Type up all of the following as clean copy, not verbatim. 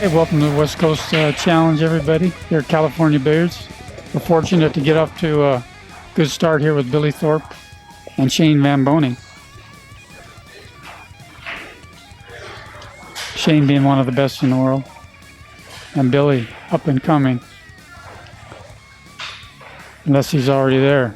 Hey, welcome to the West Coast Challenge, everybody. Here at California Billiards. We're fortunate to get off to a good start here with Billy Thorpe and Shane VanBOENING. Shane being one of the best in the world, and Billy up and coming, unless he's already there.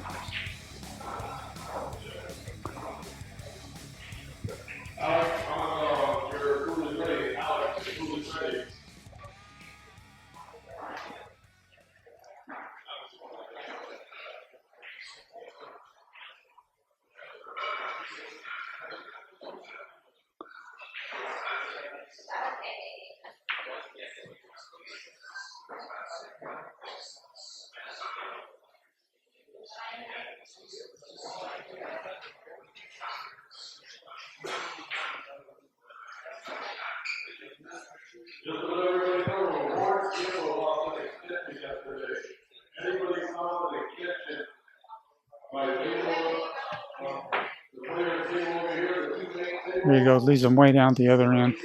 There you go, leaves him way down at the other end.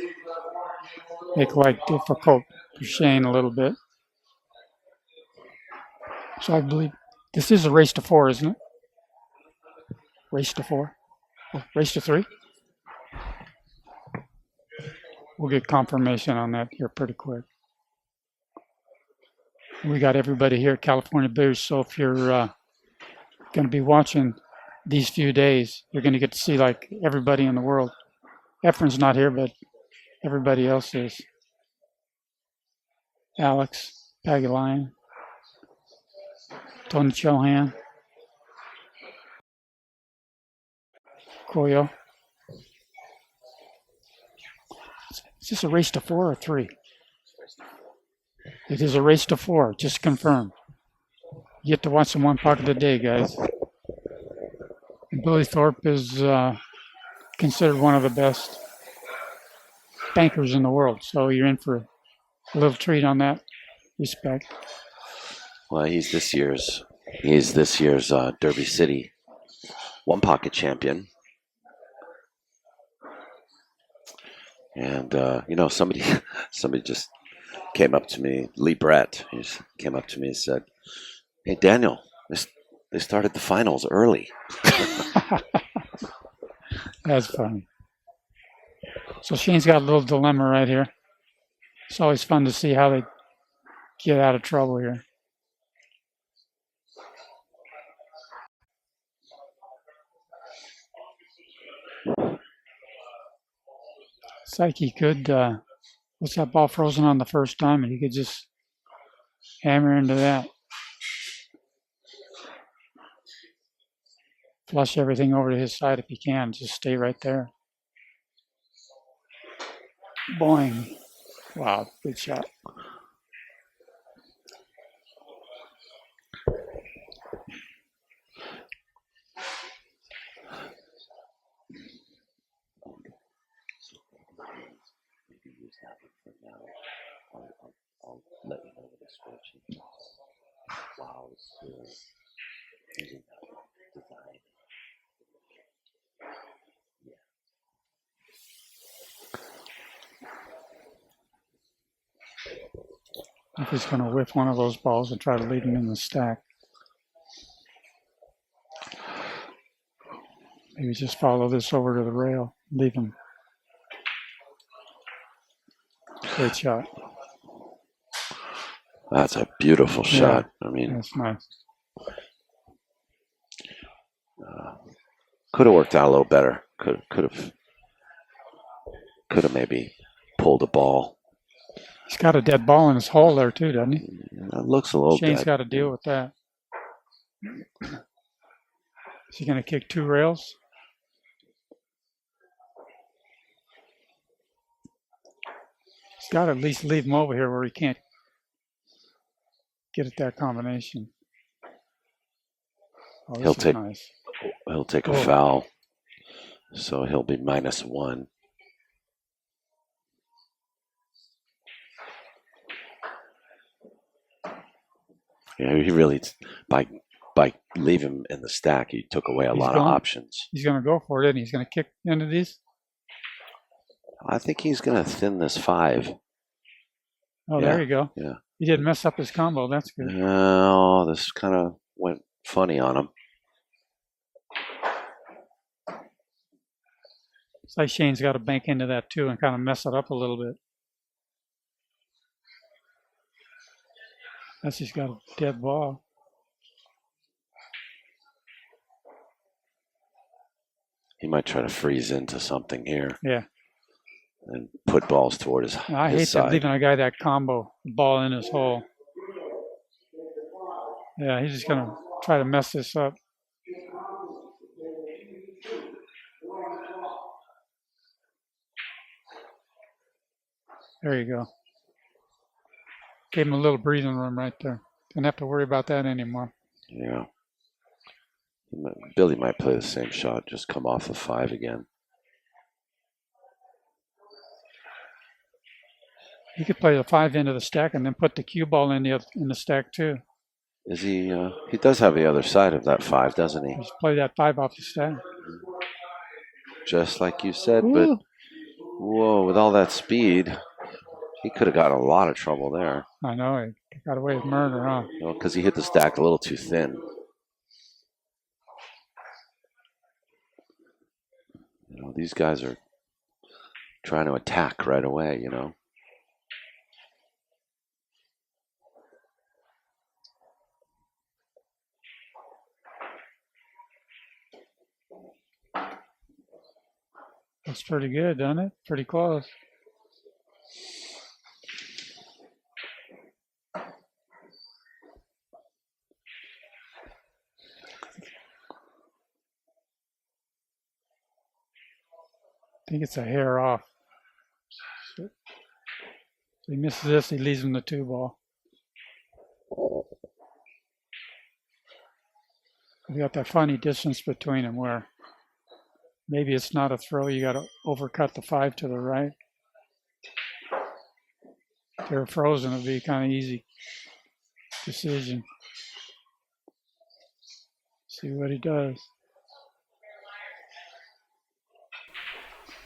Make life difficult for Shane a little bit. So I believe this is a race to 4, isn't it? Race to 4? Oh, race to 3? We'll get confirmation on that here pretty quick. We got everybody here at California Billiards, so if you're going to be watching these few days, you're going to get to see like everybody in the world. Efren's not here, but everybody else is. Alex, Geraldine, Tony Chohan, Koyo. Is this a race to 4 or 3? It is a race to 4, just confirmed. You get to watch them one pocket a day, guys. And Billy Thorpe is considered one of the best bankers in the world, so you're in for a little treat on that respect. Well, he's this year's Derby City one pocket champion. And somebody just came up to me, Lee Brett, he came up to me and said, "Hey Daniel, they started the finals early." That's funny. So Shane's got a little dilemma right here. It's always fun to see how they get out of trouble here. It's like he could, what's that ball frozen on the first time, and he could just hammer into that. Flush everything over to his side if he can. Just stay right there. Boing. Wow, good shot. I'll let you know what the score sheet is. Wow, it's using that design. I think he's going to whiff one of those balls and try to lead him in the stack. Maybe just follow this over to the rail, leave him. Great shot. That's a beautiful shot. Yeah, I mean, that's nice. Could have worked out a little better. Could have maybe pulled a ball. He's got a dead ball in his hole there too, doesn't he? It looks a little Shane's dead. got to deal with that. Is he going to kick 2 rails? He's got to at least leave him over here where he can't get at that combination. Oh, He'll take nice. He'll take a foul, so he'll be -1. Yeah, he really by leaving him in the stack, he took away a lot of options. He's going to go for it, and he's going to kick into these. I think he's going to thin this 5. Oh, Yeah, there you go. yeah. He didn't mess up his combo. That's good. Oh, this kind of went funny on him. It's like Shane's got to bank into that too and kind of mess it up a little bit. That's just got a dead ball. He might try to freeze into something here. Yeah. And put balls toward his I hate side. that, leaving a guy that combo ball in his hole. Yeah, he's just going to try to mess this up. There you go. Gave him a little breathing room right there. Didn't have to worry about that anymore. Yeah. Billy might play the same shot, just come off the 5 again. He could play the 5 into the stack and then put the cue ball in the stack too. Is he? He does have the other side of that 5, doesn't he? Just play that 5 off the stack. Just like you said, Ooh. but whoa, with all that speed, he could have gotten a lot of trouble there. I know, he got away with murder, huh? Because he hit the stack a little too thin. These guys are trying to attack right away, That's pretty good, doesn't it? Pretty close. I think it's a hair off. So if he misses this, he leaves him the 2 ball. We got that funny distance between them where maybe it's not a throw. You got to overcut the 5 to the right. If they're frozen, it'd be kind of easy decision. See what he does.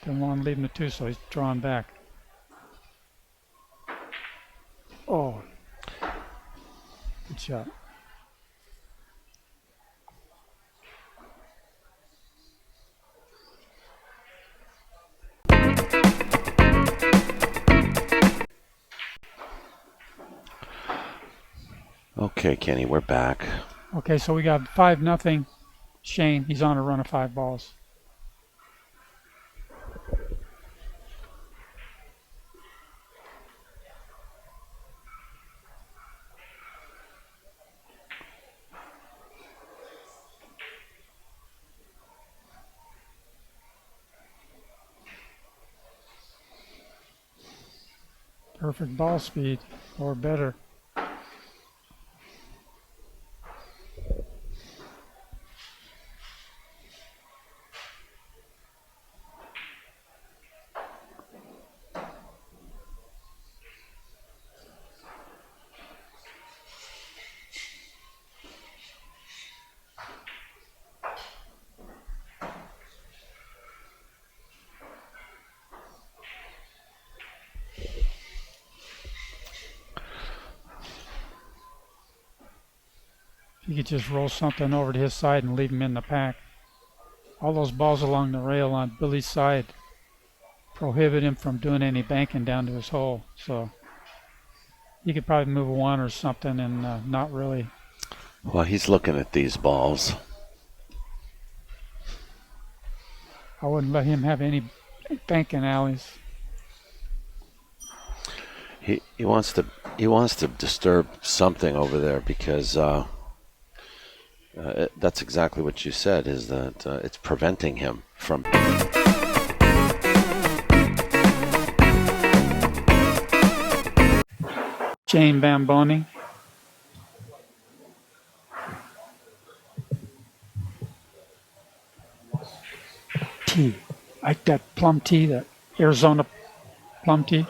Don't want to leave him the 2, so he's drawn back. Oh, good shot. Okay, Kenny, we're back. Okay, so we got 5-0. Shane, he's on a run of 5 balls. Perfect ball speed, or better. You could just roll something over to his side and leave him in the pack. All those balls along the rail on Billy's side prohibit him from doing any banking down to his hole. So you could probably move a 1 or something and not really. Well, he's looking at these balls. I wouldn't let him have any banking alleys. He wants to disturb something over there because that's exactly what you said, is that it's preventing him from. Jane VanBOENING. Tea. Like that plum tea, that Arizona plum tea.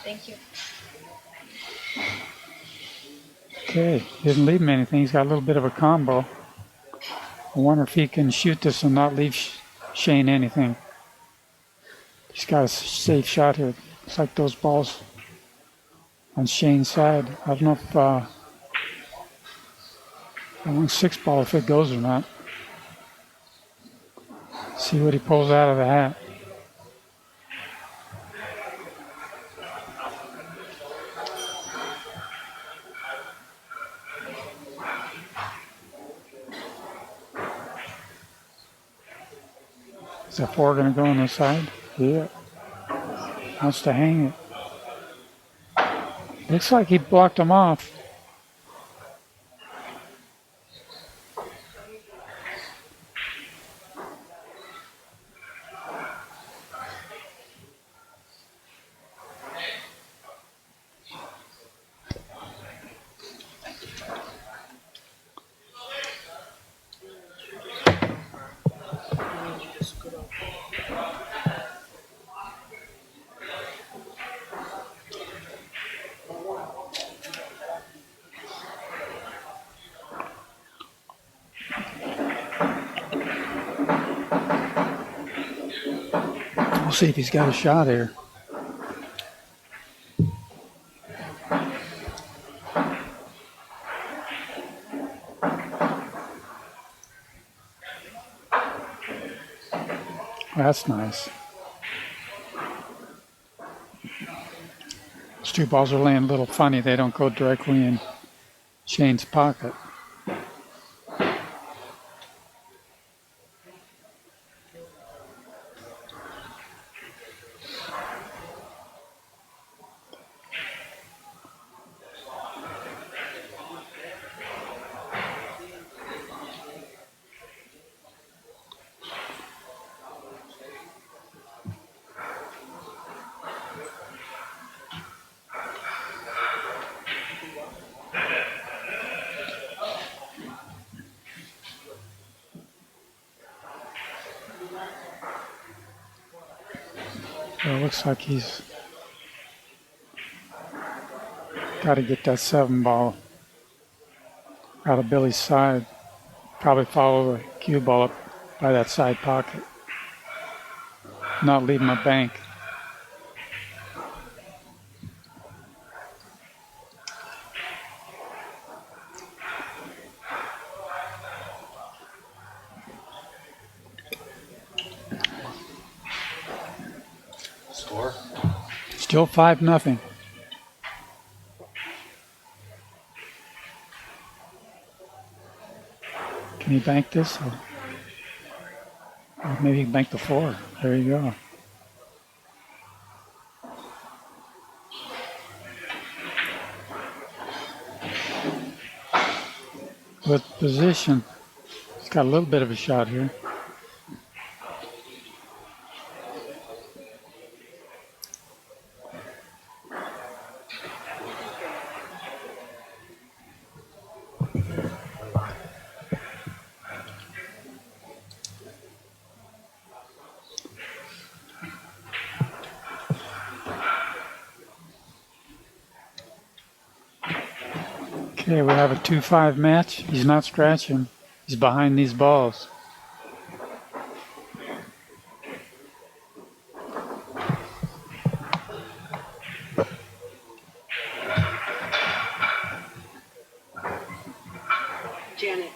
Thank you. Okay, didn't leave him anything. He's got a little bit of a combo. I wonder if he can shoot this and not leave Shane anything. He's got a safe shot here. It's like those balls on Shane's side. I don't know if I want 6 ball if it goes or not. See what he pulls out of the hat. Is that 4 going to go on the side? Yeah. Wants to hang it. Looks like he blocked him off. We'll see if he's got a shot here. That's nice. Those 2 balls are laying a little funny. They don't go directly in Shane's pocket. It looks like he's got to get that 7 ball out of Billy's side. Probably follow the cue ball up by that side pocket. Not leaving a bank. Still 5-0. Can he bank this? Or maybe he can bank the 4. There you go. With position, he's got a little bit of a shot here. Okay, we have a 2-5 match. He's not scratching. He's behind these balls. Janet.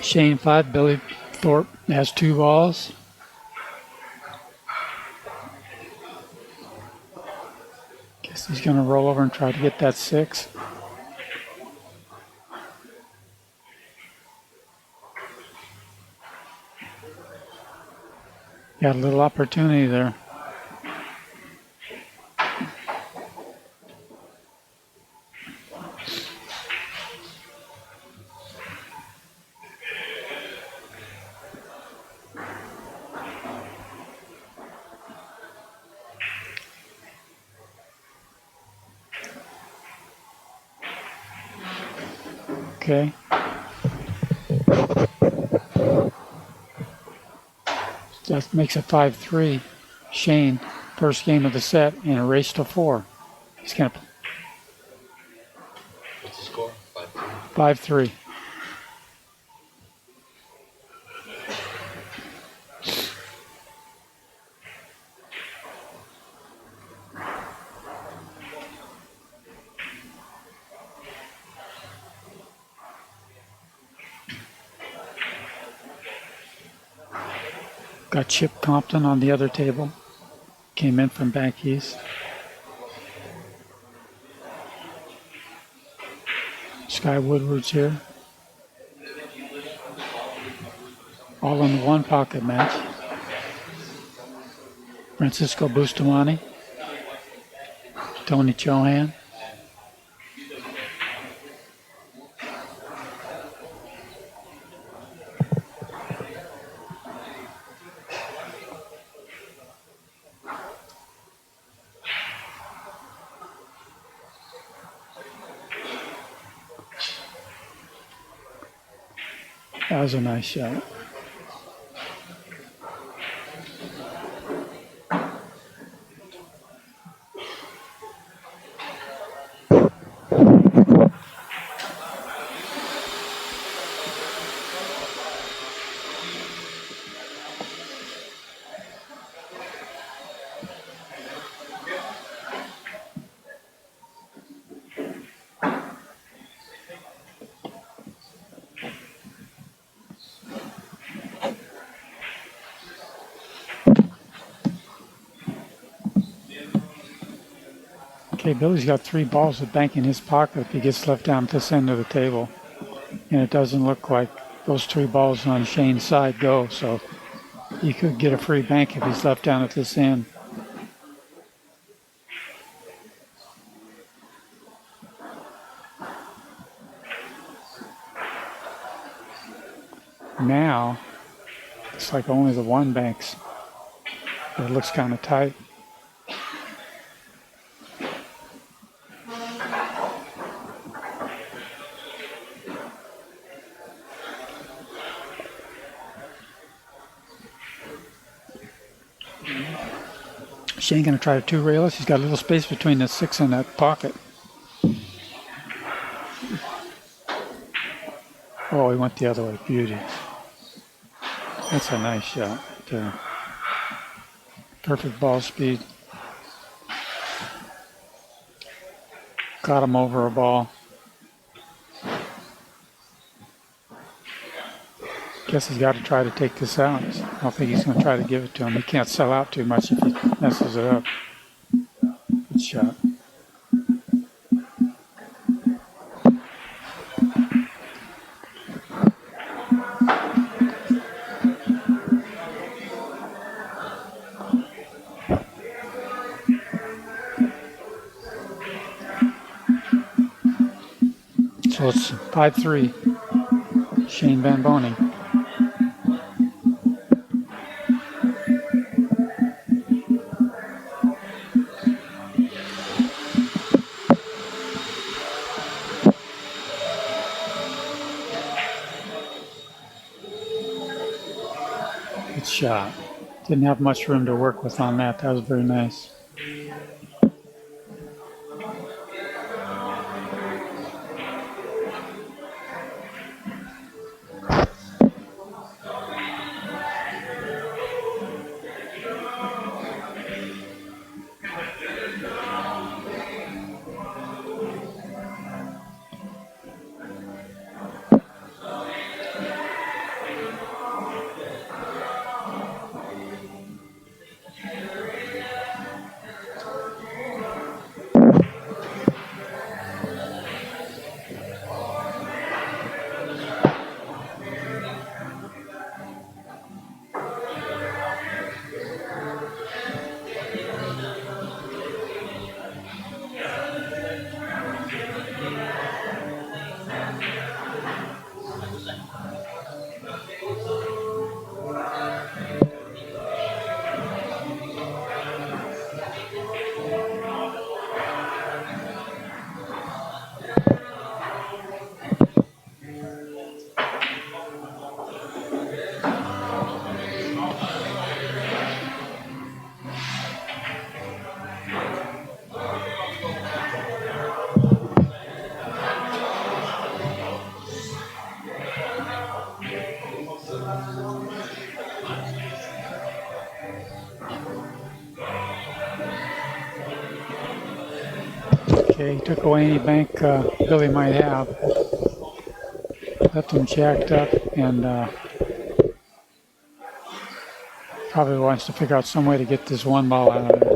Shane 5, Billy Thorpe has 2 balls. Guess he's going to roll over and try to get that 6. Got a little opportunity there. Okay. That makes it 5-3. Shane, first game of the set, and a race to 4. He's gonna. What's the score? 5-3. 5-3. Got Chip Compton on the other table. Came in from back east. Sky Woodward's here. All in the one pocket match. Francisco Bustamante. Tony Chohan. That was a nice shot. Okay, Billy's got 3 balls of bank in his pocket if he gets left down at this end of the table. And it doesn't look like those 3 balls on Shane's side go, so he could get a free bank if he's left down at this end. Now, it's like only the 1 banks. It looks kind of tight. Shane going to try a 2 railers. He's got a little space between the 6 and that pocket. Oh, he went the other way. Beauty. That's a nice shot. Perfect ball speed. Got him over a ball. Guess he's got to try to take this out. I don't think he's going to try to give it to him. He can't sell out too much if he messes it up. Good shot. So it's 5-3. Shane VanBOENING. Good shot. Didn't have much room to work with on that. That was very nice. Okay, he took away any bank Billy might have. Left him jacked up, and probably wants to figure out some way to get this one ball out of there.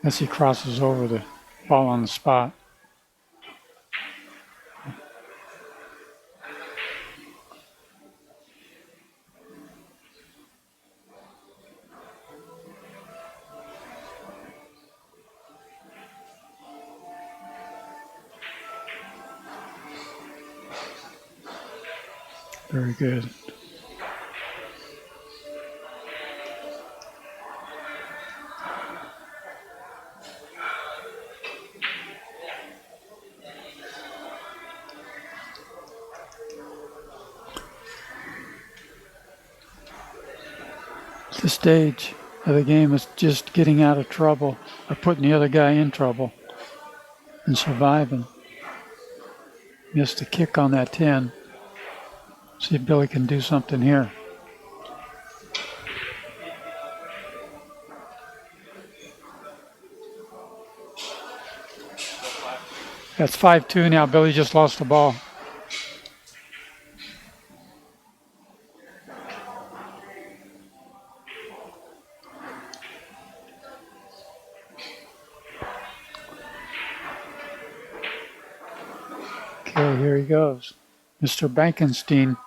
As he crosses over the ball on the spot. Very good. The stage of the game is just getting out of trouble or putting the other guy in trouble and surviving. Missed a kick on that 10. See if Billy can do something here. That's 5-2 now. Billy just lost the ball. Okay, here he goes. Mr. Bankenstein.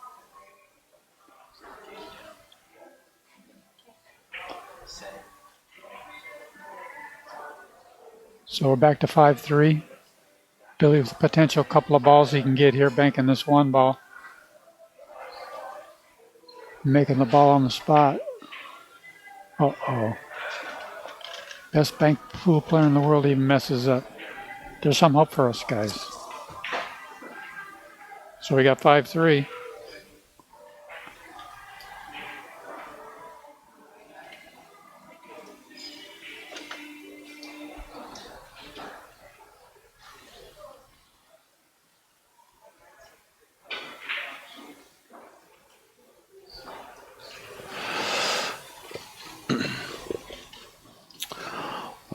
So we're back to 5-3. Billy with a potential couple of balls he can get here, banking this one ball. Making the ball on the spot. Uh-oh. Best bank pool player in the world even messes up. There's some hope for us, guys. So we got 5-3.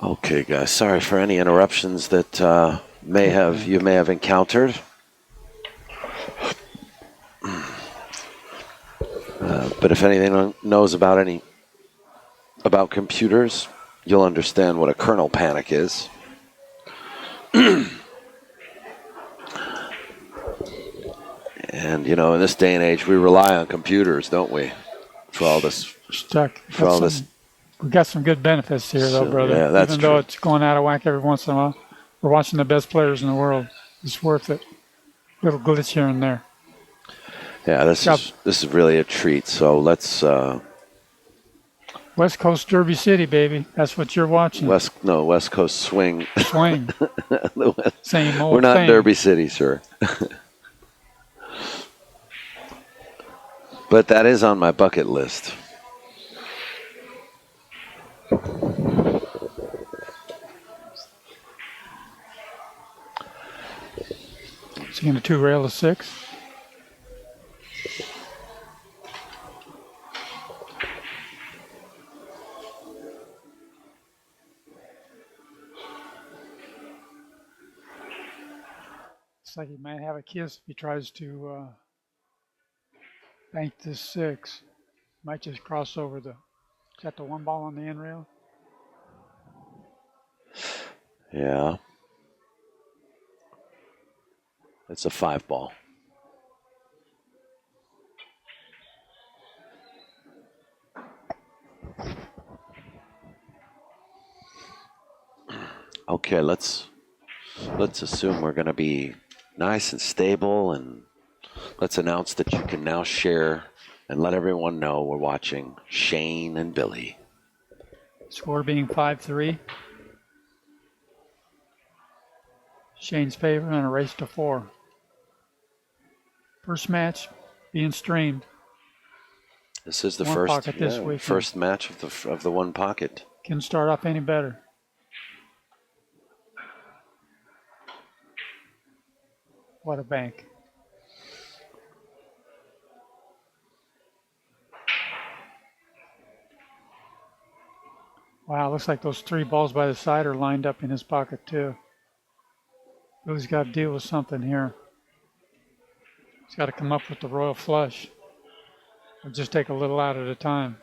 Okay, guys. Sorry for any interruptions that you may have encountered. But if anything knows about computers, you'll understand what a kernel panic is. And in this day and age, we rely on computers, don't we? For all this. We got some good benefits here, though, brother. Yeah, that's Even true. though it's going out of whack every once in a while, we're watching the best players in the world. It's worth it. Little glitch here and there. Yeah, this is really a treat. So let's. West Coast Derby City, baby. That's what you're watching. West Coast swing. Swing. Same old We're not thing. Derby City, sir. But that is on my bucket list. Is he going to two-rail a 6? Looks like he might have a kiss if he tries to bank this 6. Might just cross over is that the one ball on the end rail? Yeah. It's a 5 ball. Okay, let's assume we're going to be nice and stable, and let's announce that you can now share and let everyone know we're watching Shane and Billy. Score being 5-3. Shane's favor and a race to 4. First match being streamed. This is the One pocket this weekend. first match of the one pocket. Can start off any better. What a bank. Wow, looks like those 3 balls by the side are lined up in his pocket too. Billy's got to deal with something here. He's got to come up with the royal flush. Or just take a little out at a time.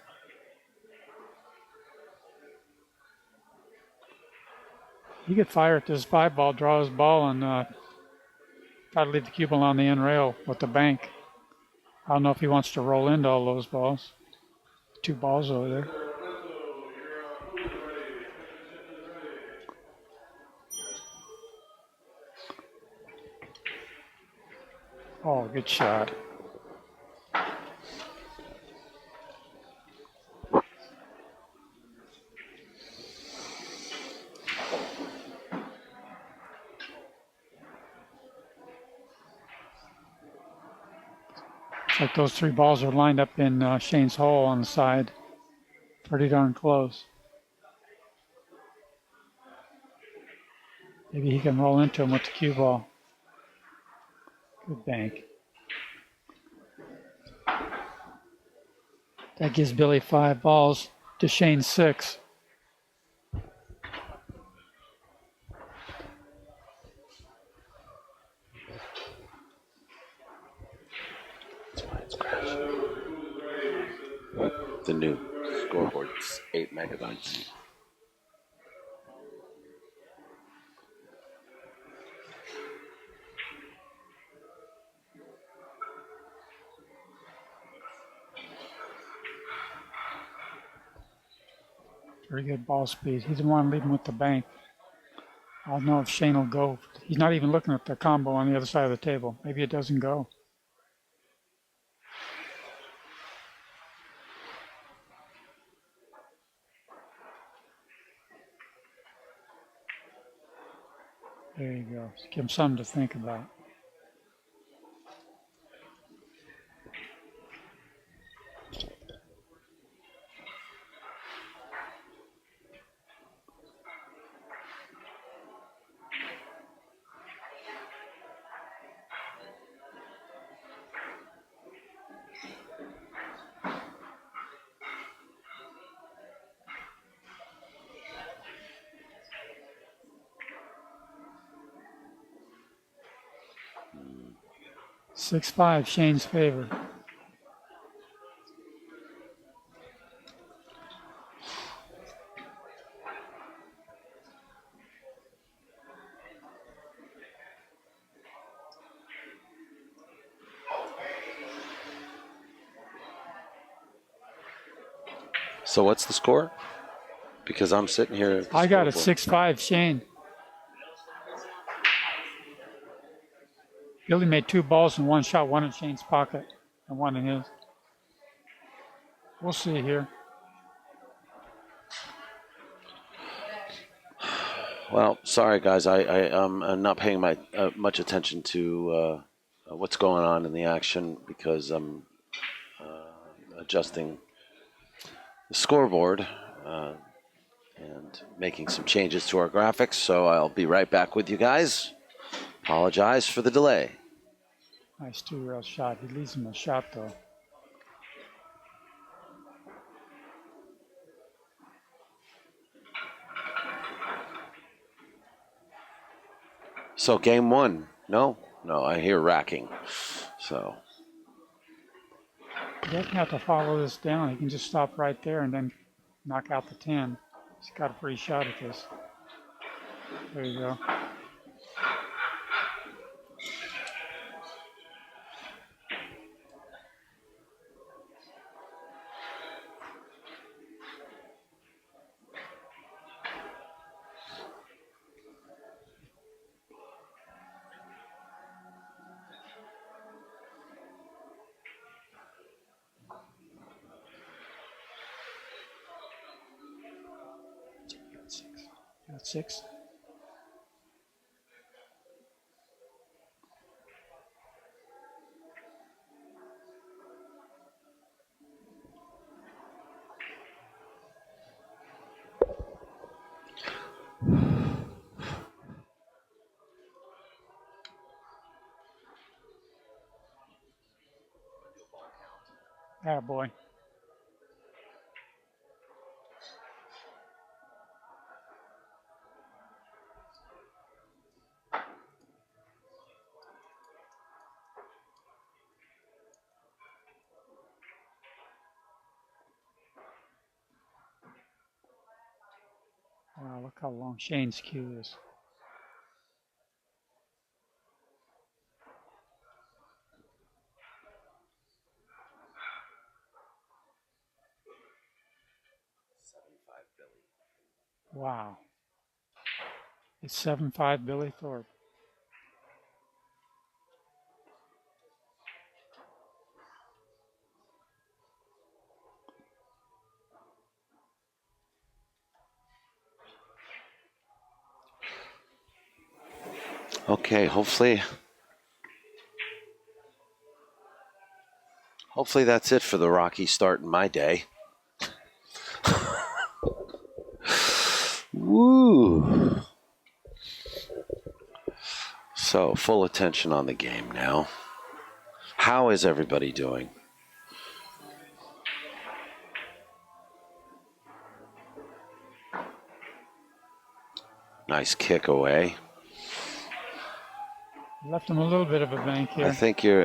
He could fire at this 5 ball, draw his ball, and try to leave the cue ball on the end rail with the bank. I don't know if he wants to roll into all those balls. 2 balls over there. Oh, good shot. It's like those 3 balls are lined up in Shane's hole on the side. Pretty darn close. Maybe he can roll into him with the cue ball. Good bank. That gives Billy 5 balls to Shane 6. The new scoreboard's 8 megabytes. Very good ball speed. He doesn't want to leave him with the bank. I don't know if Shane will go. He's not even looking at the combo on the other side of the table. Maybe it doesn't go. There you go. Just give him something to think about. Mm. 6-5, Shane's favor. So what's the score? Because I'm sitting here. At the I got a scoreboard. 6-5, Shane. Billy made 2 balls in 1 shot, 1 in Shane's pocket and 1 in his. We'll see here. Well, sorry guys, I'm not paying much attention to what's going on in the action because I'm adjusting the scoreboard and making some changes to our graphics. So I'll be right back with you guys. Apologize for the delay. Nice 2-rail shot. He leaves him a shot though. So game 1, no, I hear racking. So He doesn't have to follow this down. He can just stop right there and then knock out the 10. He's got a free shot at this. There you go. Got 6. Attaboy. Look how long Shane's cue is. Wow. It's 7-5 Billy Thorpe. Okay, hopefully that's it for the rocky start in my day. Woo! So, full attention on the game now. How is everybody doing? Nice kick away. Left him a little bit of a bank here. I think you're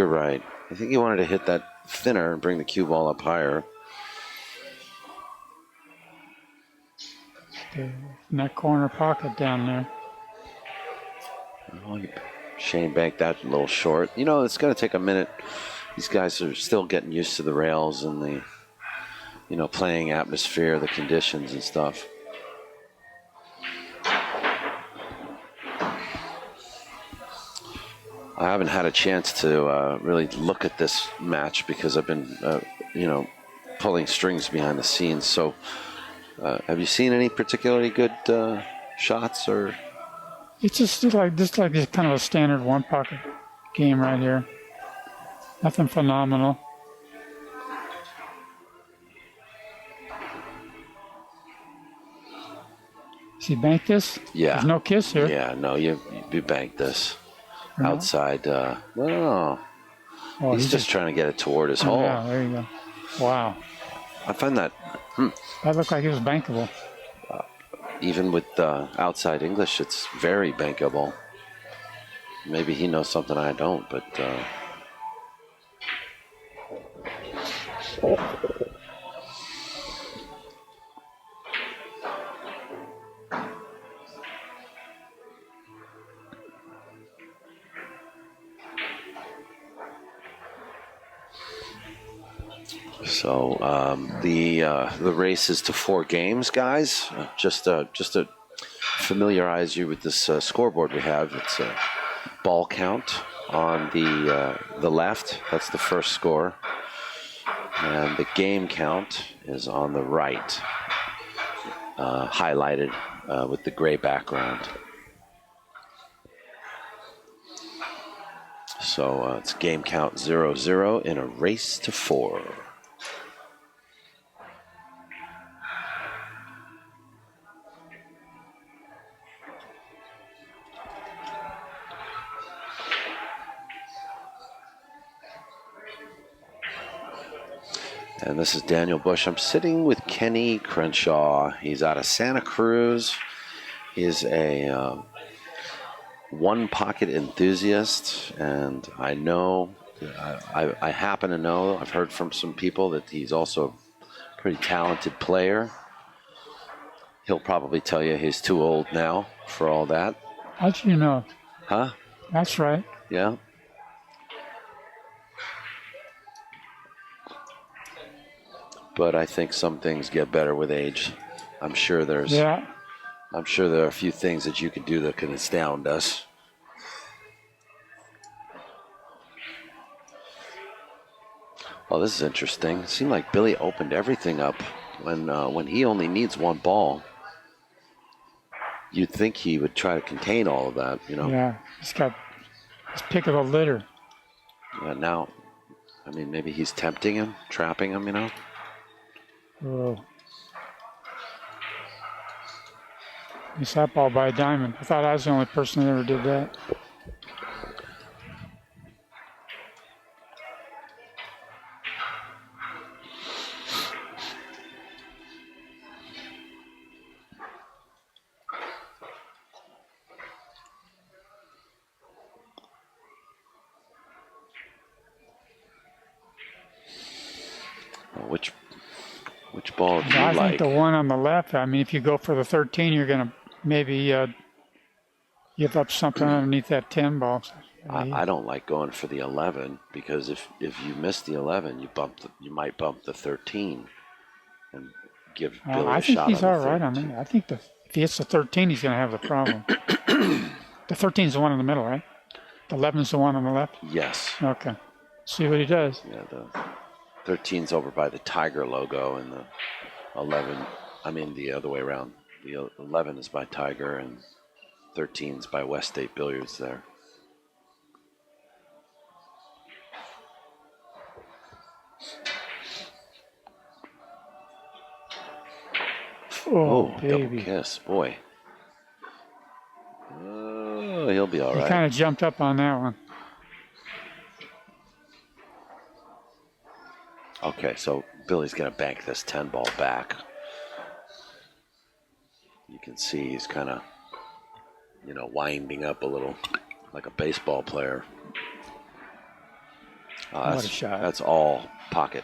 right. I think you wanted to hit that thinner and bring the cue ball up higher. In that corner pocket down there. Oh, Shane banked that a little short. You know, it's going to take a minute. These guys are still getting used to the rails and the, playing atmosphere, the conditions and stuff. I haven't had a chance to really look at this match because I've been, pulling strings behind the scenes. So, have you seen any particularly good shots or? It's just like this kind of a standard one pocket game right here. Nothing phenomenal. Does he bank this? Yeah. There's no kiss here. Yeah, no, you banked this. Or no? Outside, well, Oh, he's just trying to get it toward his hole. Yeah, there you go. Wow. I find that That looked like it was bankable. even with outside English, it's very bankable. Maybe he knows something I don't, but so the race is to 4 games, guys. Just to familiarize you with this scoreboard we have. It's a ball count on the left. That's the first score, and the game count is on the right, highlighted with the gray background. So it's game count 0-0 in a race to 4. And this is Daniel Busch. I'm sitting with Kenny Crenshaw. He's out of Santa Cruz. He is a one pocket enthusiast, and I know, I happen to know, I've heard from some people that he's also a pretty talented player. He'll probably tell you he's too old now for all that. How'd you know? Huh? That's right. Yeah. But I think some things get better with age. I'm sure there are a few things that you can do that can astound us. Oh, this is interesting. It seemed like Billy opened everything up when he only needs one ball. You'd think he would try to contain all of that, Yeah, he's got his pick of the litter. Now, I mean, maybe he's tempting him, trapping him, Oh. Missed that ball by a diamond. I thought I was the only person that ever did that. Which ball do you I like? think the one on the left, I mean, if you go for the 13, you're going to maybe give up something underneath that 10 ball. I don't like going for the 11 because if you miss the 11, you might bump the 13 and give Billy I a think shot he's on all the right 13. on that. I think if he hits the 13, he's going to have the problem. The 13 is the one in the middle, right? The 11 is the one on the left? Yes. Okay. See what he does. Yeah, the 13's over by the Tiger logo, and the 11, I mean the other way around. The 11 is by Tiger, and 13's by West State Billiards there. Oh, double baby. kiss, boy. Oh, he'll be all He right. kind of jumped up on that one. Okay, so Billy's going to bank this 10 ball back. You can see he's kind of, winding up a little like a baseball player. What a shot. That's all pocket.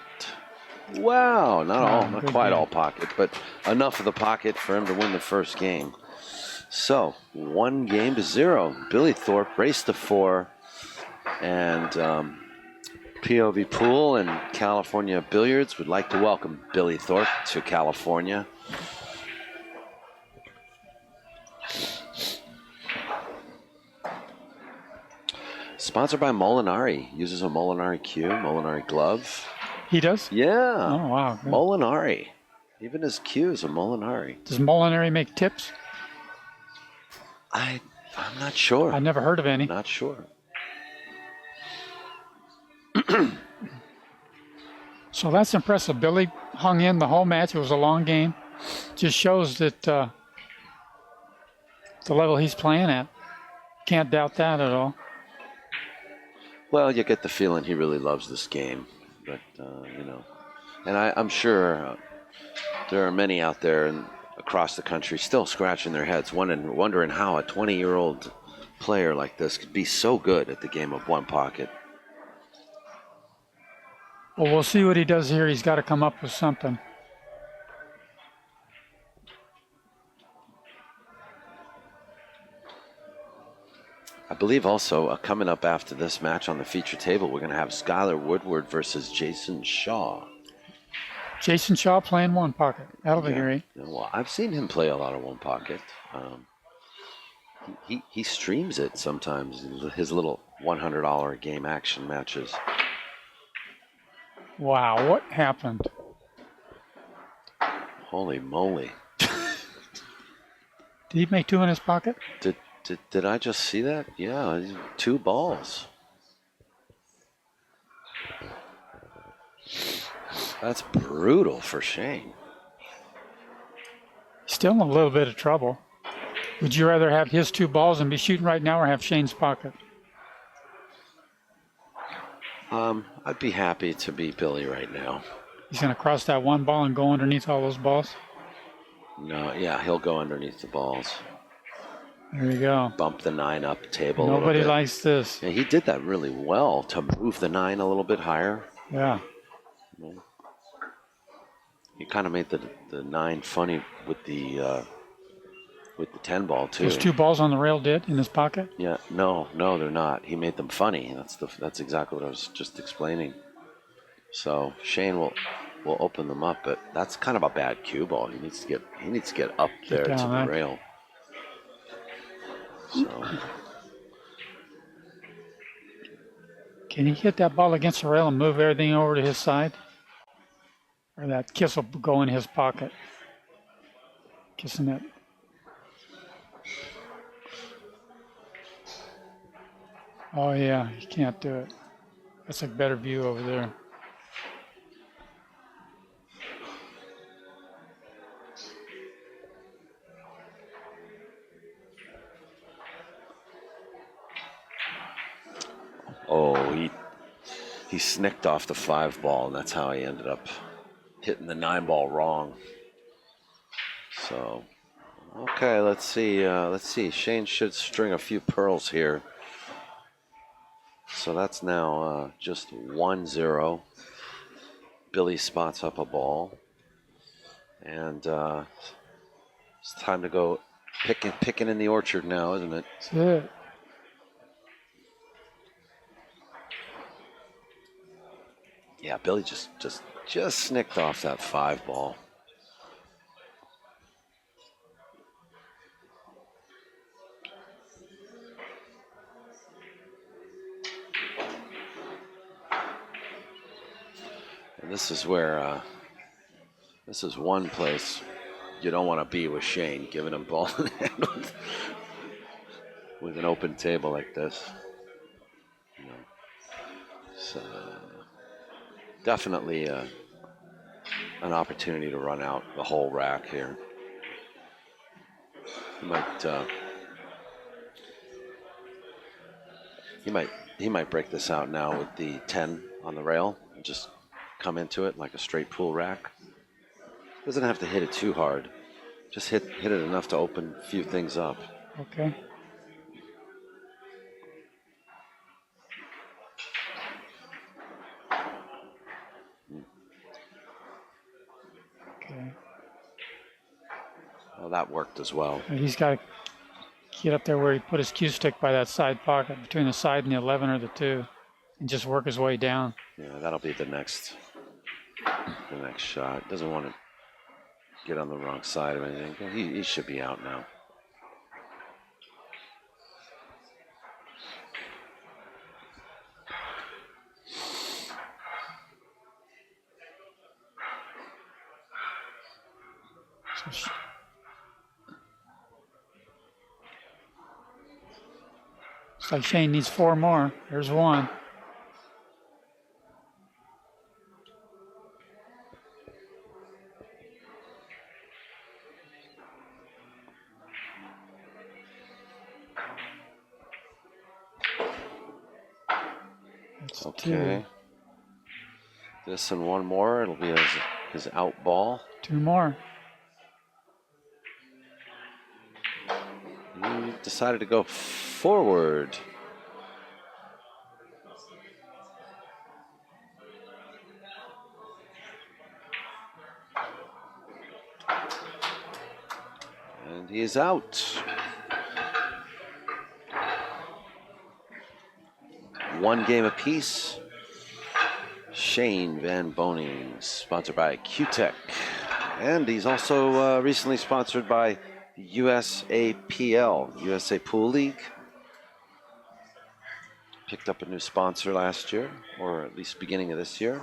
Wow, not quite all pocket, but enough of the pocket for him to win the first game. So, 1-0. Billy Thorpe raced to 4, and POVPOOL and California Billiards would like to welcome Billy Thorpe to California. Sponsored by Molinari. Uses a Molinari cue, Molinari glove. He does? Yeah. Oh, wow. Good. Molinari. Even his cue is a Molinari. Does Molinari make tips? I'm not sure. I never heard of any. Not sure. So that's impressive. Billy hung in the whole match. It was a long game. Just shows that the level he's playing at. Can't doubt that at all. Well, you get the feeling he really loves this game. But, and I'm sure there are many out there and across the country still scratching their heads, wondering how a 20-year-old player like this could be so good at the game of one pocket. Well, we'll see what he does here. He's got to come up with something. I believe also coming up after this match on the feature table, we're going to have Skylar Woodward versus Jason Shaw. Jason Shaw playing one pocket. That'll be great. Yeah, well, I've seen him play a lot of one pocket. He streams it sometimes, his little $100 a game action matches. Wow, what happened? Holy moly. Did he make 2 in his pocket? Did I just see that? Yeah, 2 balls. That's brutal for Shane. Still in a little bit of trouble. Would you rather have his 2 balls and be shooting right now or have Shane's pocket? I'd be happy to beat Billy right now. He's going to cross that 1 ball and go underneath all those balls? No, yeah, he'll go underneath the balls. There you go. Bump the 9 up table. Nobody likes this. Yeah, he did that really well to move the 9 a little bit higher. Yeah. He kind of made the 9 funny with the 10 ball too. Those 2 balls on the rail did in his pocket? Yeah, no, they're not. He made them funny. That's exactly what I was just explaining. So Shane will open them up, but that's kind of a bad cue ball. He needs to get up there to the rail. So can he hit that ball against the rail and move everything over to his side? Or that kiss will go in his pocket? Kissing it. Oh yeah, he can't do it. That's a better view over there. Oh, he snicked off the 5 ball, and that's how he ended up hitting the 9 ball wrong. So, okay, let's see. Shane should string a few pearls here. So that's now just 1-0. Billy spots up a ball. And it's time to go picking in the orchard now, isn't it? That's it. Yeah, Billy just snicked off that 5 ball. And this is where this is one place you don't want to be with Shane, giving him ball in hand with an open table like this. You know, so definitely an opportunity to run out the whole rack here. He might break this out now with the 10 on the rail and just come into it like a straight pool rack. Doesn't have to hit it too hard. Just hit it enough to open a few things up. Okay. Okay. Well, that worked as well. And he's got to get up there where he put his cue stick by that side pocket between the side and the 11 or the 2 and just work his way down. Yeah, that'll be the next shot. Doesn't want to get on the wrong side of anything. He should be out now. Looks like Shane needs 4 more. There's 1. That's Okay. 2. This and 1 more. It'll be his out ball. 2 more. He decided to go forward. And he is out. 1 game apiece. Shane VanBOENING, sponsored by Q-Tech. And he's also recently sponsored by USAPL, USA Pool League. Picked up a new sponsor last year, or at least beginning of this year.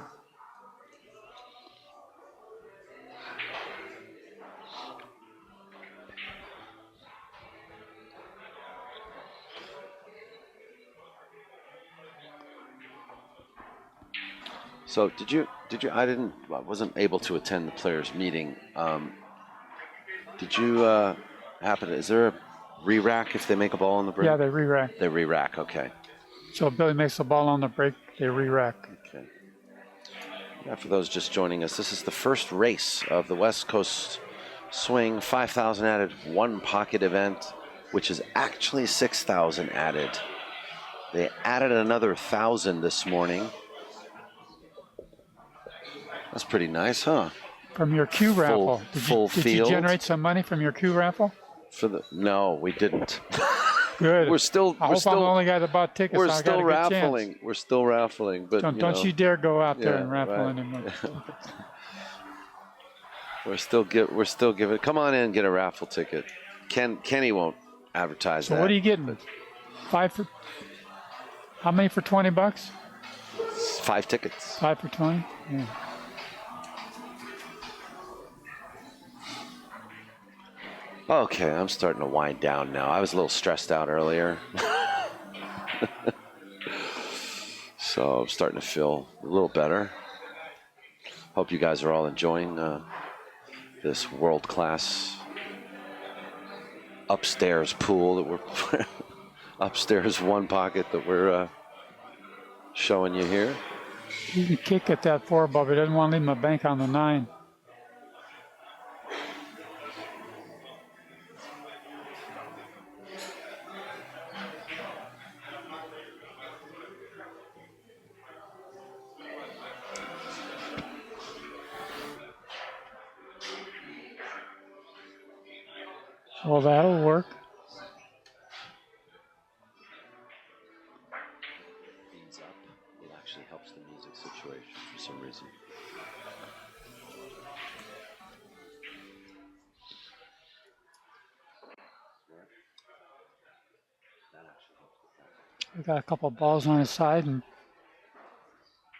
So I wasn't able to attend the players meeting. Did you is there a re-rack if they make a ball on the break? Yeah, they re-rack. They re-rack, okay. So if Billy makes a ball on the break, they re-rack. Okay. Yeah, for those just joining us, this is the first race of the West Coast Swing 5,000 added 1 pocket event, which is actually 6,000 added. They added another 1,000 this morning. That's pretty nice, huh? From your Q raffle. Did you generate some money from your Q raffle? No, we didn't. Good. I hope I'm the only guy that bought tickets. We're so still raffling. We're still raffling, but don't you dare go out there and raffle anymore. We're still giving. Come on in and get a raffle ticket. Kenny won't advertise that. So what are you getting? 5 for? How many for $20? 5 tickets. 5 for 20. Yeah. Okay, I'm starting to wind down now. I was a little stressed out earlier. So I'm starting to feel a little better. Hope you guys are all enjoying this world-class upstairs pool that we're upstairs 1 pocket that we're showing you here. He can kick at that 4 ball, but he doesn't want to leave him a bank on the 9. Well, that'll work. Beans up. It actually helps the music situation for some reason. That actually helps with that. We got a couple of balls on his side and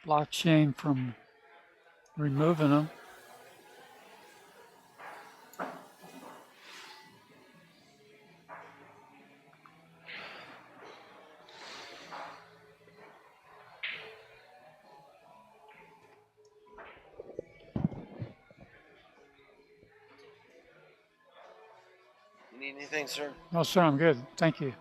blocked Shane from removing them. You need anything, sir? No, sir, I'm good. Thank you.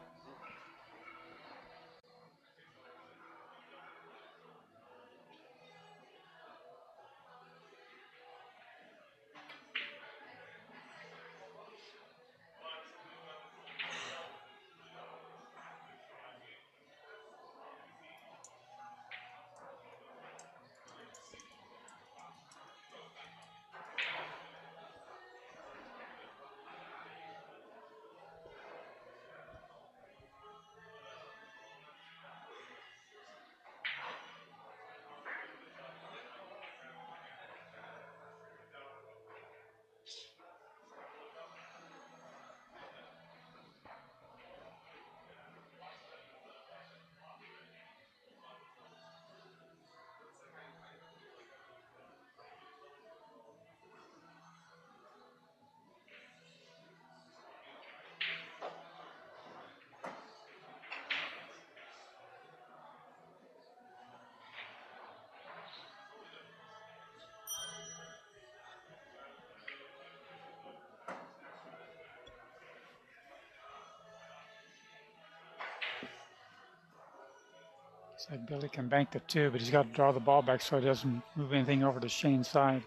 Looks like Billy can bank the 2, but he's got to draw the ball back so he doesn't move anything over to Shane's side.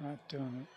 Not doing it.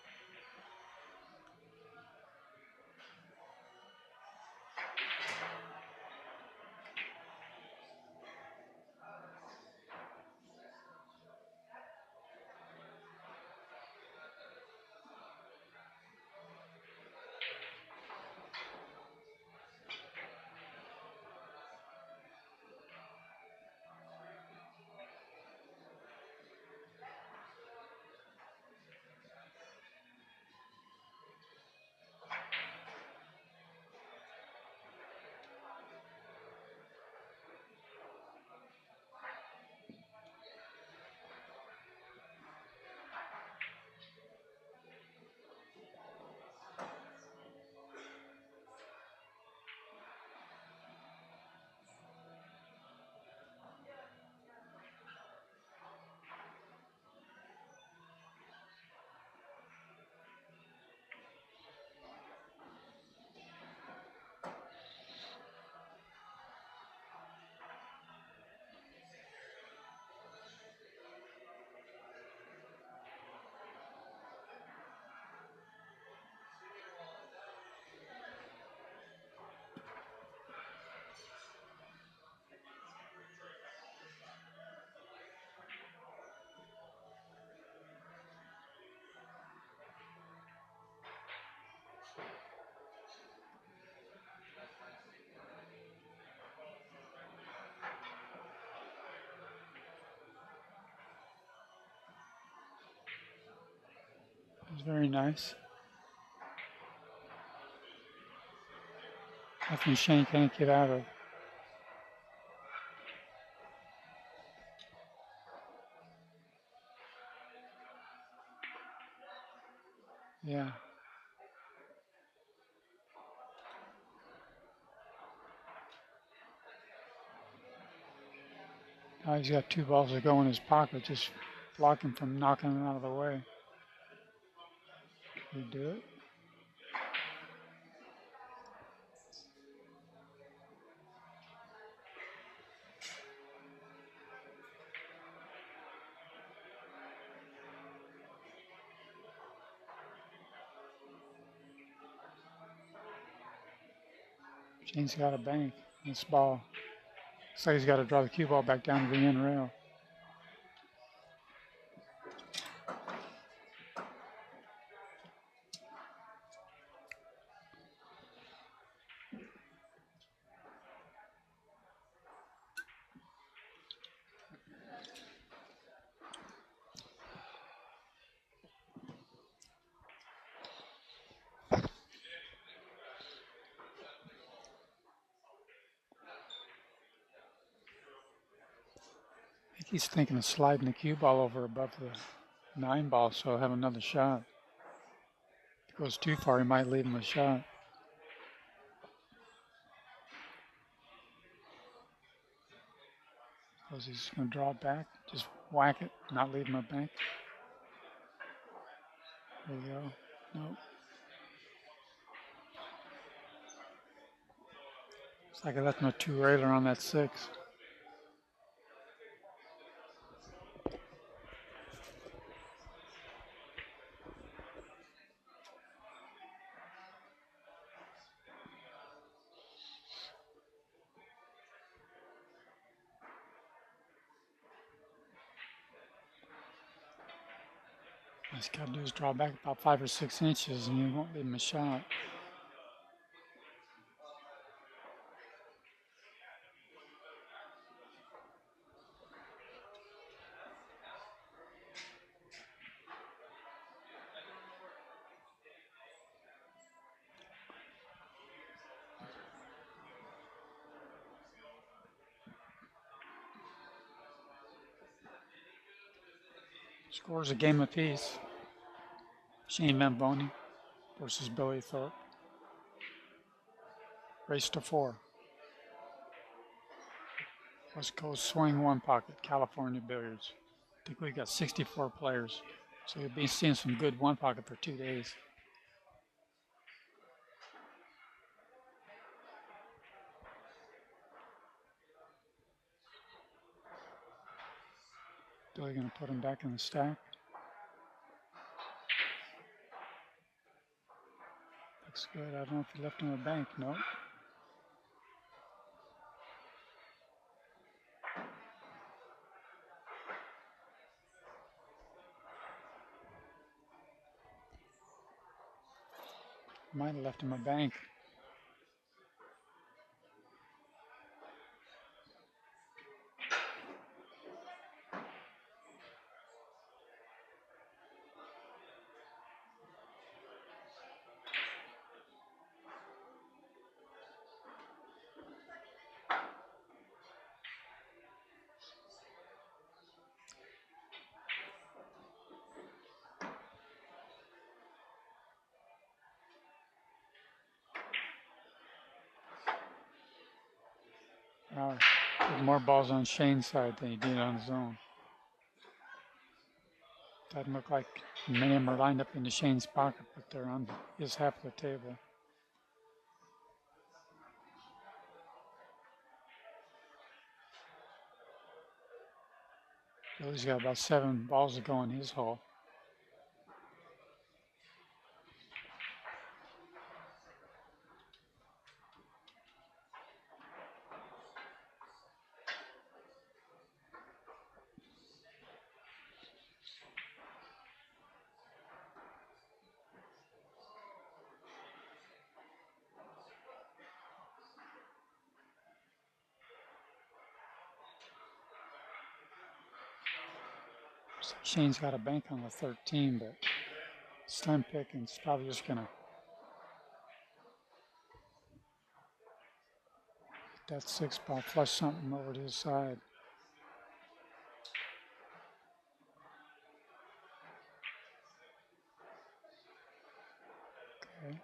It's very nice. Nothing Shane can't get out of. Yeah. Now he's got 2 balls that go in his pocket, just block him from knocking him out of the way. We do it. Shane's got a bank. This ball. Looks like he's got to draw the cue ball back down to the end rail. He's thinking of sliding the cue ball over above the 9 ball, so he'll have another shot. If it goes too far, he might leave him a shot. Suppose he's going to draw it back, just whack it, not leave him a bank. There you go. Nope. Looks like I left him a 2-railer on that 6. All he's got to do is draw back about 5 or 6 inches, and you won't leave him a shot. Scores a game apiece. Shane VanBOENING versus Billy Thorpe. Race to 4. West Coast Swing 1 Pocket, California Billiards. I think we got 64 players, so you'll be seeing some good 1 Pocket for 2 days. Billy going to put him back in the stack. Looks good. I don't know if he left him a bank. Nope. Might have left him a bank. Put more balls on Shane's side than he did on his own. Doesn't look like many of them are lined up into Shane's pocket, but they're on his half of the table. Billy's got about 7 balls to go in his hole. Shane's got a bank on the 13, but slim pick, and it's probably just going to get that 6 ball, flush something over to his side. Okay.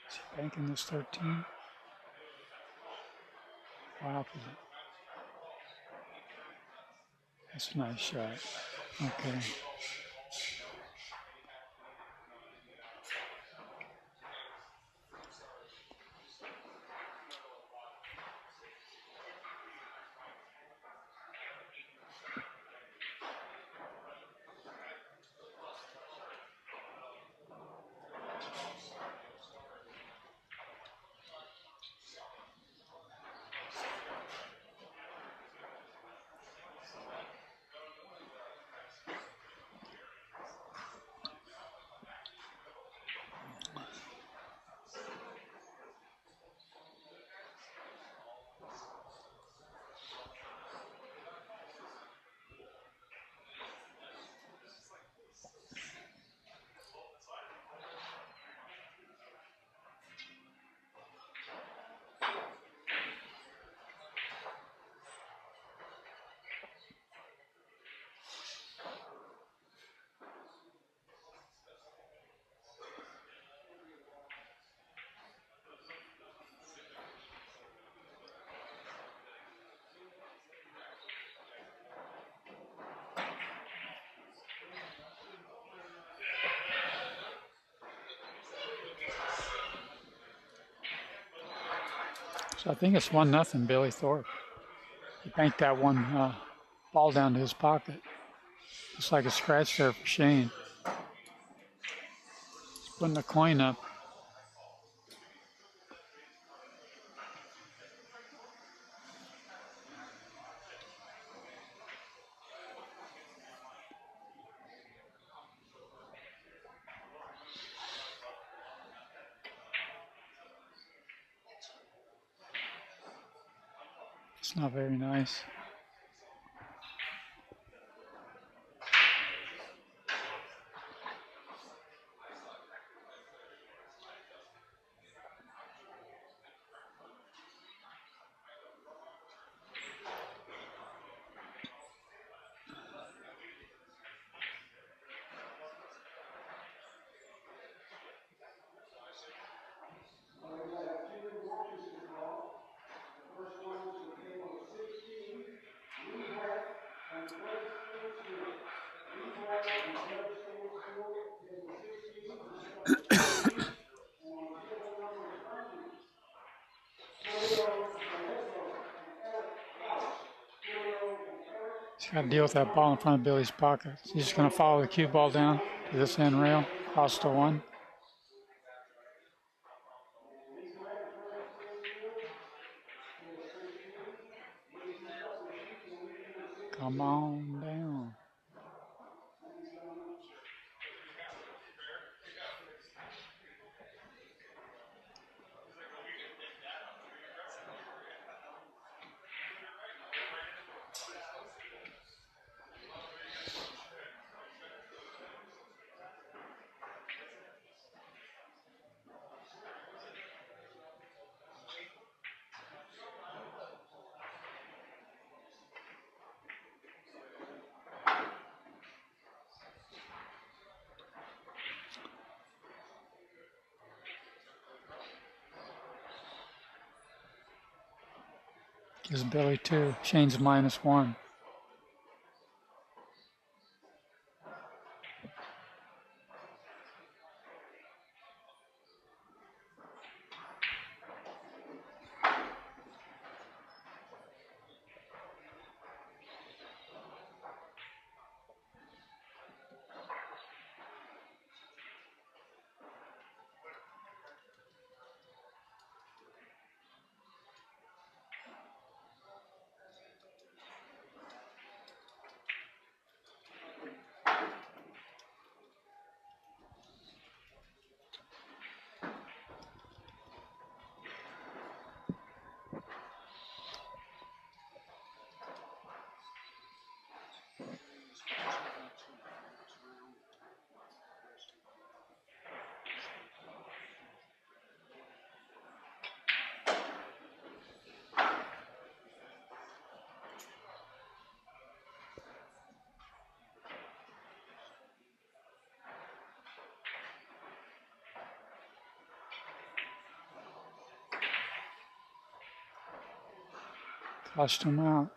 Is he banking this 13? Wow. That's a nice shot. Okay. So I think it's 1-0 Billy Thorpe. He banked that one ball down to his pocket. Looks like a scratch there for Shane. He's putting the coin up. It's not very nice. He's got to deal with that ball in front of Billy's pocket. He's just going to follow the cue ball down to this end rail, cross to one. Come on down. Gives Billy 2. Shane's -1. Flushed him out.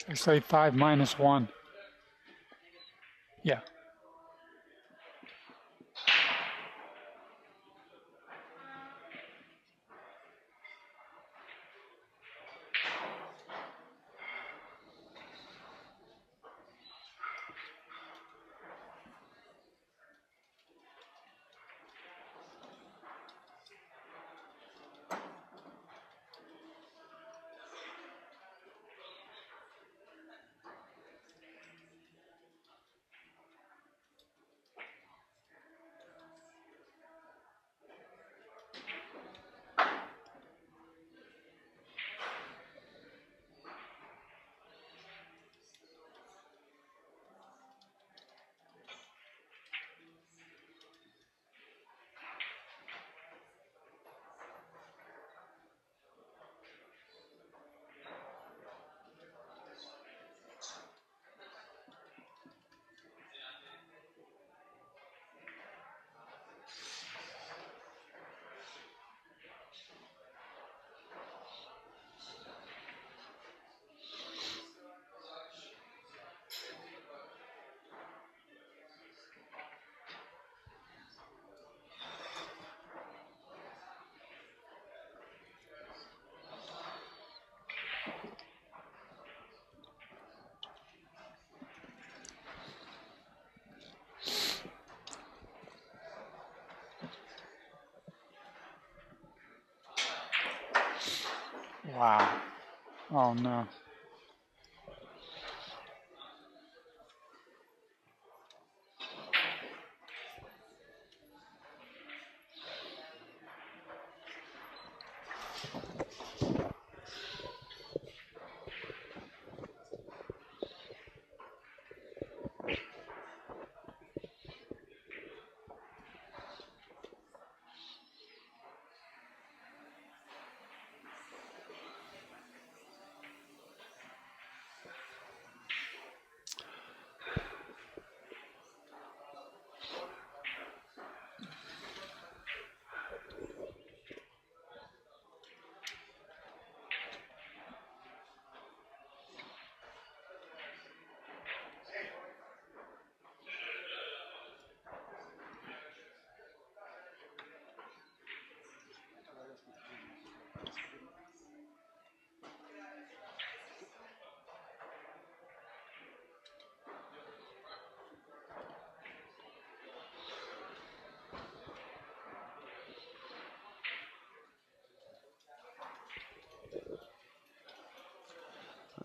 Actually, 5 -1. Yeah. Wow. Oh, no.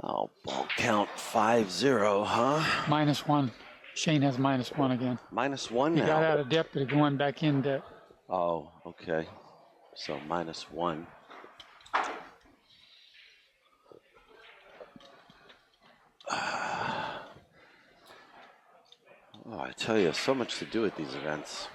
Oh, ball count 5-0, huh? -1. Shane has -1 again. -1 He got now. out of debt, but he went back in debt. Oh, okay. So -1. Oh, I tell you, so much to do at these events.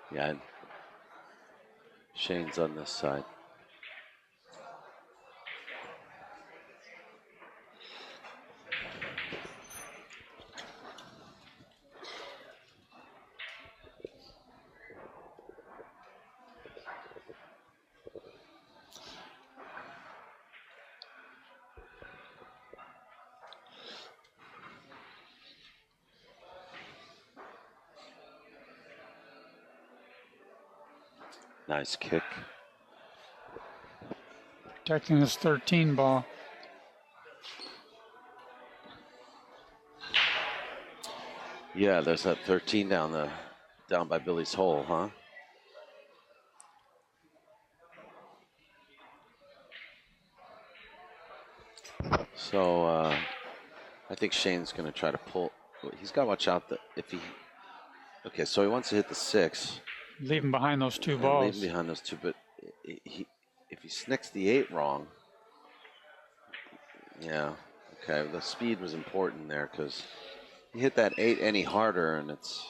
Yeah, Shane's on this side. Nice kick. Protecting his 13 ball. Yeah, there's that 13 down by Billy's hole, huh? So I think Shane's going to try to pull. He's got to watch out that if he. Okay, so he wants to hit the 6. Leave him behind those two And balls. leave him behind those two, but if he snicks the 8 wrong, yeah, okay. The speed was important there because he hit that 8 any harder, and it's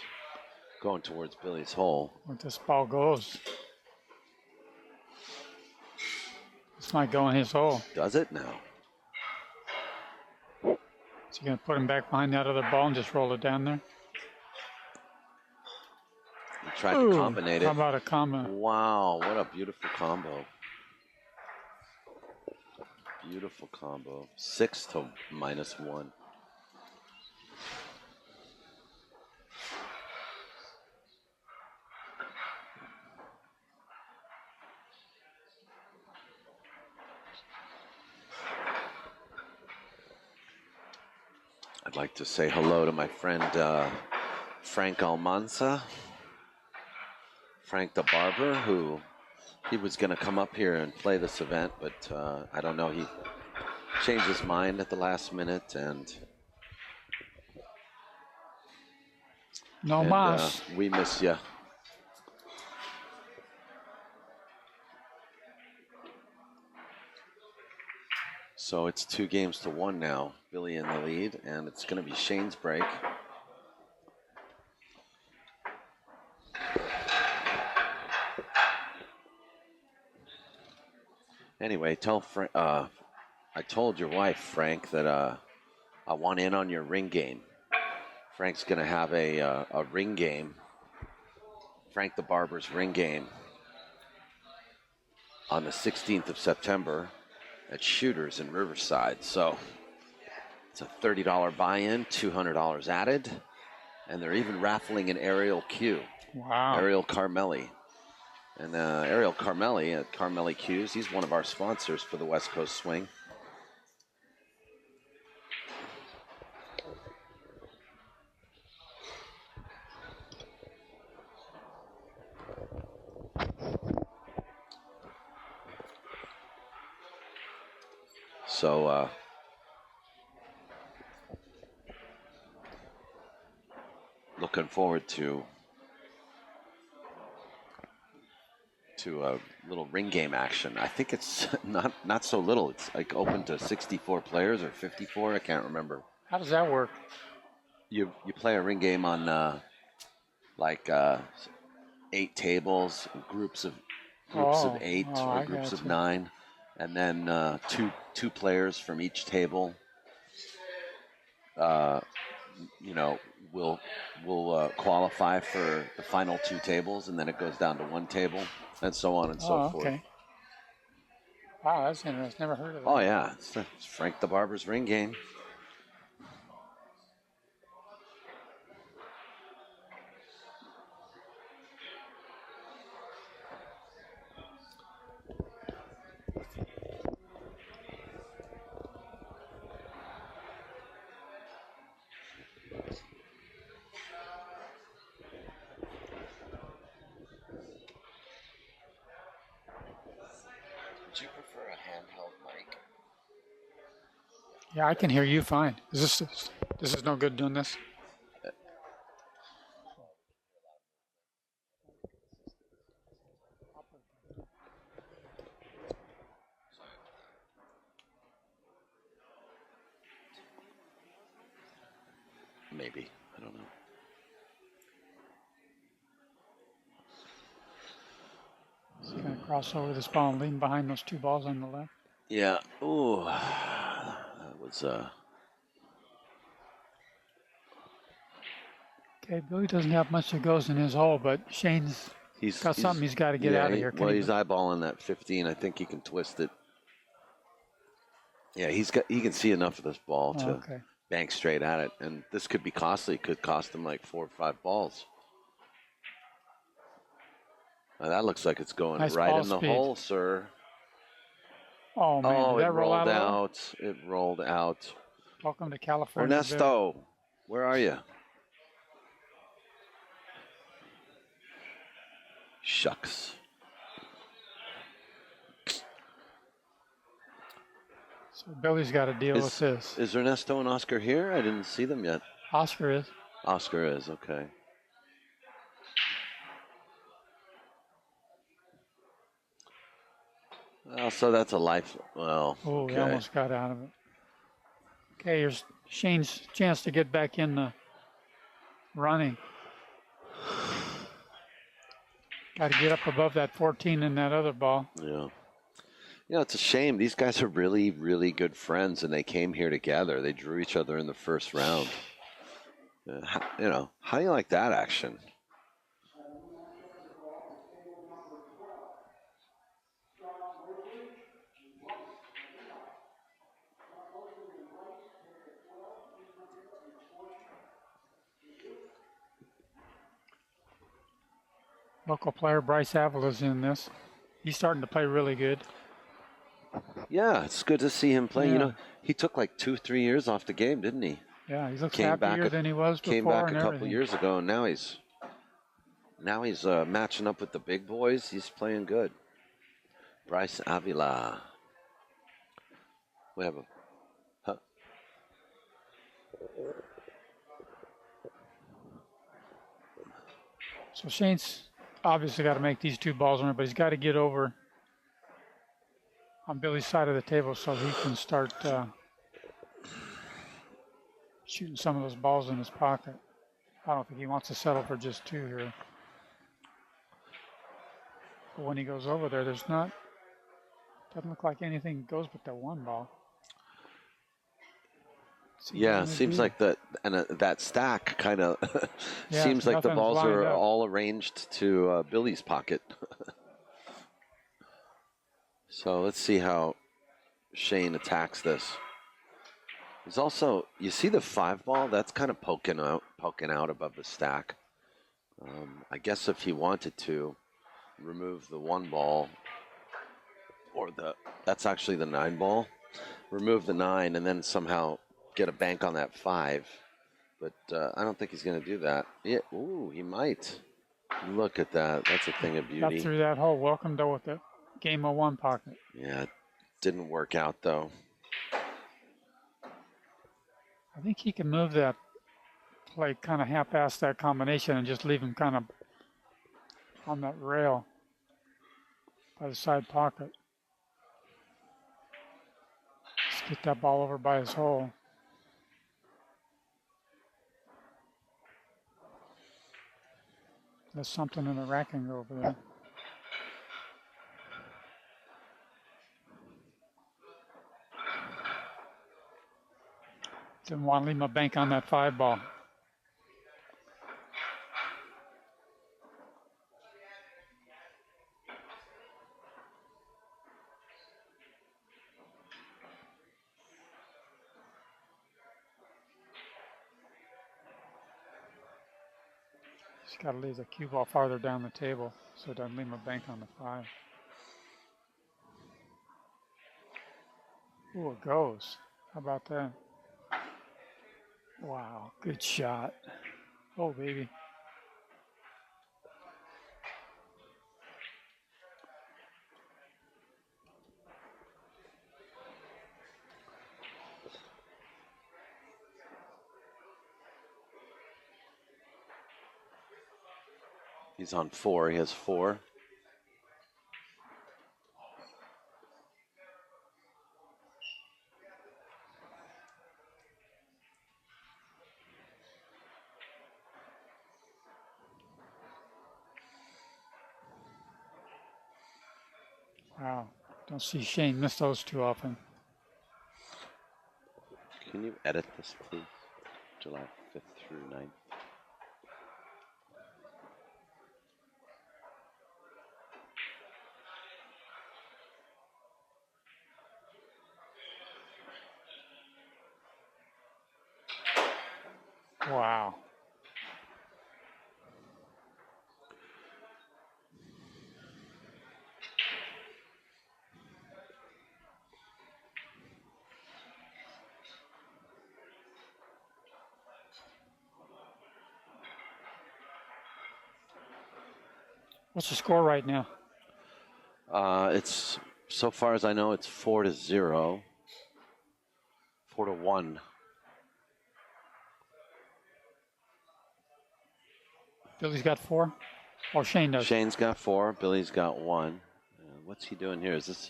going towards Billy's hole. Where this ball goes. This might go in his hole. Does it now? Is he going to put him back behind that other ball and just roll it down there? He tried to combinate it. How about a combo? Wow, what a beautiful combo. Beautiful combo. 6 to -1. I'd like to say hello to my friend Frank Almanza, Frank the Barber, who he was going to come up here and play this event, but I don't know, he changed his mind at the last minute, and No mas. We miss you. So it's 2-1 now. Billy in the lead, and it's going to be Shane's break. Anyway, I told your wife, Frank, that I want in on your ring game. Frank's going to have a ring game, Frank the Barber's ring game, on the 16th of September at Shooters in Riverside. So it's a $30 buy-in, $200 added, and they're even raffling an Ariel Q. Wow. Ariel Carmelli. And Ariel Carmelli at Carmelli Cues. He's one of our sponsors for the West Coast Swing. So, looking forward to a little ring game action. I think it's not so little. It's like open to 64 players or 54. I can't remember. How does that work? You play a ring game on 8 tables, groups of 8 or groups of 9, and then two players from each table. Will qualify for the final 2 tables, and then it goes down to 1 table, and so on and so forth. Okay. Wow, that's interesting. Never heard of that. Oh yeah, it's Frank the Barber's ring game. Would you prefer a handheld mic? Yeah, I can hear you fine. This is no good doing this? Maybe. I don't know. He's going to cross over this ball and lean behind those 2 balls on the left. Yeah. Ooh. That was Okay, Billy doesn't have much that goes in his hole, but Shane's got something he's got to get out of here. Well, he's eyeballing that 15. I think he can twist it. Yeah, he can see enough of this ball to bank straight at it, and this could be costly. It could cost him like 4 or 5 balls. Now, that looks like it's going right in the hole, sir. Oh man, did that it roll rolled out? out. It rolled out. Welcome to California. Ernesto, where are you? Shucks. So Billy's got to deal with this. Is Ernesto and Oscar here? I didn't see them yet. Oscar is. Oscar is, okay. Well, so that's a life. Well, oh, okay. He almost got out of it. Okay, here's Shane's chance to get back in the running. Got to get up above that 14 in that other ball. Yeah. It's a shame. These guys are really, really good friends, and they came here together. They drew each other in the first round. How do you like that action? Local player Bryce Avila's in this. He's starting to play really good. Yeah, it's good to see him play. Yeah. He took like 2-3 years off the game, didn't he? Yeah, he looks happier than he was before. Came back a couple years ago, and now he's matching up with the big boys. He's playing good. Bryce Avila. We have a. Huh? So Shane's obviously got to make these 2 balls on it, but he's got to get over on Billy's side of the table so he can start shooting some of those balls in his pocket. I don't think he wants to settle for just 2 here. But when he goes over there, doesn't look like anything goes but that 1 ball. Seems like that, and that stack kind of seems like the balls are all arranged to Billy's pocket. So let's see how Shane attacks this. There's also, you see the 5 ball? That's kind of poking out above the stack. I guess if he wanted to, remove the 1 ball, or that's actually the 9 ball. Remove the 9 and then somehow get a bank on that 5. But I don't think he's going to do that. Yeah, ooh, he might. Look at that. That's a thing of Got beauty. through that hole. Welcome to with the game of 1 pocket. Yeah, it didn't work out though. I think he can move that play kind of half-ass that combination and just leave him kind of on that rail by the side pocket. Just get that ball over by his hole. There's something in the racking over there. Didn't want to leave my bank on that 5 ball. Just got to leave the cue ball farther down the table so it doesn't leave my bank on the 5. Ooh, it goes. How about that? Wow, good shot. Oh, baby. He's on 4. He has 4. Wow. Don't see Shane miss those too often. Can you edit this, please? July 5th through 9th. Wow. What's the score right now? It's, so far as I know, it's 4-0. 4-1. Billy's got 4? Oh, Shane does. Shane's got 4. Billy's got 1. What's he doing here? Is this?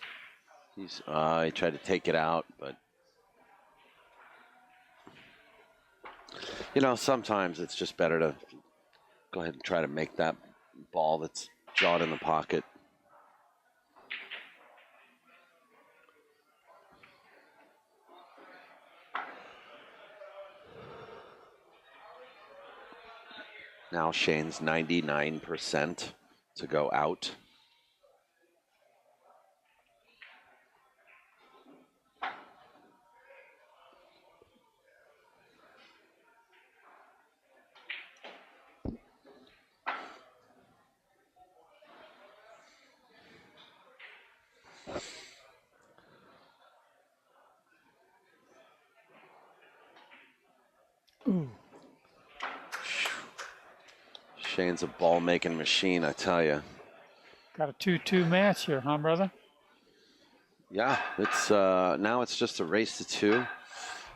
He tried to take it out, but you know, sometimes it's just better to go ahead and try to make that ball that's jawed in the pocket. Now Shane's 99% to go out. Ooh. Shane's a ball-making machine, I tell you. Got a 2-2 match here, huh, brother? Yeah, it's now it's just a race to 2.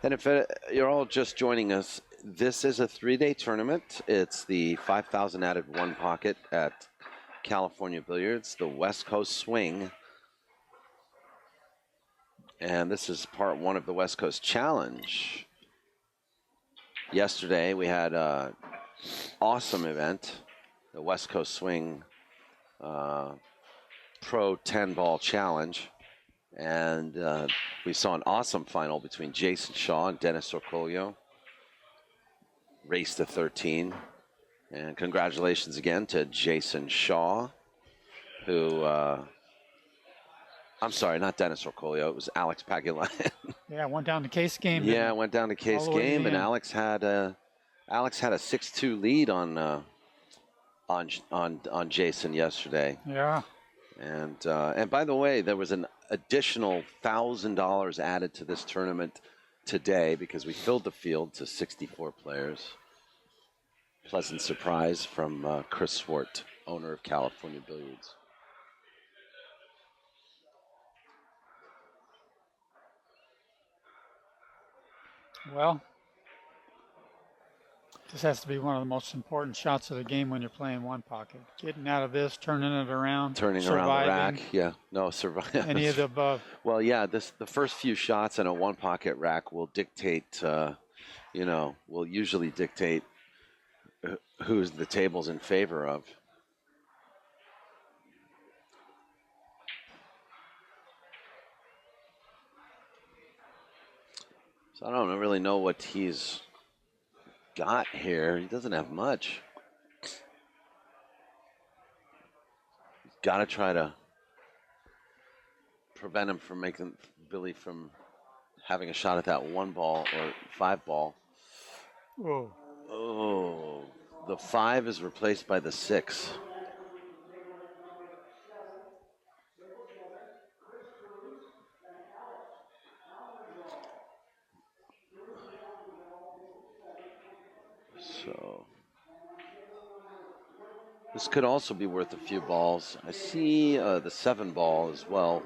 And if you're all just joining us, this is a 3-day tournament. It's the 5,000 added 1 pocket at California Billiards, the West Coast Swing. And this is part 1 of the West Coast Challenge. Yesterday we had an awesome event, the West Coast Swing Pro 10-ball challenge. And we saw an awesome final between Jason Shaw and Dennis Orcolio. Race to 13. And congratulations again to Jason Shaw, who, I'm sorry, not Dennis Orcolio, it was Alex Pagulayan. Yeah, went down to case game. Yeah, went down to case game, and Alex had a 6-2 lead on on Jason yesterday. Yeah. And by the way, there was an additional $1,000 added to this tournament today because we filled the field to 64 players. Pleasant surprise from Chris Swart, owner of California Billiards. Well, this has to be one of the most important shots of the game when you're playing one pocket. Getting out of this, turning it around, turning around the rack. Yeah, no, survive. Any of the above. Well, yeah, the first few shots in a one pocket rack will dictate. Will usually dictate who's the table's in favor of. So I don't really know what he's got here. He doesn't have much. He's got to try to prevent him from making Billy from having a shot at that 1 ball or 5 ball. Whoa. Oh, the 5 is replaced by the 6. So this could also be worth a few balls. I see the 7 ball as well.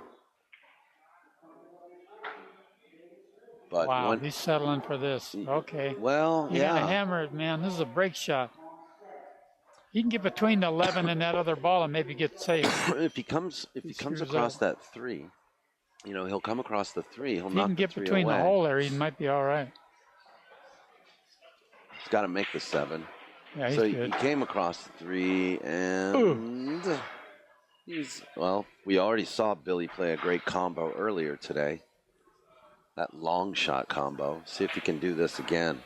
But wow, he's settling for this. Okay. Well, you gotta hammer it, man. This is a break shot. He can get between the 11 and that other ball and maybe get safe. if he comes across that 3, he'll come across the 3. He'll if he knock can the get 3 between away. the hole there, he might be all right. He's got to make the 7. Yeah, he's so good. He came across the 3, and we already saw Billy play a great combo earlier today. That long shot combo. See if he can do this again.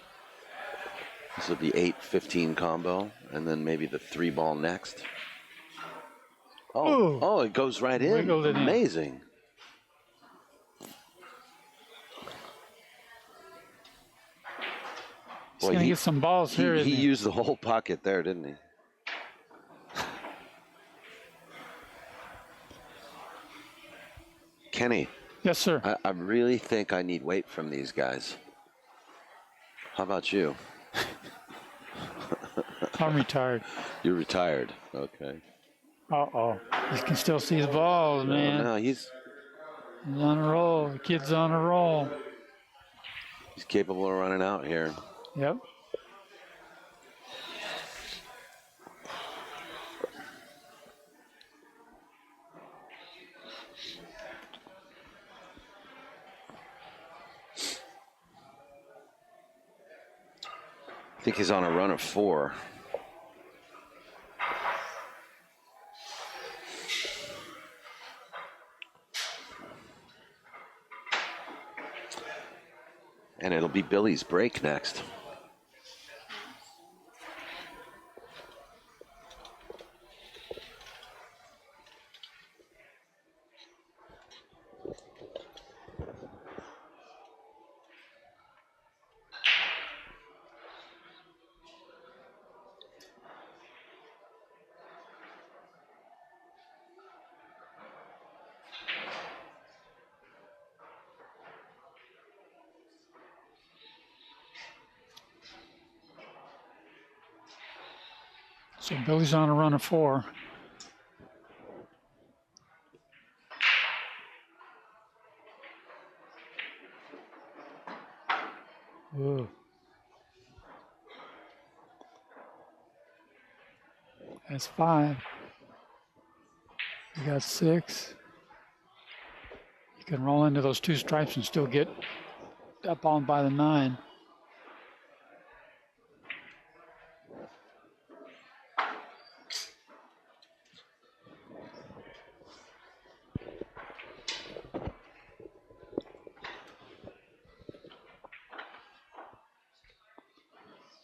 This will be 8-15 combo, and then maybe the 3 ball next. Oh, it goes right in. Wiggled it Amazing. He's going to get some balls here. He used the whole pocket there, didn't he? Kenny. Yes, sir. I really think I need weight from these guys. How about you? I'm retired. You're retired. Okay. Uh-oh. You can still see his balls, man. No, he's on a roll. The kid's on a roll. He's capable of running out here. Yep. I think he's on a run of 4. And it'll be Billy's break next. So Billy's on a run of 4. Ooh. That's 5. You got 6. You can roll into those 2 stripes and still get up on by the 9.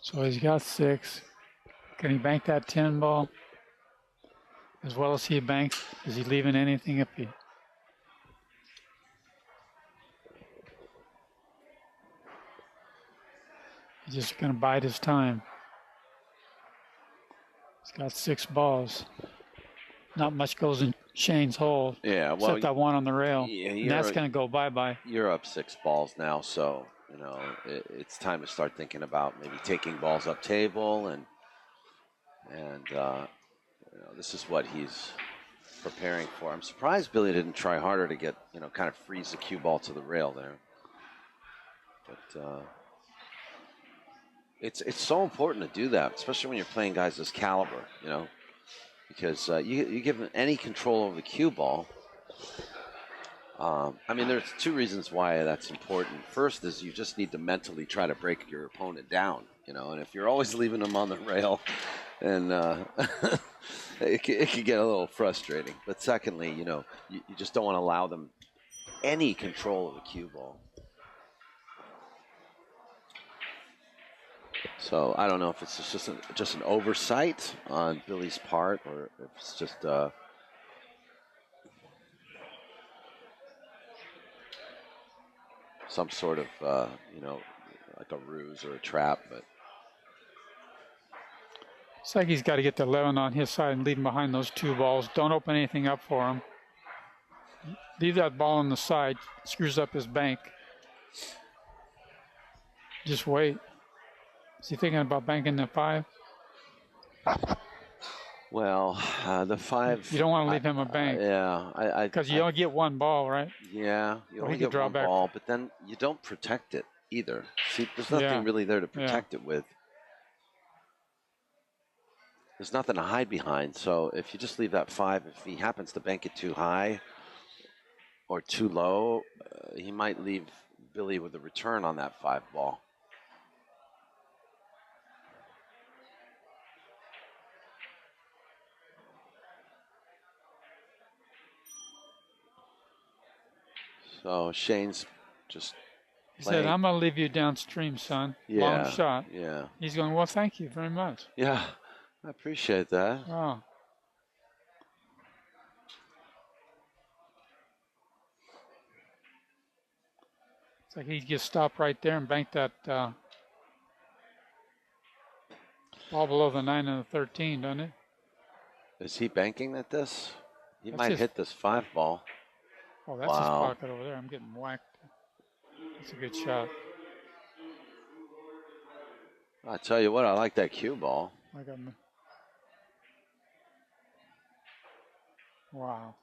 So he's got 6. Can he bank that 10 ball? As well as he banks, is he leaving anything up here? He's just going to bide his time. He's got 6 balls. Not much goes in Shane's hole. Yeah, well, except that one on the rail. yeah, And that's going to go bye-bye. You're up 6 balls now, so you know it's time to start thinking about maybe taking balls up table, and this is what he's preparing for. I'm surprised Billy didn't try harder to get kind of freeze the cue ball to the rail there, but it's so important to do that, especially when you're playing guys this caliber, because you give them any control over the cue ball. I mean, there's 2 reasons why that's important. First is you just need to mentally try to break your opponent down, and if you're always leaving them on the rail, and it can get a little frustrating. But secondly, you just don't want to allow them any control of the cue ball. So I don't know if it's just an oversight on Billy's part, or if it's just some sort of like a ruse or a trap. But it's like he's got to get the 11 on his side and leave him behind those 2 balls. Don't open anything up for him. Leave that ball on the side. Screws up his bank. Just wait. Is he thinking about banking the 5? Well, the 5. You don't want to leave him a bank. Yeah, because you only get 1 ball, right? Yeah, you only get draw 1 back. ball, but then you don't protect it either. See, there's nothing really there to protect it with. There's nothing to hide behind. So if you just leave that 5, if he happens to bank it too high or too low, he might leave Billy with a return on that 5 ball. So Shane's just He said, I'm going to leave you downstream, son. Yeah, long shot. Yeah. He's going, well, thank you very much. Yeah, I appreciate that. Oh. It's like he just stopped right there and banked that ball below the 9 and the 13, doesn't it? Is he banking at this? He That's might his- hit this 5 ball. Oh, that's his pocket over there. I'm getting whacked. That's a good shot. I tell you what, I like that cue ball. I got him. Wow.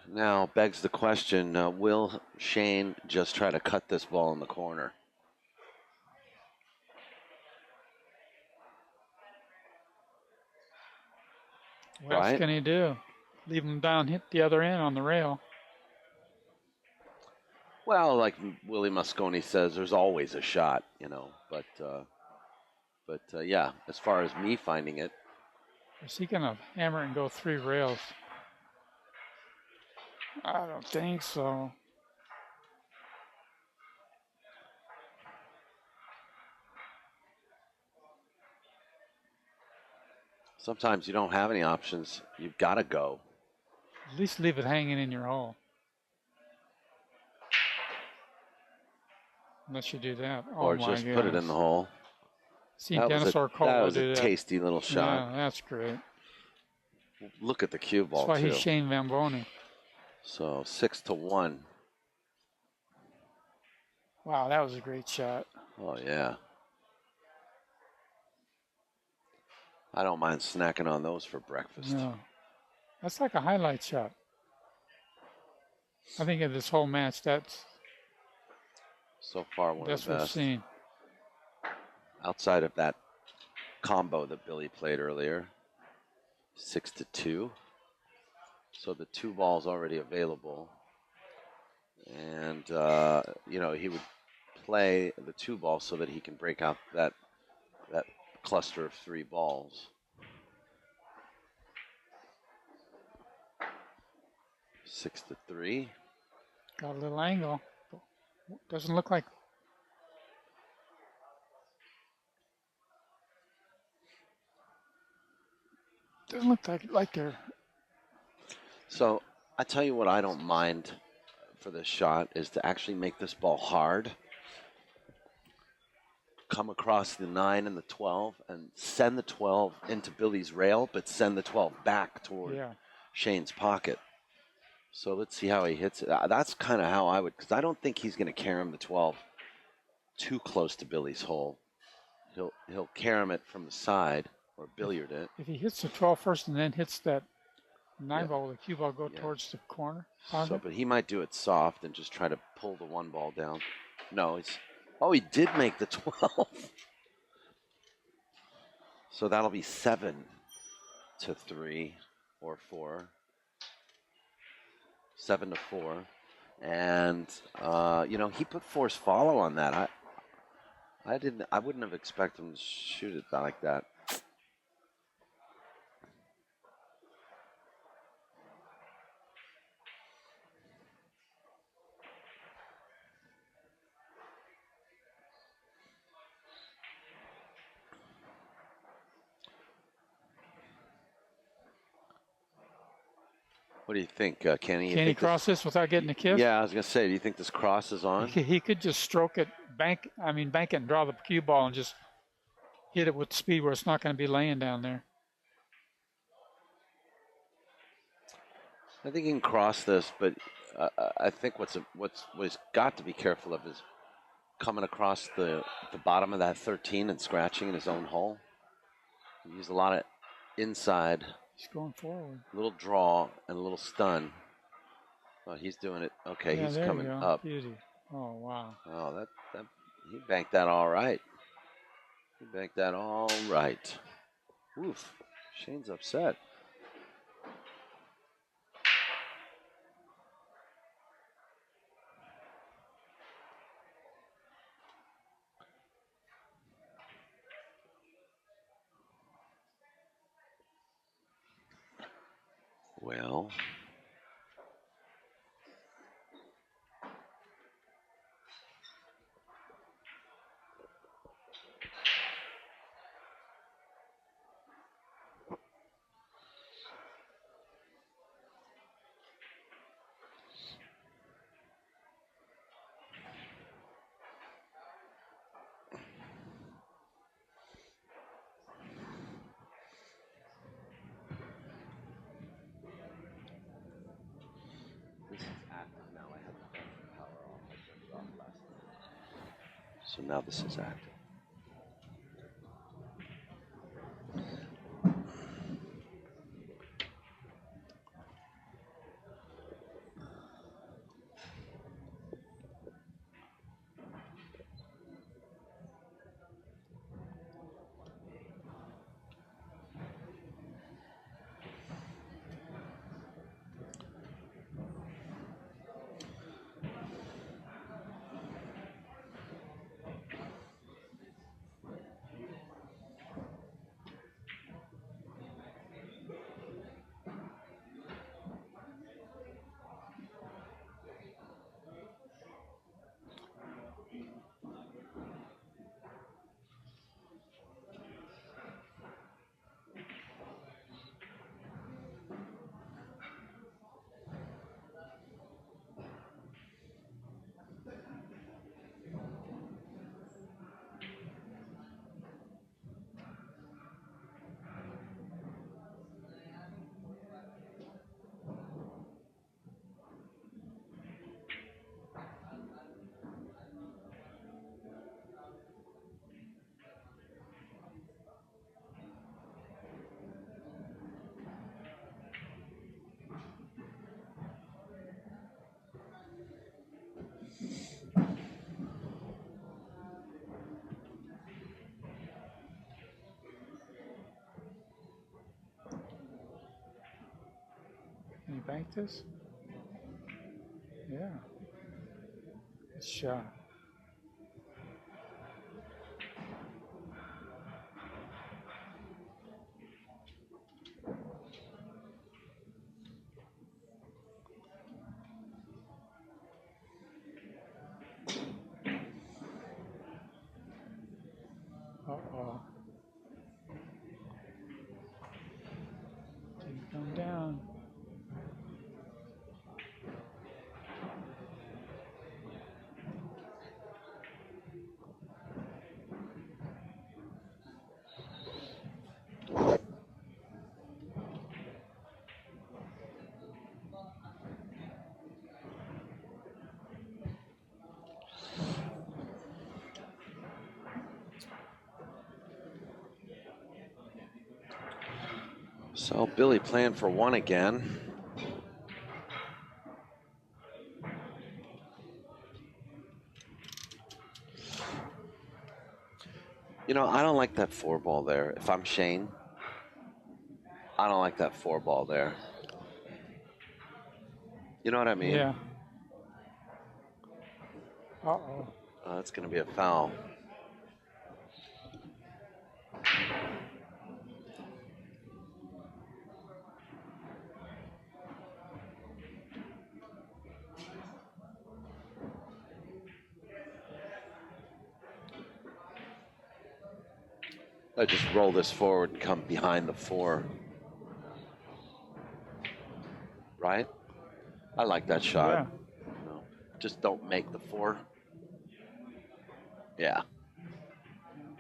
Now begs the question, will Shane just try to cut this ball in the corner? What else can he do? Leave him down, hit the other end on the rail. Well, like Willie Mosconi says, there's always a shot, But yeah, as far as me finding it. Is he going to hammer and go 3 rails? I don't think so. Sometimes you don't have any options. You've got to go. At least leave it hanging in your hole. Unless you do that. Oh, Or just put it in the hole. See, Dennis Orcola that was do a that. tasty little shot. Yeah, that's great. Look at the cue ball, That's why too. he's Shane VanBOENING. So 6-1. Wow, that was a great shot. Oh, yeah. I don't mind snacking on those for breakfast. No. That's like a highlight shot. I think of this whole match, that's so far one of the we've best. seen. Outside of that combo that Billy played earlier, 6-2. So the 2 balls already available. And, he would play the 2 balls so that he can break out that cluster of 3 balls. 6-3. Got a little angle. Doesn't look like. Doesn't look like they're. So I tell you what, I don't mind for this shot is to actually make this ball hard, come across the 9 and the 12, and send the 12 into Billy's rail, but send the 12 back toward Shane's pocket. So let's see how he hits it. That's kind of how I would, because I don't think he's going to carom the 12 too close to Billy's hole. He'll carom it from the side or billiard it. If he hits the 12 first and then hits that 9 ball with the cue ball go towards the corner. So, but he might do it soft and just try to pull the 1 ball down. No, he did make the 12. So that'll be 7-3 or 4. 7-4. And, he put force follow on that. I wouldn't have expected him to shoot it like that. What do you think, Kenny? Can he cross this without getting a kiss? Yeah, I was going to say, do you think this cross is on? He could just stroke it, bank it and draw the cue ball and just hit it with speed where it's not going to be laying down there. I think he can cross this, but I think what's got to be careful of is coming across the bottom of that 13 and scratching in his own hole. He used a lot of inside. He's going forward. A little draw and a little stun. Oh, he's doing it. Okay, he's coming up. Beauty. Oh, wow. Oh, that he banked that all right. Oof. Shane's upset. Well, this is active now. I have the power off. I turned it off last night. So now this is active. Can you bank this? Yeah. Good shot. Uh-oh. Didn't come down. So Billy playing for one again. You know, I don't like that 4 ball there. If I'm Shane, I don't like that 4 ball there. You know what I mean? Yeah. Uh-oh. That's going to be a foul. I just roll this forward and come behind the 4. Right? I like that shot. Yeah. You know, just don't make the 4. Yeah.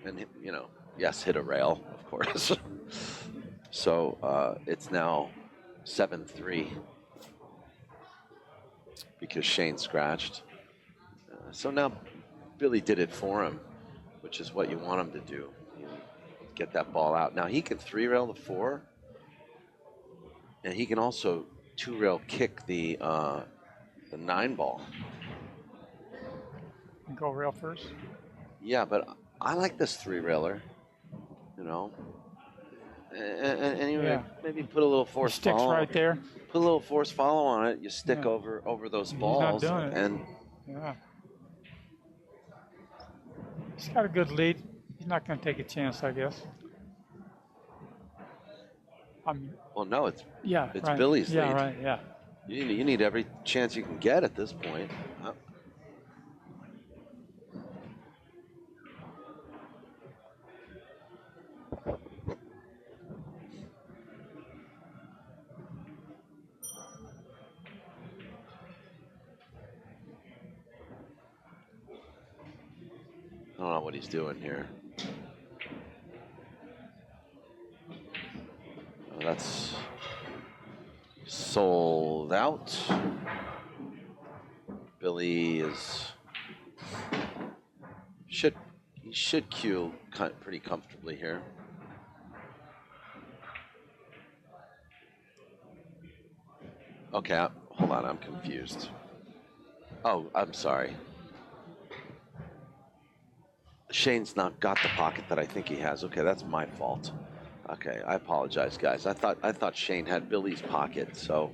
And, you know, yes, hit a rail, of course. So it's now 7-3 because Shane scratched. So now Billy did it for him, which is what you want him to do. You get that ball out. Now he can 3-rail the 4, and he can also 2-rail kick the 9 ball. And go rail first. Yeah, but I like this 3-railer, you know. And you Yeah. maybe put a little force Sticks follow. right there. Put a little force follow on it. You stick Yeah. over those He's balls, not doing it. and Yeah. He's got a good lead. He's not going to take a chance, I guess. well, no, it's right. Billy's lead. Yeah, right. Yeah. You need every chance you can get at this point. I don't know what he's doing here. That's sold out. Billy should cue pretty comfortably here. Okay, hold on, I'm confused. Oh, I'm sorry. Shane's not got the pocket that I think he has. Okay, that's my fault. Okay, I apologize, guys. I thought Shane had Billy's pocket, so.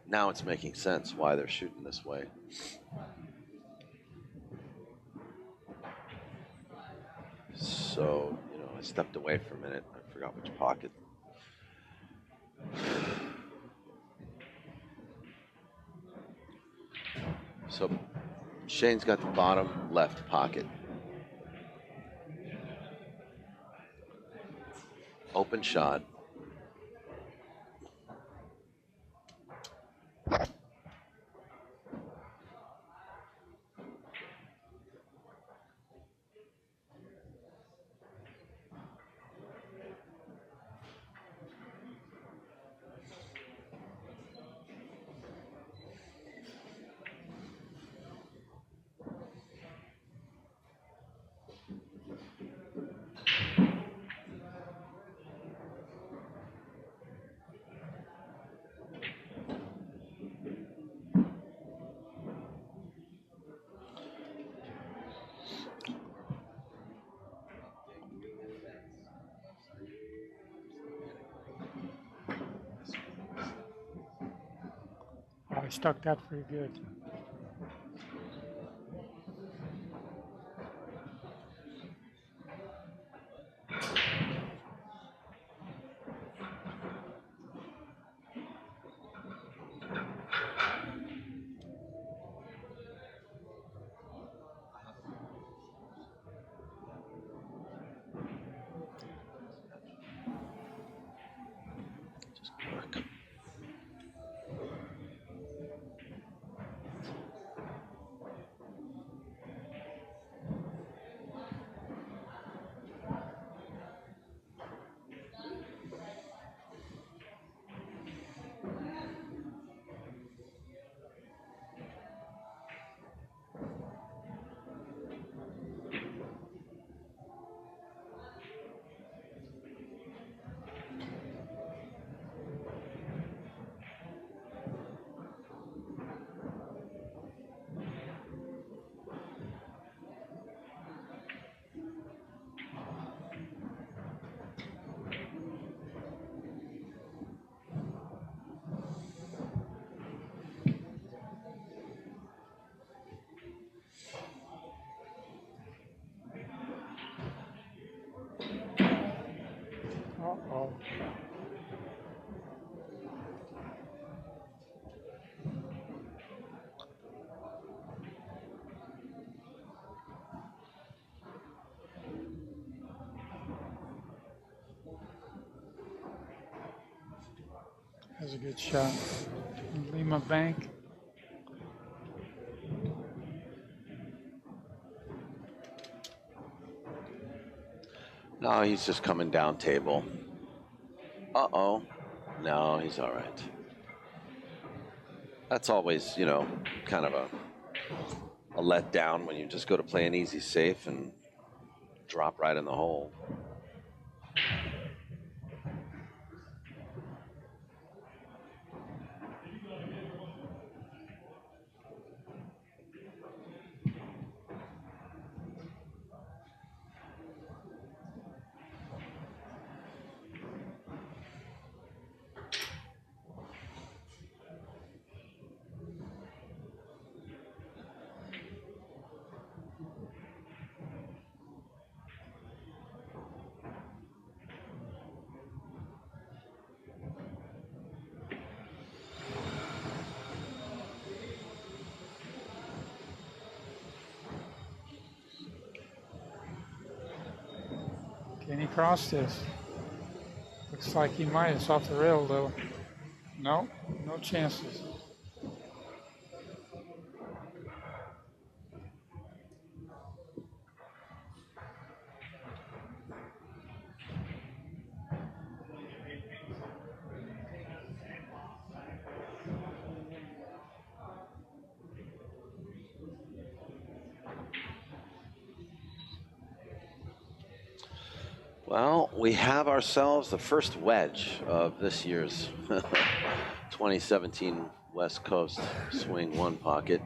Now it's making sense why they're shooting this way. So, you know, I stepped away for a minute. I forgot which pocket. So Shane's got the bottom left pocket. Open shot. Oh, he stuck that pretty good. was a good shot. Lima Bank. No, he's just coming down table. Uh-oh. No, he's all right. That's always, you know, kind of a letdown when you just go to play an easy safe and drop right in the hole. Can he cross this? Looks like he might. It's off the rail a little. No, no chances. Well, we have ourselves the first wedge of this year's 2017 West Coast Swing 1 pocket.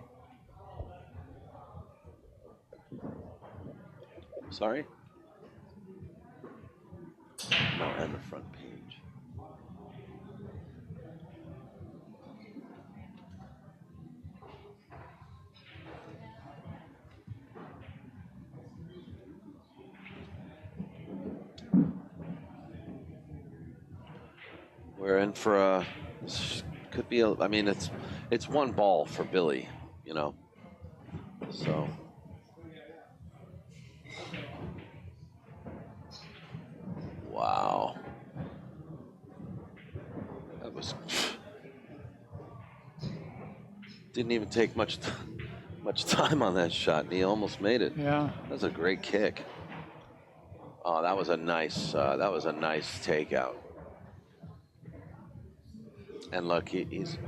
Sorry? No, and the front page. We're in for a, could be a, I mean, it's one ball for Billy, you know, so. Wow. That was, didn't even take much time on that shot, and he almost made it. Yeah. That was a great kick. Oh, that was a nice takeout. And look, he's,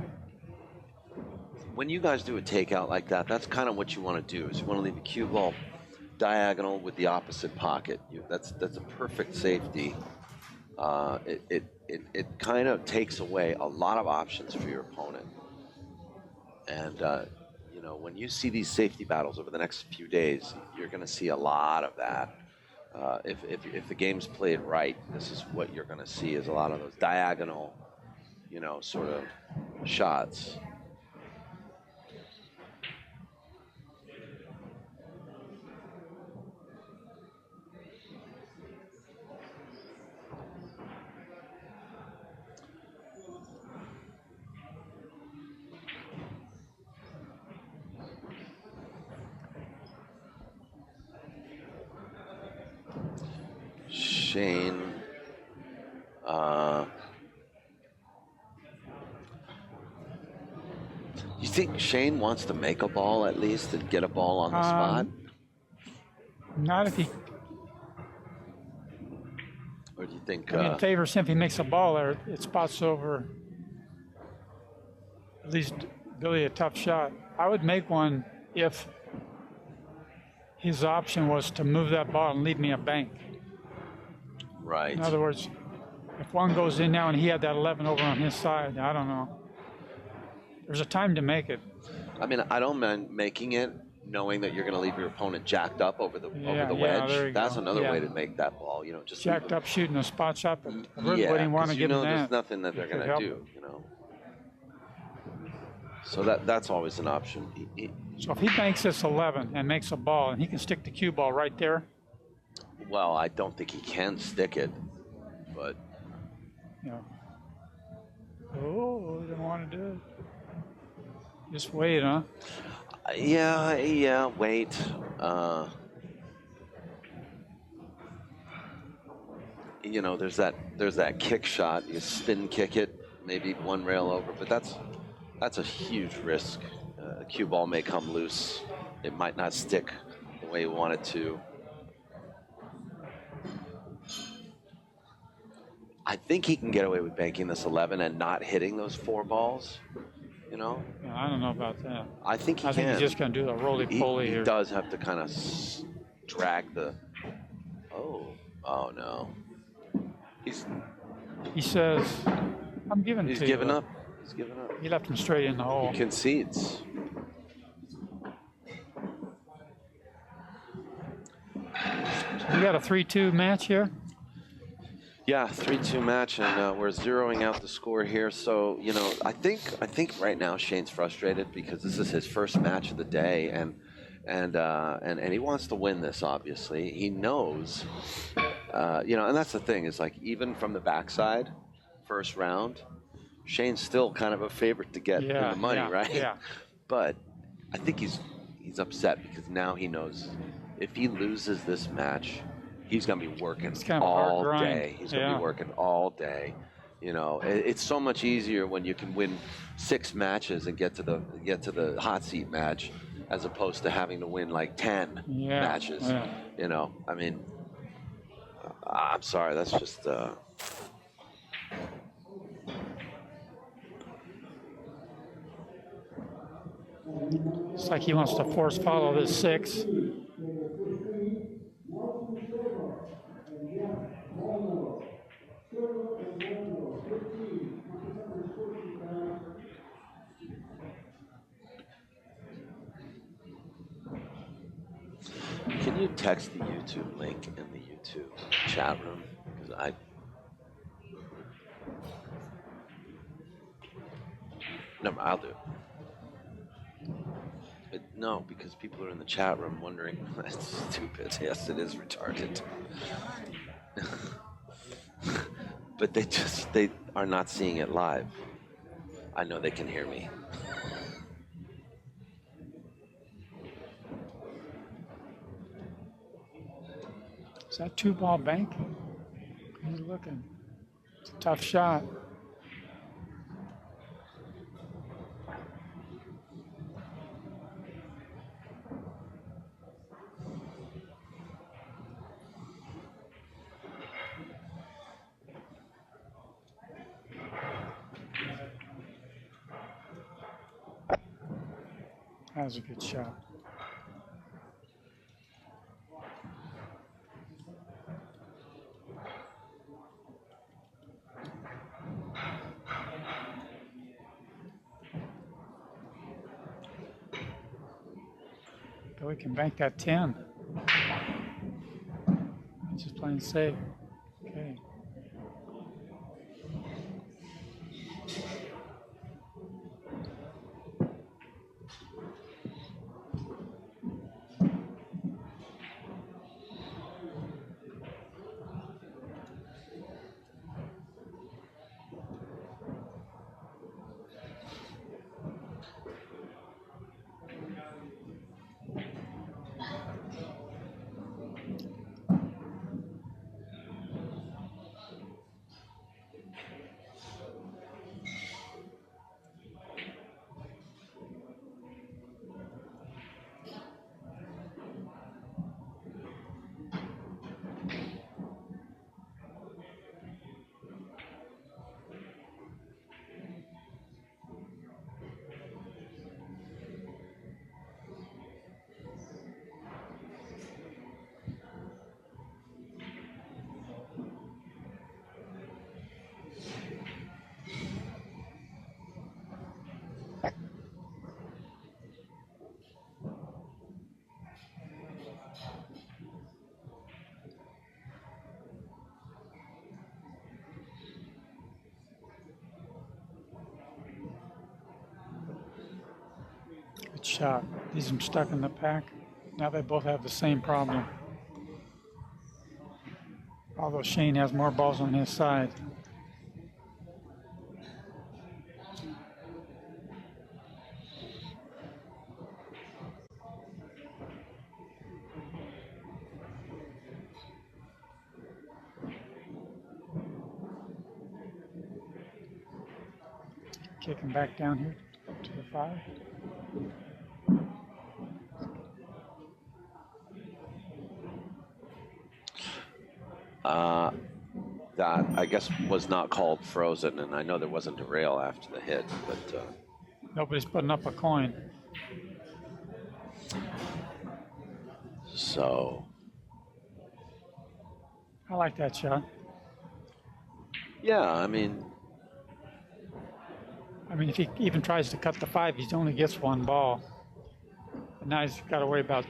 when you guys do a takeout like that, that's kind of what you want to do, is you want to leave the cue ball diagonal with the opposite pocket. That's a perfect safety. It kind of takes away a lot of options for your opponent. And you know, when you see these safety battles over the next few days, you're going to see a lot of that. If the game's played right, this is what you're going to see, is a lot of those diagonal, you know, sort of shots. Shane, you think Shane wants to make a ball at least and get a ball on the spot? Not if he. Or do you think? I mean, it favors him if he makes a ball there. It spots over at least Billy a tough shot. I would make one if his option was to move that ball and leave me a bank. Right. In other words, if one goes in now and he had that 11 over on his side, I don't know. There's a time to make it. I mean, I don't mind making it, knowing that you're going to leave your opponent jacked up over the wedge. There you That's go. another way to make that ball. You know, just Jacked up shooting a spot shot, but I really yeah, wouldn't want to you give know him there's that. nothing that they're going to do. You know. So that's always an option. So if he banks this 11 and makes a ball, and he can stick the cue ball right there. Well, I don't think he can stick it, but. Yeah. Oh, he didn't want to do it. Just wait, huh? Yeah, wait. You know, there's that kick shot. You spin kick it, maybe one rail over, but that's a huge risk. A cue ball may come loose. It might not stick the way you want it to. I think he can get away with banking this 11 and not hitting those 4 balls. You know? Yeah, I don't know about that. I think he I can. think he's just going to do the roly-poly He here. does have to kind of drag the... Oh no. He says, I'm giving He's to giving you. up. He's giving up. He left him straight in the hole. He concedes. We got a 3-2 match here. Yeah, 3-2 match, and we're zeroing out the score here. So, you know, I think right now Shane's frustrated because this is his first match of the day, and he wants to win this. Obviously, he knows, you know, and that's the thing is like even from the backside, first round, Shane's still kind of a favorite to get in the money, right? Yeah. But I think he's upset because now he knows if he loses this match, he's going to be working all day. He's going to be working all day. You know, it's so much easier when you can win 6 matches and get to the hot seat match, as opposed to having to win like 10 matches. Yeah. You know, I mean, I'm sorry, that's just. It's like he wants to force follow this 6. Can you text the YouTube link in the YouTube chat room? Because No, I'll do it. No, because people are in the chat room wondering. That's stupid. Yes, it is retarded. But they are not seeing it live. I know they can hear me. Is that 2-ball bank? He's looking. It's a tough shot. That was a good shot. But we can bank that 10. Just playing safe. Okay. Good shot. These are stuck in the pack. Now they both have the same problem. Although Shane has more balls on his side. Kicking back down here to the 5. That I guess was not called frozen, and I know there wasn't a rail after the hit, but Nobody's putting up a coin. so I like that shot. yeah, I mean, if he even tries to cut the 5, he only gets one ball. And now he's got to worry about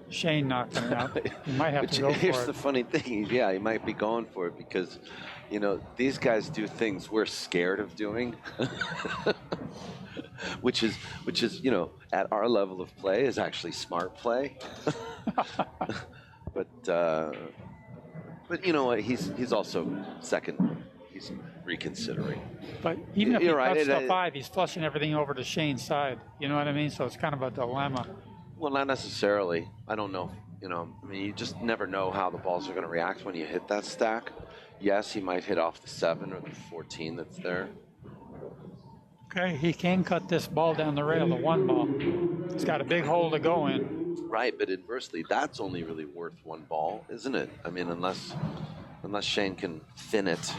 Shane knocking it out. He might have to go for here's it. the funny thing, yeah, he might be going for it because, you know, these guys do things we're scared of doing, which is, you know, at our level of play is actually smart play. But you know what? He's also second. He's reconsidering. But even if he You're right, cuts the 5, he's flushing everything over to Shane's side. You know what I mean? So it's kind of a dilemma. Well, not necessarily. I don't know. You know, I mean, you just never know how the balls are going to react when you hit that stack. Yes, he might hit off the 7 or the 14 that's there. Okay, he can cut this ball down the rail, the 1 ball. He's got a big hole to go in. Right, but inversely, that's only really worth 1 ball, isn't it? I mean, unless Shane can thin it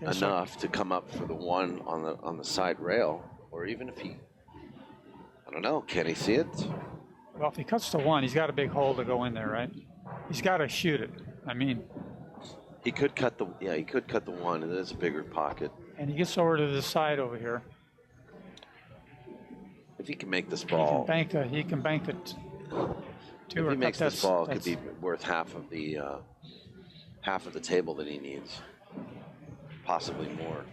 enough to come up for the 1 on the side rail, or even if he, I don't know, can he see it? Well, if he cuts the 1, he's got a big hole to go in there, right? He's got to shoot it. I mean, he could cut the 1. It is a bigger pocket. And he gets over to the side over here. If he can make this ball, he can bank it. If he makes this ball, it could be worth half of the table that he needs, possibly more.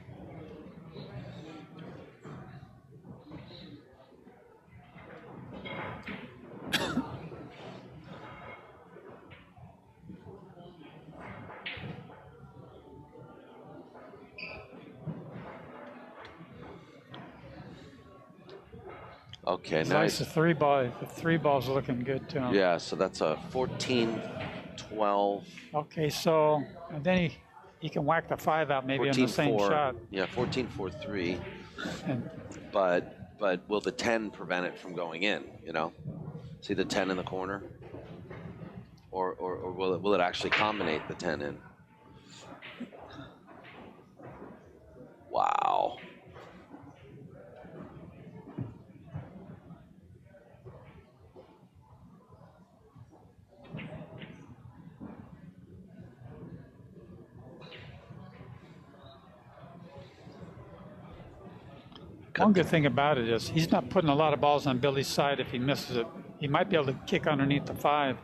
Okay, nice. The 3 ball. The 3 ball's looking good to him. Yeah, so that's a 14, 12. Okay, so and then he can whack the 5 out maybe 14, on the same 4, shot. Yeah, 14, 4, 3. And, but will the 10 prevent it from going in? You know, see the 10 in the corner, or will it actually combinate the 10 in? Wow. One good thing about it is he's not putting a lot of balls on Billy's side if he misses it. He might be able to kick underneath the 5.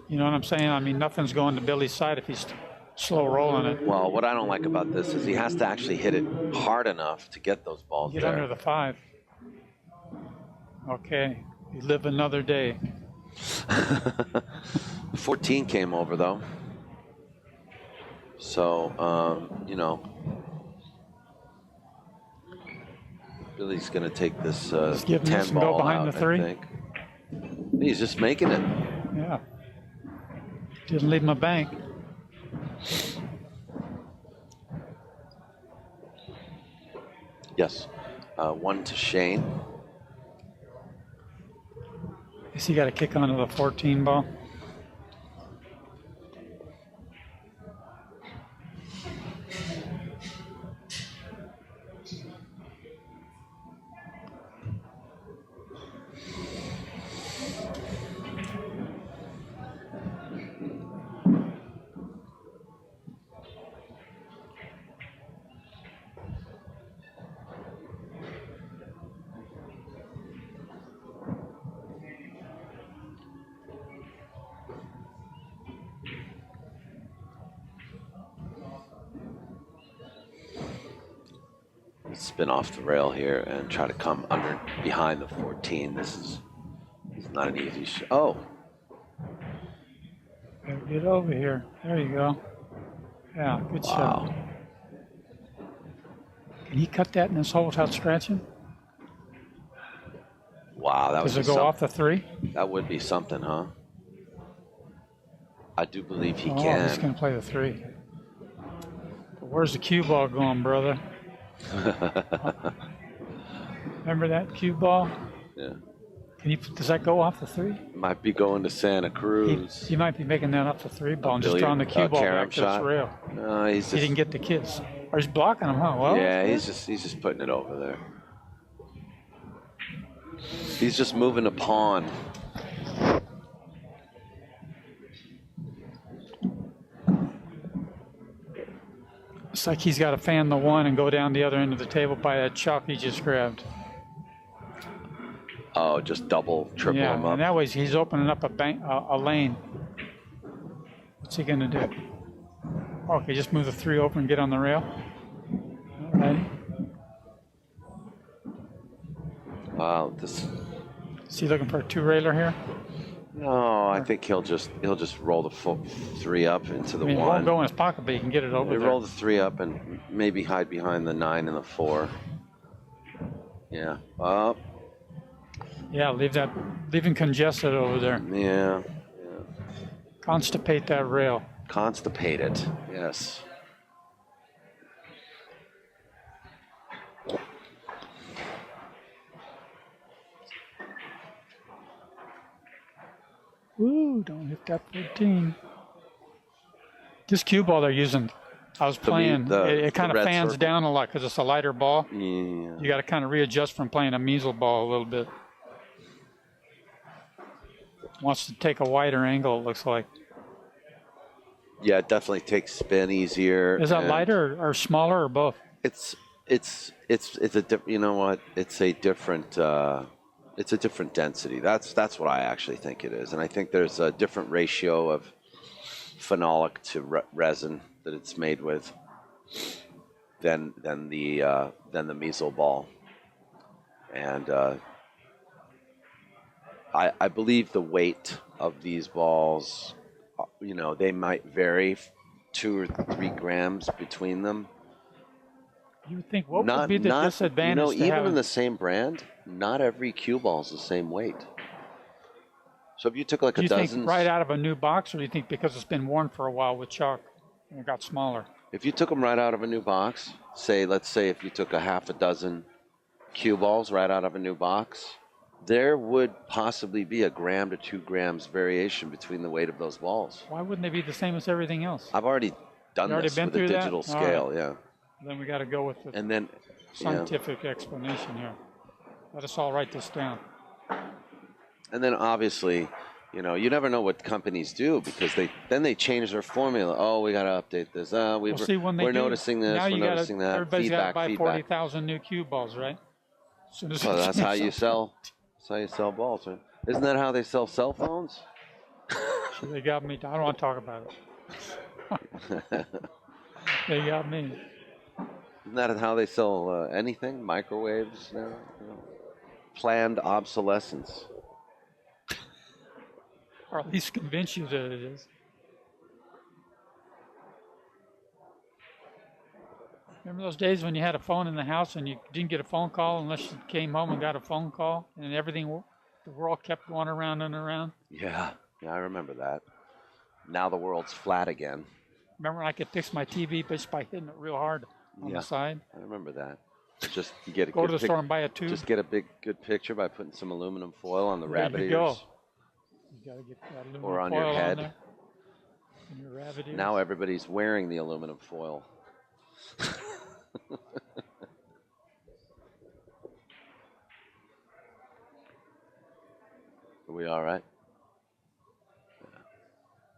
You know what I'm saying? I mean, nothing's going to Billy's side if he's slow rolling it. Well, what I don't like about this is he has to actually hit it hard enough to get those balls Get there. under the 5. Okay, you live another day. 14 came over though. So, you know, Billy's going to take this 10 ball go behind out, the 3. I think. He's just making it. Yeah. Didn't leave him a bank. Yes. 1 to Shane. Guess he got a kick onto the 14 ball. Spin off the rail here and try to come under behind the 14. This is not an easy shot. Oh. Get over here. There you go. Yeah, good shot. Can he cut that in this hole without scratching? Wow, that Does was it go off the 3? That would be something, huh? I do believe he Oh, can. he's going to play the 3. Where's the cue ball going, brother? Remember that cue ball? Yeah. Does that go off the 3? Might be going to Santa Cruz. He might be making that off the 3 ball and just throwing the cue ball back to this rail. No, He didn't get the kids. Or he's blocking them, huh? Well, yeah, he's just putting it over there. He's just moving a pawn. It's like he's got to fan the 1 and go down the other end of the table by that chop he just grabbed. Oh, just double, triple him up. And that way he's opening up a lane. What's he going to do? Okay, just move the 3 over and get on the rail. All right. Wow, Is he looking for a 2-railer here? No, I think he'll just roll the 3 up into the 1. It won't go in his pocket, but he can get it over there. Roll the 3 up and maybe hide behind the 9 and the 4. Yeah. Up. Yeah, leave him congested over there. Yeah. Constipate that rail. Constipate it. Yes. Ooh, don't hit that 14. This cue ball they're using, I was playing, it kind of fans down a lot because it's a lighter ball. Yeah. You got to kind of readjust from playing a measle ball a little bit. Wants to take a wider angle, it looks like. Yeah, it definitely takes spin easier. Is that lighter or smaller or both? It's a you know what? It's a different density. That's what I actually think it is, and I think there's a different ratio of phenolic to resin that it's made with than the measle ball, and I believe the weight of these balls, they might vary 2 or 3 grams between them. You would think what would be the disadvantage? Even in the same brand, not every cue ball is the same weight. So if you took like a dozen, do you think right out of a new box, or do you think because it's been worn for a while with chalk and it got smaller? If you took them right out of a new box, let's say if you took a half a dozen cue balls right out of a new box, there would possibly be 1 gram to 2 grams variation between the weight of those balls. Why wouldn't they be the same as everything else? I've already done this with a digital scale, right. Yeah. Then we got to go with the scientific explanation here. Let us all write this down. And then obviously, you never know what companies do because they change their formula. Oh, we got to update this. We're noticing this. We're noticing that. Everybody's got to buy 40,000 new cue balls, right? That's how you sell. That's how you sell balls, right? Isn't that how they sell cell phones? They got me. I don't want to talk about it. They got me. Isn't that how they sell anything? Microwaves now? Planned obsolescence. Or at least convince you that it is. Remember those days when you had a phone in the house and you didn't get a phone call unless you came home and got a phone call, and the world kept going around and around? Yeah, I remember that. Now the world's flat again. Remember when I could fix my TV just by hitting it real hard on the side? I remember that. Just get a go to the store and buy a tube. Just get a good picture by putting some aluminum foil on the rabbit ears. Go. You gotta get that aluminum or on foil your head. On your rabbit ears. Now everybody's wearing the aluminum foil. Are we all right? Yeah,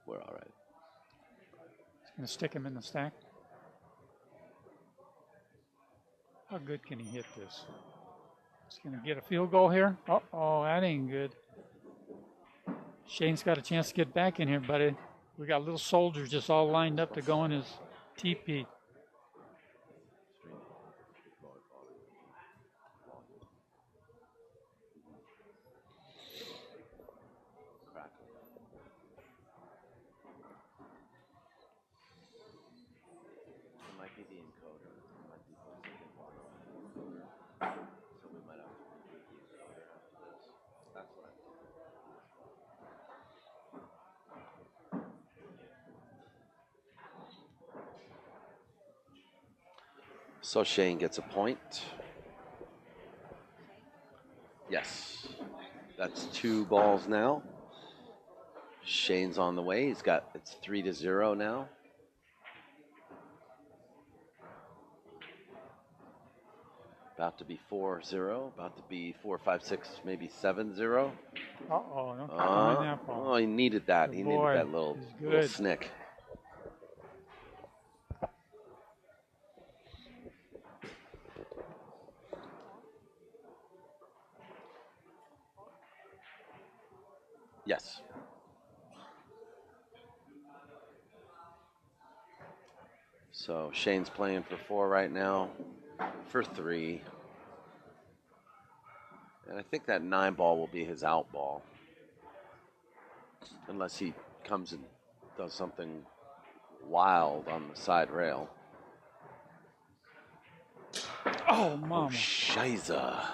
we're all right. Just gonna stick him in the stack. How good can he hit this? He's gonna get a field goal here. Oh, that ain't good. Shane's got a chance to get back in here, buddy. We got little soldiers just all lined up to go in his TP. So Shane gets a point. Yes. That's 2 balls now. Shane's on the way. It's 3-0 now. About to be 4-0. About to be 4, 5, 6, maybe 7-0. Uh-oh, don't find that ball. Oh, he needed that. Good He boy. needed that little He's good. snick. Yes. So Shane's playing for 4 right now, for 3. And I think that 9 ball will be his out ball. Unless he comes and does something wild on the side rail. Oh, mama. Oh, shiza.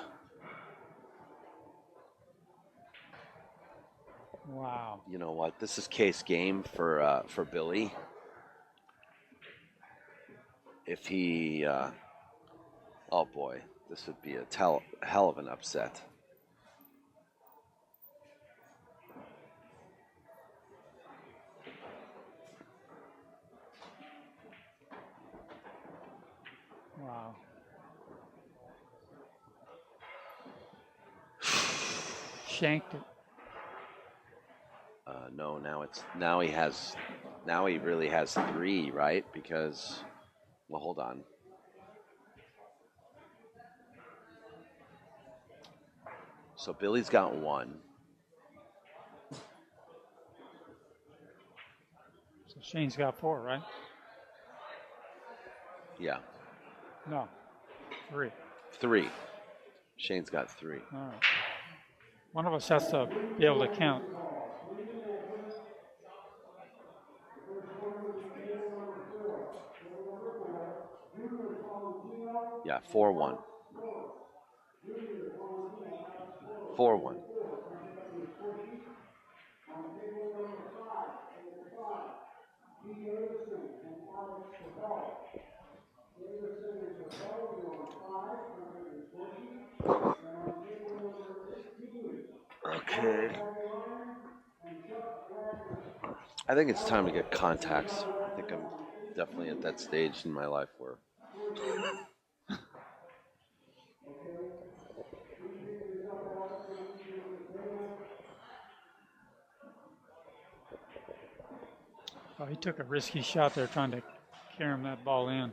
Wow. You know what? This is case game for Billy. If he, oh boy, this would be a hell of an upset. Wow. Shanked it. No, now he really has 3, right? Because, well, hold on. So Billy's got 1. So Shane's got 4, right? Yeah, No, 3. 3. Shane's got 3. All right. One of us has to be able to count. Yeah, 4-1. 4-1. Okay. I think it's time to get contacts. I think I'm definitely at that stage in my life where Oh, he took a risky shot there trying to carry him that ball in.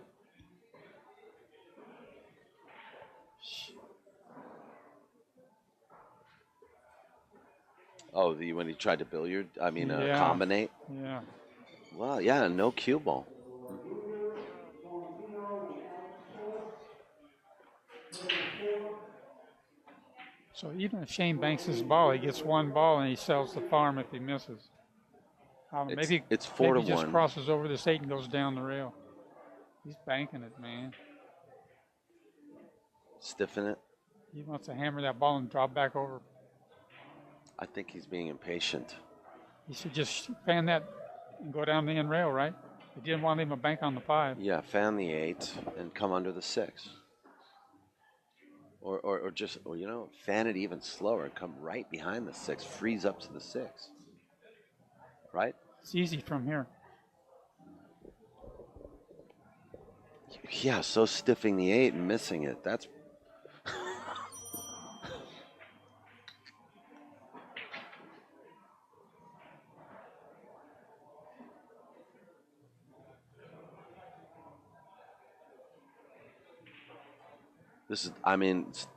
when he tried to Yeah. combinate. Yeah. Well, yeah, no cue ball. So even if Shane banks his ball, he gets 1 ball and he sells the farm if he misses. Maybe It's 4 to maybe just 1. crosses over this 8 and goes down the rail. He's banking it, man. Stiffen it. He wants to hammer that ball and drop back over. I think he's being impatient. He should just fan that and go down the end rail, right? He didn't want to leave a bank on the 5. Yeah, fan the 8 and come under the 6. Or just fan it even slower and come right behind the 6, freeze up to the 6. Right? It's easy from here. Yeah, so stiffing the 8 and missing it. That's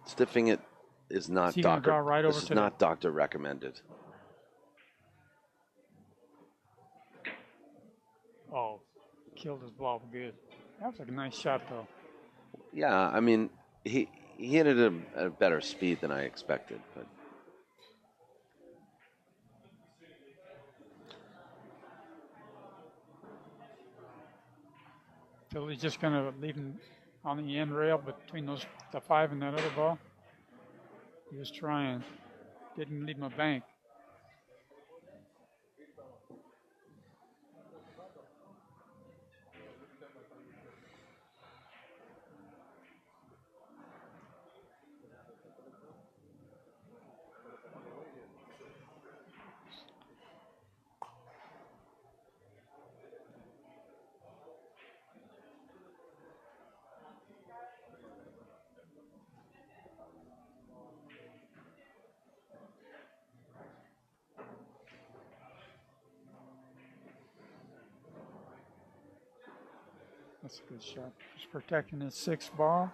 stiffing it is not he gonna doctor. draw right This over is to not doctor recommended. Oh, killed his ball good. That was a nice shot, though. Yeah, he hit it at a better speed than I expected, but So he's just going to leave him on the end rail between the 5 and that other ball. He was trying. Didn't leave him a bank. That's a good shot. He's protecting his 6th ball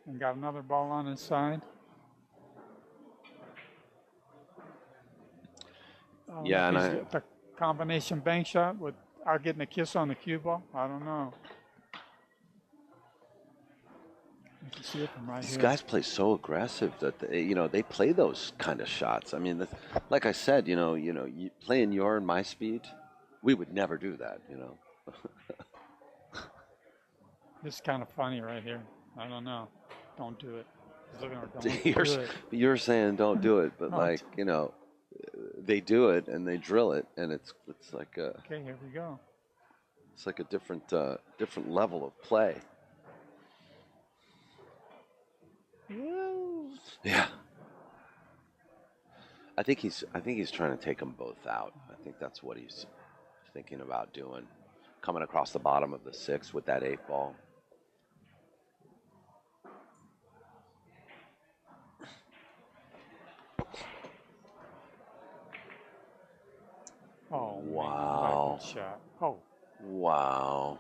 and got another ball on his side. Yeah, and he's got the combination bank shot without getting a kiss on the cue ball. I don't know. You can see it from right these here. guys play so aggressive that they play those kind of shots. I mean, like I said, you playing your and my speed, we would never do that. This is kind of funny right here. I don't know. Don't do it. You're saying don't do it, but No, they do it and they drill it, and it's like a okay, here we go. it's like a different level of play. Woo. Yeah. I think he's trying to take them both out. I think that's what he's thinking about doing, coming across the bottom of the 6 with that 8 ball. Oh, wow. Man, good shot. Oh. Wow.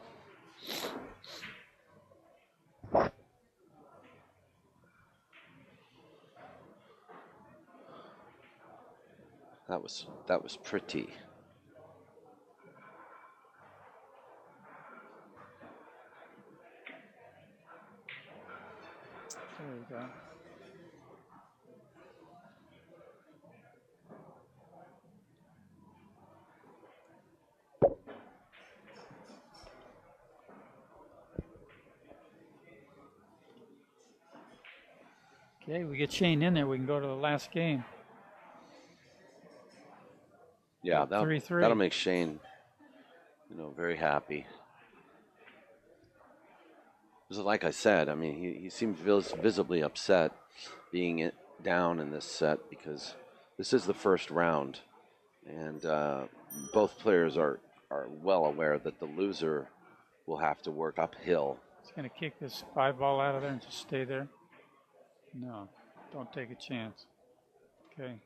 That was pretty. There you go. Okay, we get Shane in there. We can go to the last game. Yeah, 3-3. that'll make Shane, very happy. Like I said, I mean, he seems visibly upset being down in this set because this is the first round, and both players are well aware that the loser will have to work uphill. He's going to kick this 5 ball out of there and just stay there. No, don't take a chance. Okay.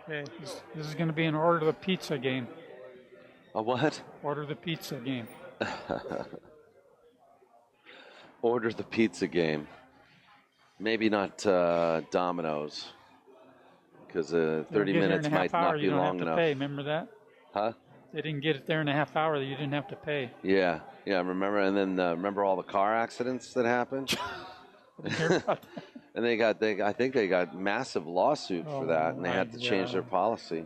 Okay, this is going to be an order the pizza game. A what? Order the pizza game. Order the pizza game. Maybe not Domino's, because 30 minutes might not be long enough. Pay. Remember that? Huh? They didn't get it there in a half hour. You didn't have to pay. Yeah. Remember, and then remember all the car accidents that happened. And I think they got massive lawsuit for that, and they had to change their policy.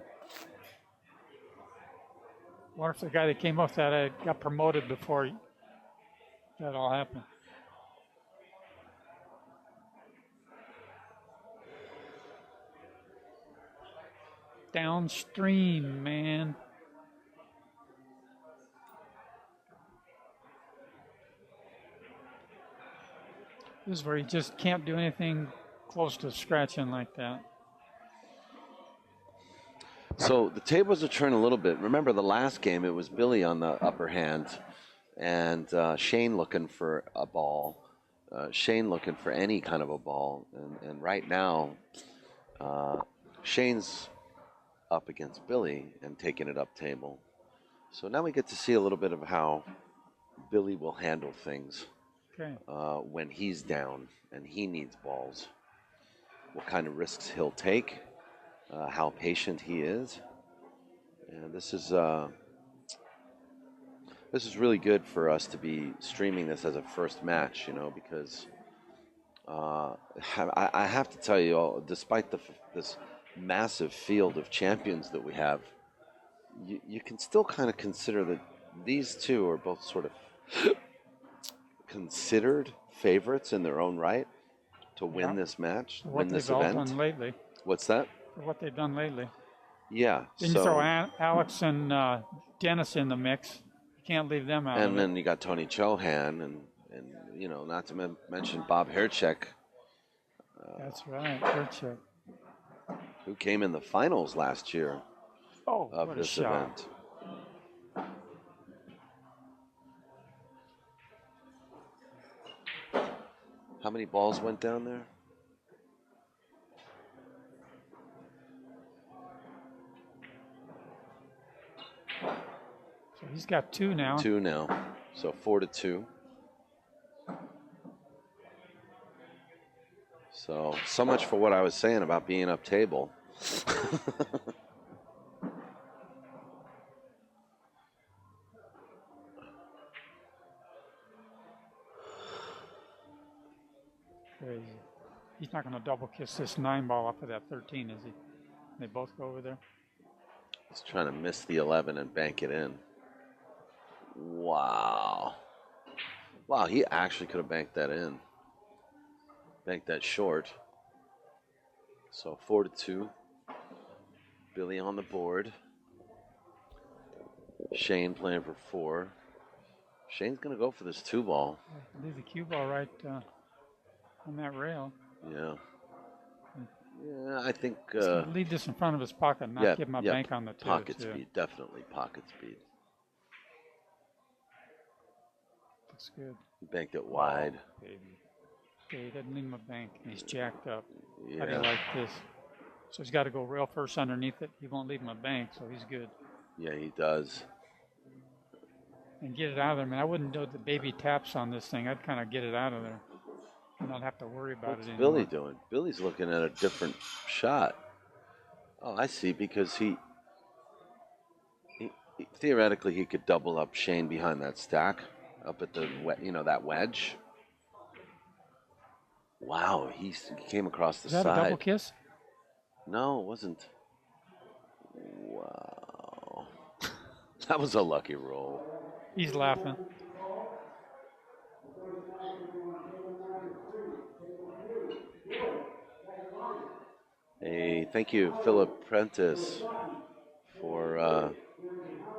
Wonder if the guy that came off that got promoted before that all happened. Downstream, man. This is where you just can't do anything close to scratching like that. So the tables are turning a little bit. Remember the last game, it was Billy on the upper hand, and Shane looking for a ball. Shane looking for any kind of a ball. And right now, Shane's up against Billy and taking it up table. So now we get to see a little bit of how Billy will handle things. Okay. When he's down and he needs balls, what kind of risks he'll take, how patient he is, and this is really good for us to be streaming this as a first match, because I have to tell you all, despite this massive field of champions that we have, you can still kind of consider that these two are both sort of considered favorites in their own right to win this match, win this event. What they've all done lately. What's that? For what they've done lately. Yeah. Then you throw Alex and Dennis in the mix. can't leave them out of And it. then you got Tony Chohan and not to mention Bob Herchek, That's right. Gertrude. who came in the finals last year Oh, of what a this shot. event. How many balls went down there? So he's got 2 now. 2 now. So 4-2. So much for what I was saying about being up table. Crazy. He's not going to double kiss this 9 ball off of that 13, is he? They both go over there. He's trying to miss the 11 and bank it in. Wow. Wow, he actually could have banked that in. Banked that short. So 4-2. Billy on the board. Shane playing for 4. Shane's going to go for this 2 ball. Leave the cue ball right on that rail. Yeah. Yeah, I think. He's going to leave this in front of his pocket, not give him a bank on the 2. Pocket speed, definitely pocket speed. Looks good. He banked it wide. Baby. Okay, he doesn't leave him a bank, and he's jacked up. Yeah. How do you like this? So he's got to go rail first underneath it. He won't leave him a bank, so he's good. Yeah, he does. And get it out of there. I mean, I wouldn't do the baby taps on this thing. I'd kind of get it out of there and not have to worry about What's it anymore. Billy doing? Billy's looking at a different shot. Oh, I see. Because he theoretically he could double up Shane behind that stack up at the that wedge. Wow, he came across the Is that side. a double kiss? No, it wasn't. Wow, that was a lucky roll. He's laughing. Hey, thank you, Philip Prentice, for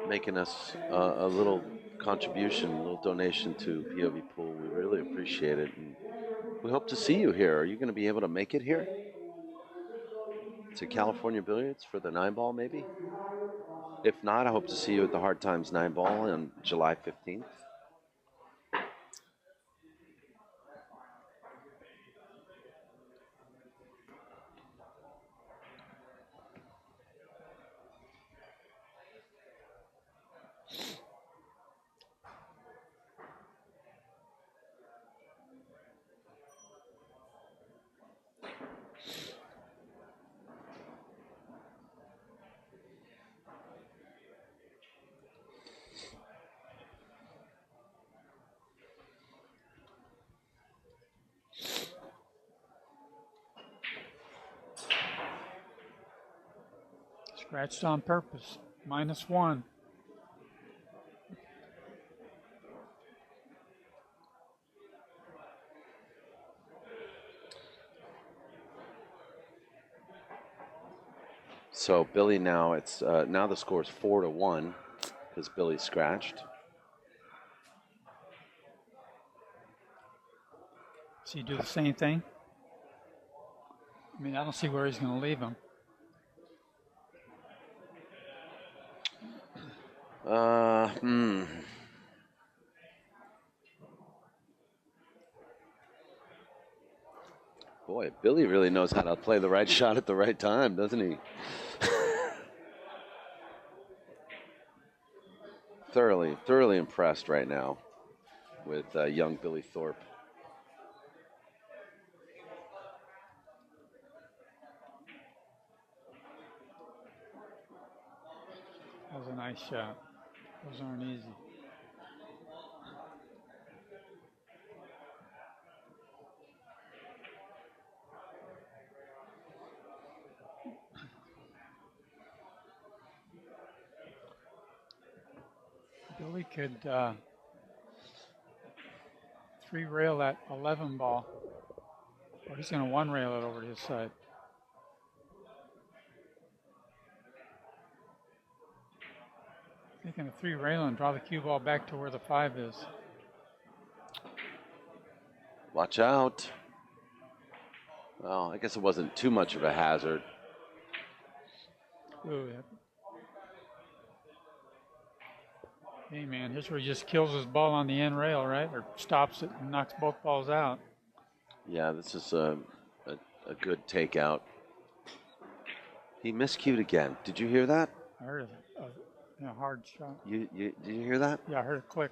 making us a little contribution, a little donation to POVPOOL. We really appreciate it. And we hope to see you here. Are you going to be able to make it here to California Billiards for the 9 ball, maybe? If not, I hope to see you at the Hard Times 9 ball on July 15th. Scratched on purpose. -1. So Billy now now the score is 4-1 because Billy scratched. So you do the same thing? I mean, I don't see where he's going to leave him. Boy, Billy really knows how to play the right shot at the right time, doesn't he? Thoroughly impressed right now with young Billy Thorpe. That was a nice shot. Those aren't easy. Billy could 3-rail that 11 ball, or he's going to 1-rail it over to his side. Taking a 3 railing, draw the cue ball back to where the 5 is. Watch out. Well, I guess it wasn't too much of a hazard. Ooh, yeah. Hey, man, here's where he just kills his ball on the end rail, right? Or stops it and knocks both balls out. Yeah, this is a good takeout. He miscued again. Did you hear that? I heard a hard shot. Did you hear that? Yeah, I heard it click.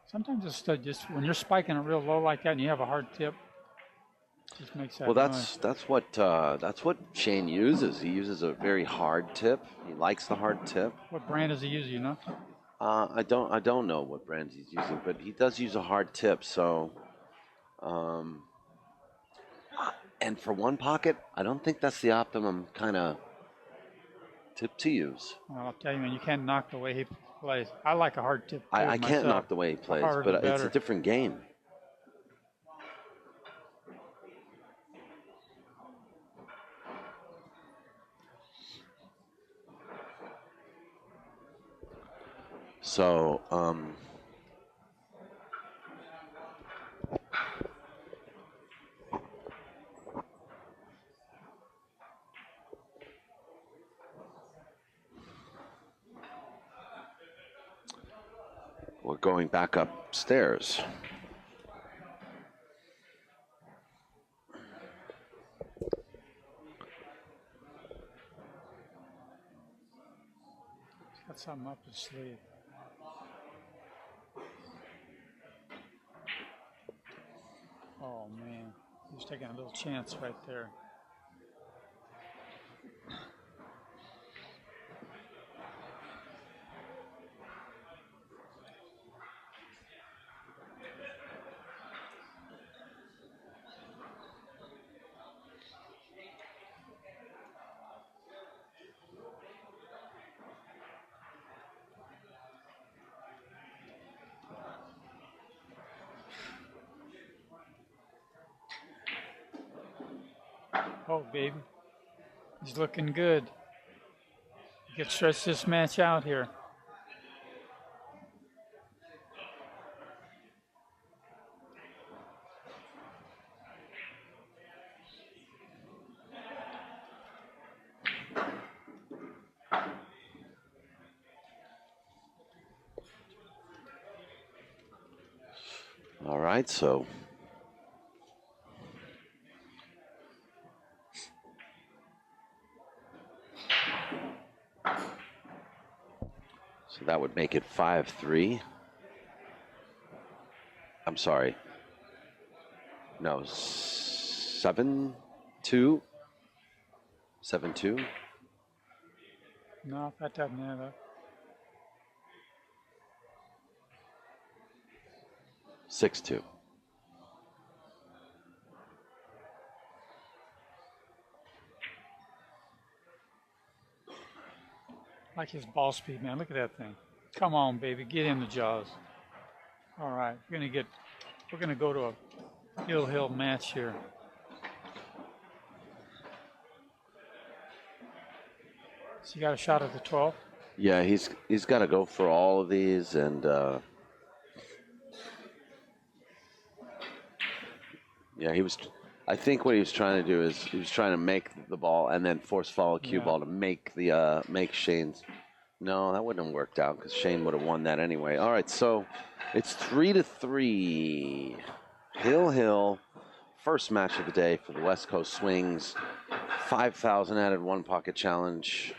Sometimes it's just when you're spiking it real low like that and you have a hard tip, it just makes that noise. That's what Shane uses. He uses a very hard tip. He likes the hard tip. What brand does he use, you know? I don't know what brand he's using, but he does use a hard tip. So, and for one pocket, I don't think that's the optimum kind of tip to use. Well, I'll tell you, man, you can't knock the way he plays. I like a hard tip. I can't knock the way he plays, but it's a different game. So, we're going back upstairs. He's got something up his sleeve. Oh, man. He was taking a little chance right there. Oh, baby. He's looking good. He could stretch this match out here. All right, so that would make it 5-3. I'm sorry. No, 7-2. 7-2. No, that doesn't add up. 6-2. Like his ball speed, man. Look at that thing. Come on, baby. Get in the jaws. All right. We're gonna go to a hill match here. So you got a shot at the 12? Yeah, he's got to go for all of these, and yeah, he was. I think what he was trying to do is he was trying to make the ball and then force follow cue ball to make the make Shane's. No, that wouldn't have worked out because Shane would have won that anyway. All right, so it's 3-3. Hill. First match of the day for the West Coast Swings 5,000 added one pocket challenge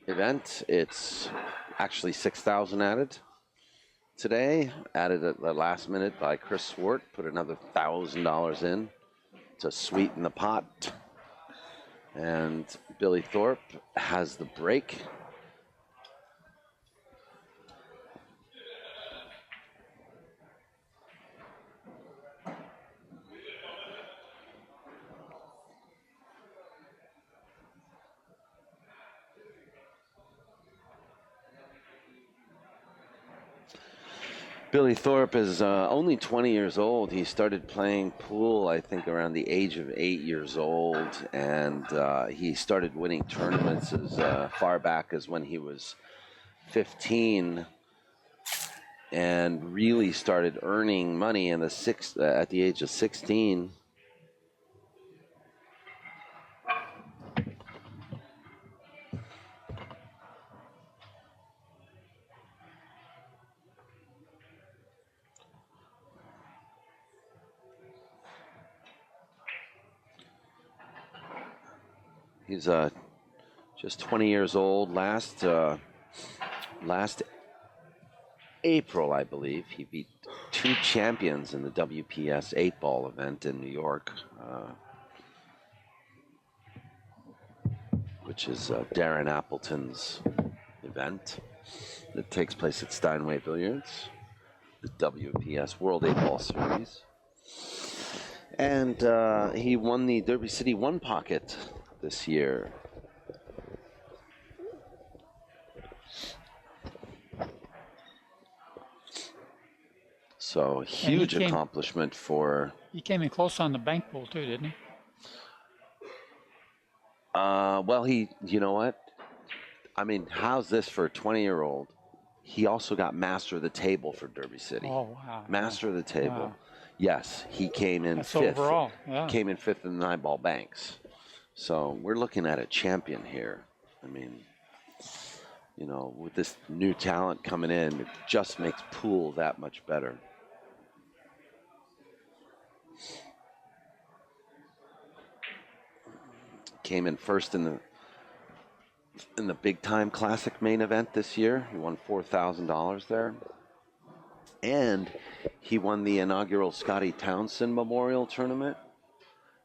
event. It's actually 6,000 added today. Added at the last minute by Chris Swart. Put another $1,000 in to sweeten the pot. And Billy Thorpe has the break. Billy Thorpe is only 20 years old. He started playing pool, I think, around the age of 8 years old, and he started winning tournaments as far back as when he was 15 and really started earning money in the at the age of 16. He's just 20 years old. Last April, I believe, he beat 2 champions in the WPS 8-ball event in New York, which is Darren Appleton's event that takes place at Steinway Billiards, the WPS World 8-ball Series. And he won the Derby City One Pocket this year. So huge accomplishment for. He came in close on the bank pool too, didn't he? Well, you know what? I mean, how's this for a 20-year-old? He also got Master of the Table for Derby City. Oh, wow. Master of the Table. Wow. Yes, he came in That's 5th. Overall, yeah. Came in 5th in the 9-ball banks. So we're looking at a champion here. I mean, you know, with this new talent coming in, it just makes pool that much better. Came in first in the Big Time Classic main event this year. He won $4,000 there. And he won the inaugural Scotty Townsend Memorial Tournament.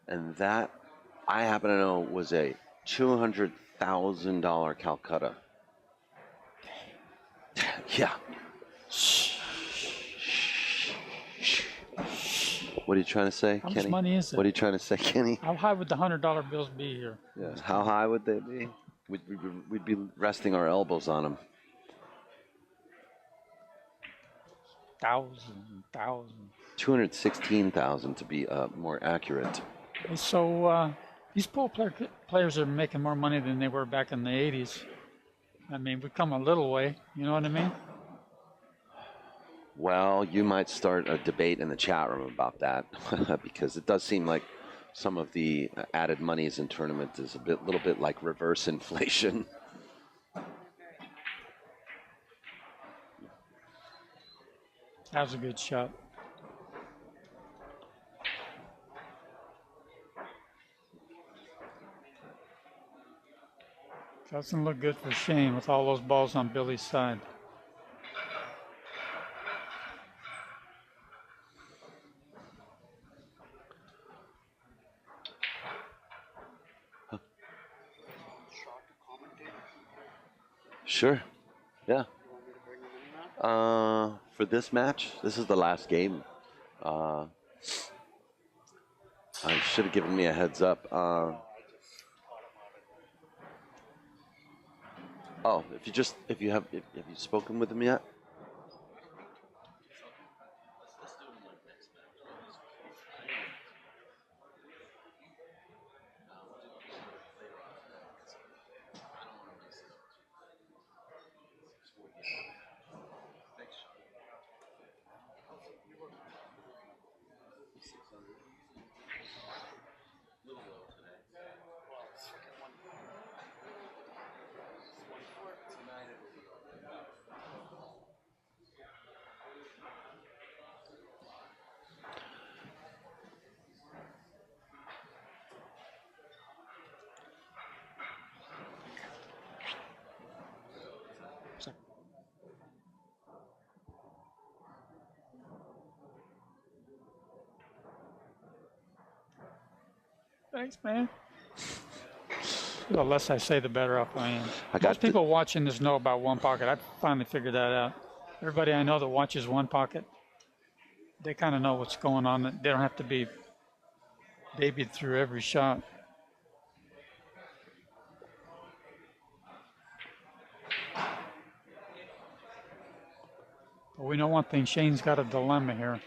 And that, I happen to know, was a $200,000 Calcutta. Yeah. What are you trying to say, How Kenny? much money is it? What are you trying to say, Kenny? How high would the $100 bills be here? Yes. How high would they be? We'd be resting our elbows on them. Thousand. 216,000 to be more accurate. So these pool players are making more money than they were back in the 80s. I mean, we've come a little way. You know what I mean? Well, you might start a debate in the chat room about that because it does seem like some of the added monies in tournaments is a little bit like reverse inflation. That was a good shot. Doesn't look good for Shane with all those balls on Billy's side. Sure. Yeah. For this match, this is the last game. I should have given me a heads up. Have you spoken with him yet? Thanks, man. The less I say, the better off I am. I got Most people watching this know about One Pocket. I finally figured that out. Everybody I know that watches One Pocket, they kind of know what's going on. They don't have to be babied through every shot. But we know one thing, Shane's got a dilemma here.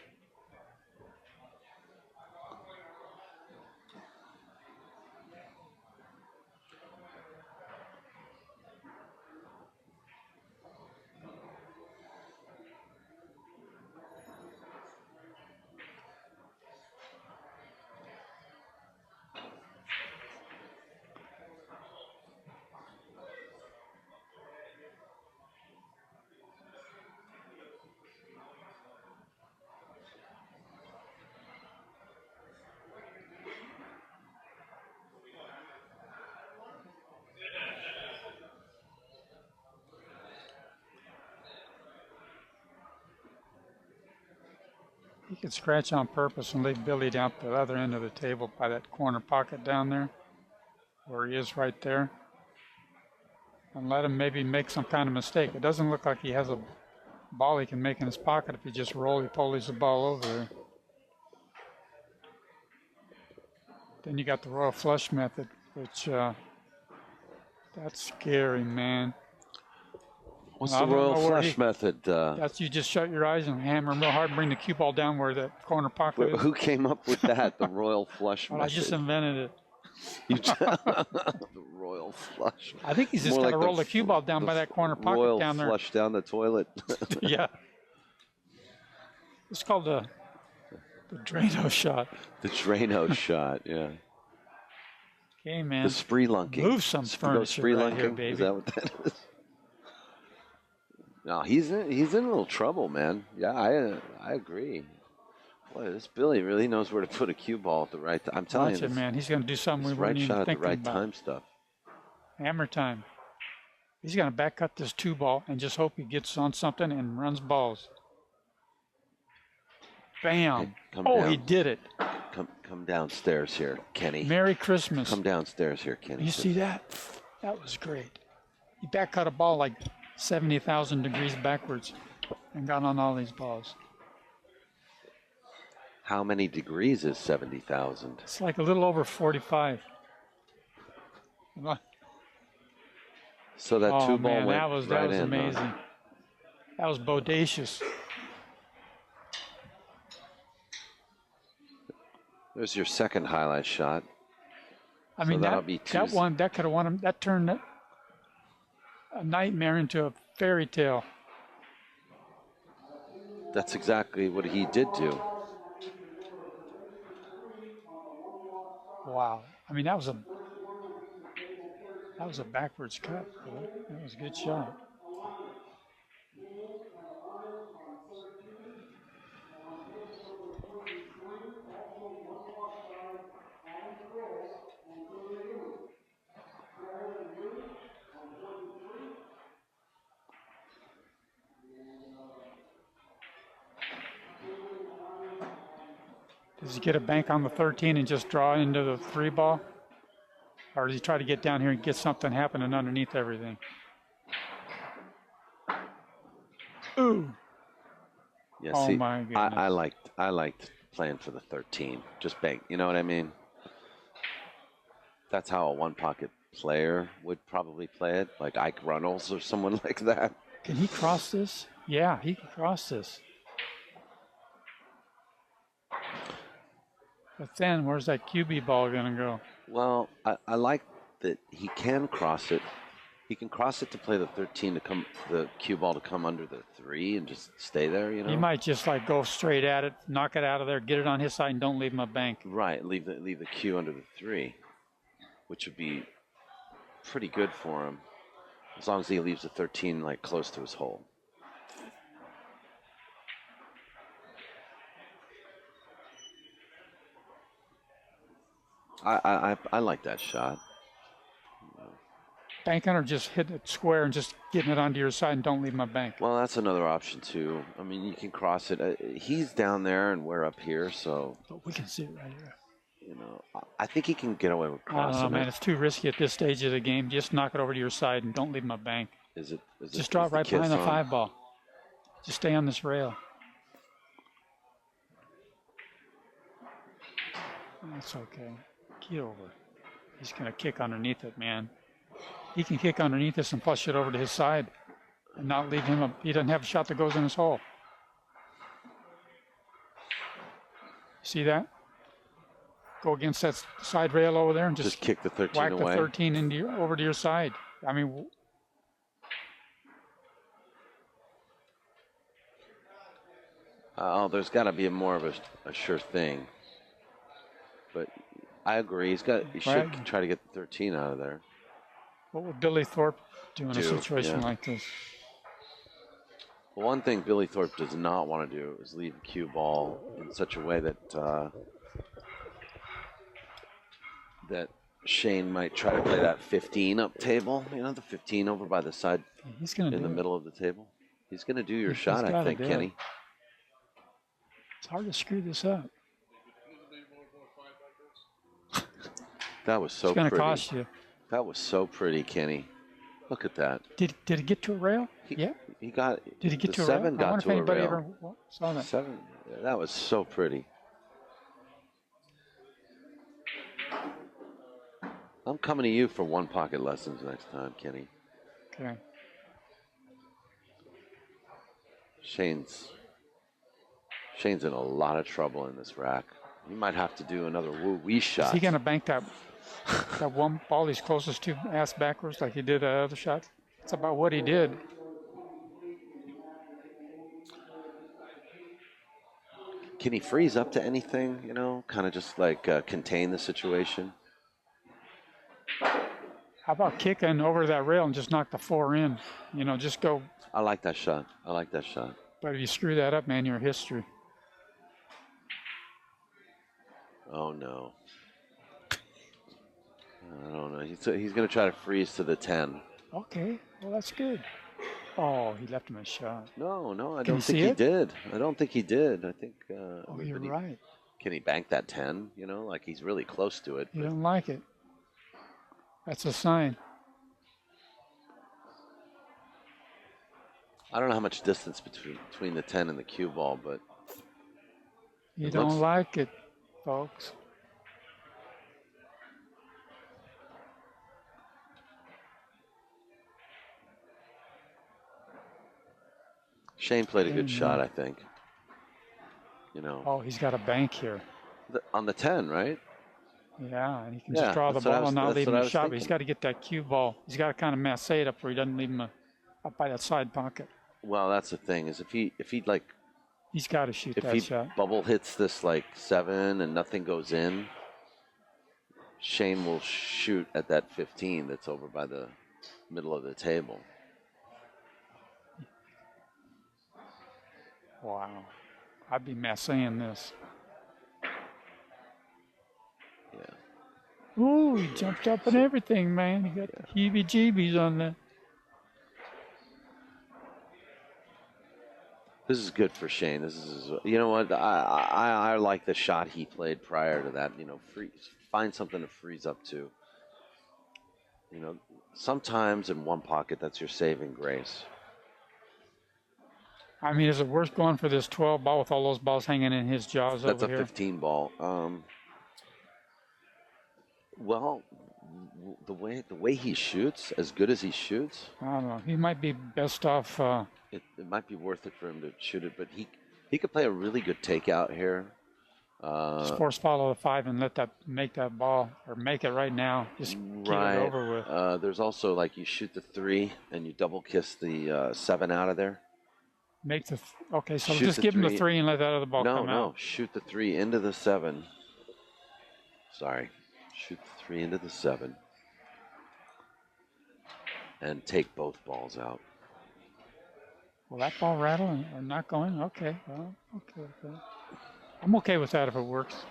he could scratch on purpose and leave Billy down at the other end of the table by that corner pocket down there, where he is right there, and let him maybe make some kind of mistake. It doesn't look like he has a ball he can make in his pocket if he just roly-polies the ball over there. Then you got the royal flush method, which that's scary, man. What's the royal flush method? That's you just shut your eyes and hammer real hard and bring the cue ball down where that corner pocket is. Who came up with that? The royal flush method. I just invented it. The royal flush. I think he's just got to roll the cue ball down by that corner pocket down there. Royal flush down the toilet. Yeah. It's called the Drano shot. The Drano shot, yeah. Okay, man. The spree lunking. Move some furniture right here, baby. Is that what that is? No, he's in a little trouble, man. Yeah, I agree. Boy, this Billy really knows where to put a cue ball at the right time. I'm telling you, man. He's going to do something we weren't even thinking about. Right shot at the right time stuff. Hammer time. He's going to back cut this 2-ball and just hope he gets on something and runs balls. Bam. Hey, down. He did it. Come downstairs here, Kenny. Merry Christmas. Come downstairs here, Kenny. You see that? That was great. He back cut a ball like 70,000 degrees backwards and got on all these balls. How many degrees is 70,000? It's like a little over 45. So that 2-ball went that was in, amazing. Huh? That was bodacious. There's your second highlight shot. I mean, that could have won him. That turned a nightmare into a fairy tale. That's exactly what he did do. Wow. I mean, that was a backwards cut. That was a good shot. Does he get a bank on the 13 and just draw into the 3-ball? Or does he try to get down here and get something happening underneath everything? Ooh. Yeah, oh, my goodness. I liked playing for the 13. Just bank. You know what I mean? That's how a one-pocket player would probably play it, like Ike Runnels or someone like that. Can he cross this? Yeah, he can cross this. But then, where's that QB ball going to go? Well, I like that he can cross it. He can cross it to play the 13 to come, the cue ball to come under the 3 and just stay there, you know? He might just like go straight at it, knock it out of there, get it on his side, and don't leave him a bank. Right, leave the cue under the 3, which would be pretty good for him, as long as he leaves the 13 like close to his hole. I like that shot. Banking or just hit it square and just getting it onto your side and don't leave my bank. Well, that's another option too. I mean, you can cross it. He's down there and we're up here, so. But we can see it right here. You know, I think he can get away with crossing. I don't know, man. It's too risky at this stage of the game. Just knock it over to your side and don't leave my bank. Just draw it right behind the 5-ball. Just stay on this rail. That's okay. Get over. He's going to kick underneath it, man. He can kick underneath this and flush it over to his side and not leave him he doesn't have a shot that goes in his hole. See that? Go against that side rail over there and just kick the 13 whack away. The 13 over to your side. I mean, there's got to be more of a sure thing. But I agree. He should try to get the 13 out of there. What would Billy Thorpe do in a situation like this? Well, one thing Billy Thorpe does not want to do is leave the cue ball in such a way that that Shane might try to play that 15 up table. You know, the 15 over by the side in the middle of the table. He's going to do your shot, I think, Kenny. It's hard to screw this up. That was so It's going to pretty. cost you. That was so pretty, Kenny. Look at that. Did it get to a rail? Yeah. He got. Did it get the to a seven rail? I got wonder if to a anybody rail. ever saw that. 7. That was so pretty. I'm coming to you for one pocket lessons next time, Kenny. Okay. Shane's in a lot of trouble in this rack. He might have to do another woo-wee shot. Is he going to bank that one ball he's closest to ass backwards like he did that other shot? That's about what he did. Can he freeze up to anything, you know, kind of just like contain the situation? How about kicking over that rail and just knock the 4 in? You know, just go. I like that shot. But if you screw that up, man, you're history. Oh, no. I don't know. He's going to try to freeze to the 10. Okay, well, that's good. Oh, he left him a shot. No, I Can don't you think see he it? did. I don't think he did. I think. Oh, you're right. Can he bank that 10? You know, like he's really close to it. You don't like it. That's a sign. I don't know how much distance between the 10 and the cue ball, but You don't like it, folks. Shane played a good shot, I think. You know. Oh, he's got a bank here. On the 10, right? Yeah, and he can just draw the ball and not leave him a shot, but he's got to get that cue ball. He's got to kind of mass it up where he doesn't leave him up by that side pocket. Well, that's the thing, is if he like... He's got to shoot that shot. If he bubble hits this like 7 and nothing goes in, Shane will shoot at that 15 that's over by the middle of the table. Wow. I'd be messing this. Yeah. Ooh, he jumped up and everything, man. He got the heebie-jeebies on that. This is good for Shane. This is, you know what? I like the shot he played prior to that. You know, find something to freeze up to. You know, sometimes in one pocket, that's your saving grace. I mean, is it worth going for this 12 ball with all those balls hanging in his jaws That's over here? That's a 15 ball. Well, the way he shoots, as good as he shoots, I don't know. He might be best off. It might be worth it for him to shoot it, but he could play a really good takeout here. Just force follow the 5 and make that ball, or make it right now. Just get it over with. There's also like you shoot the 3 and you double kiss the 7 out of there. Make the okay. So just give him the 3 and let that other ball come out. No, shoot the 3 into the 7. Sorry, shoot the 3 into the 7, and take both balls out. Will that ball rattle or not going? Okay, well, okay. I'm okay with that if it works.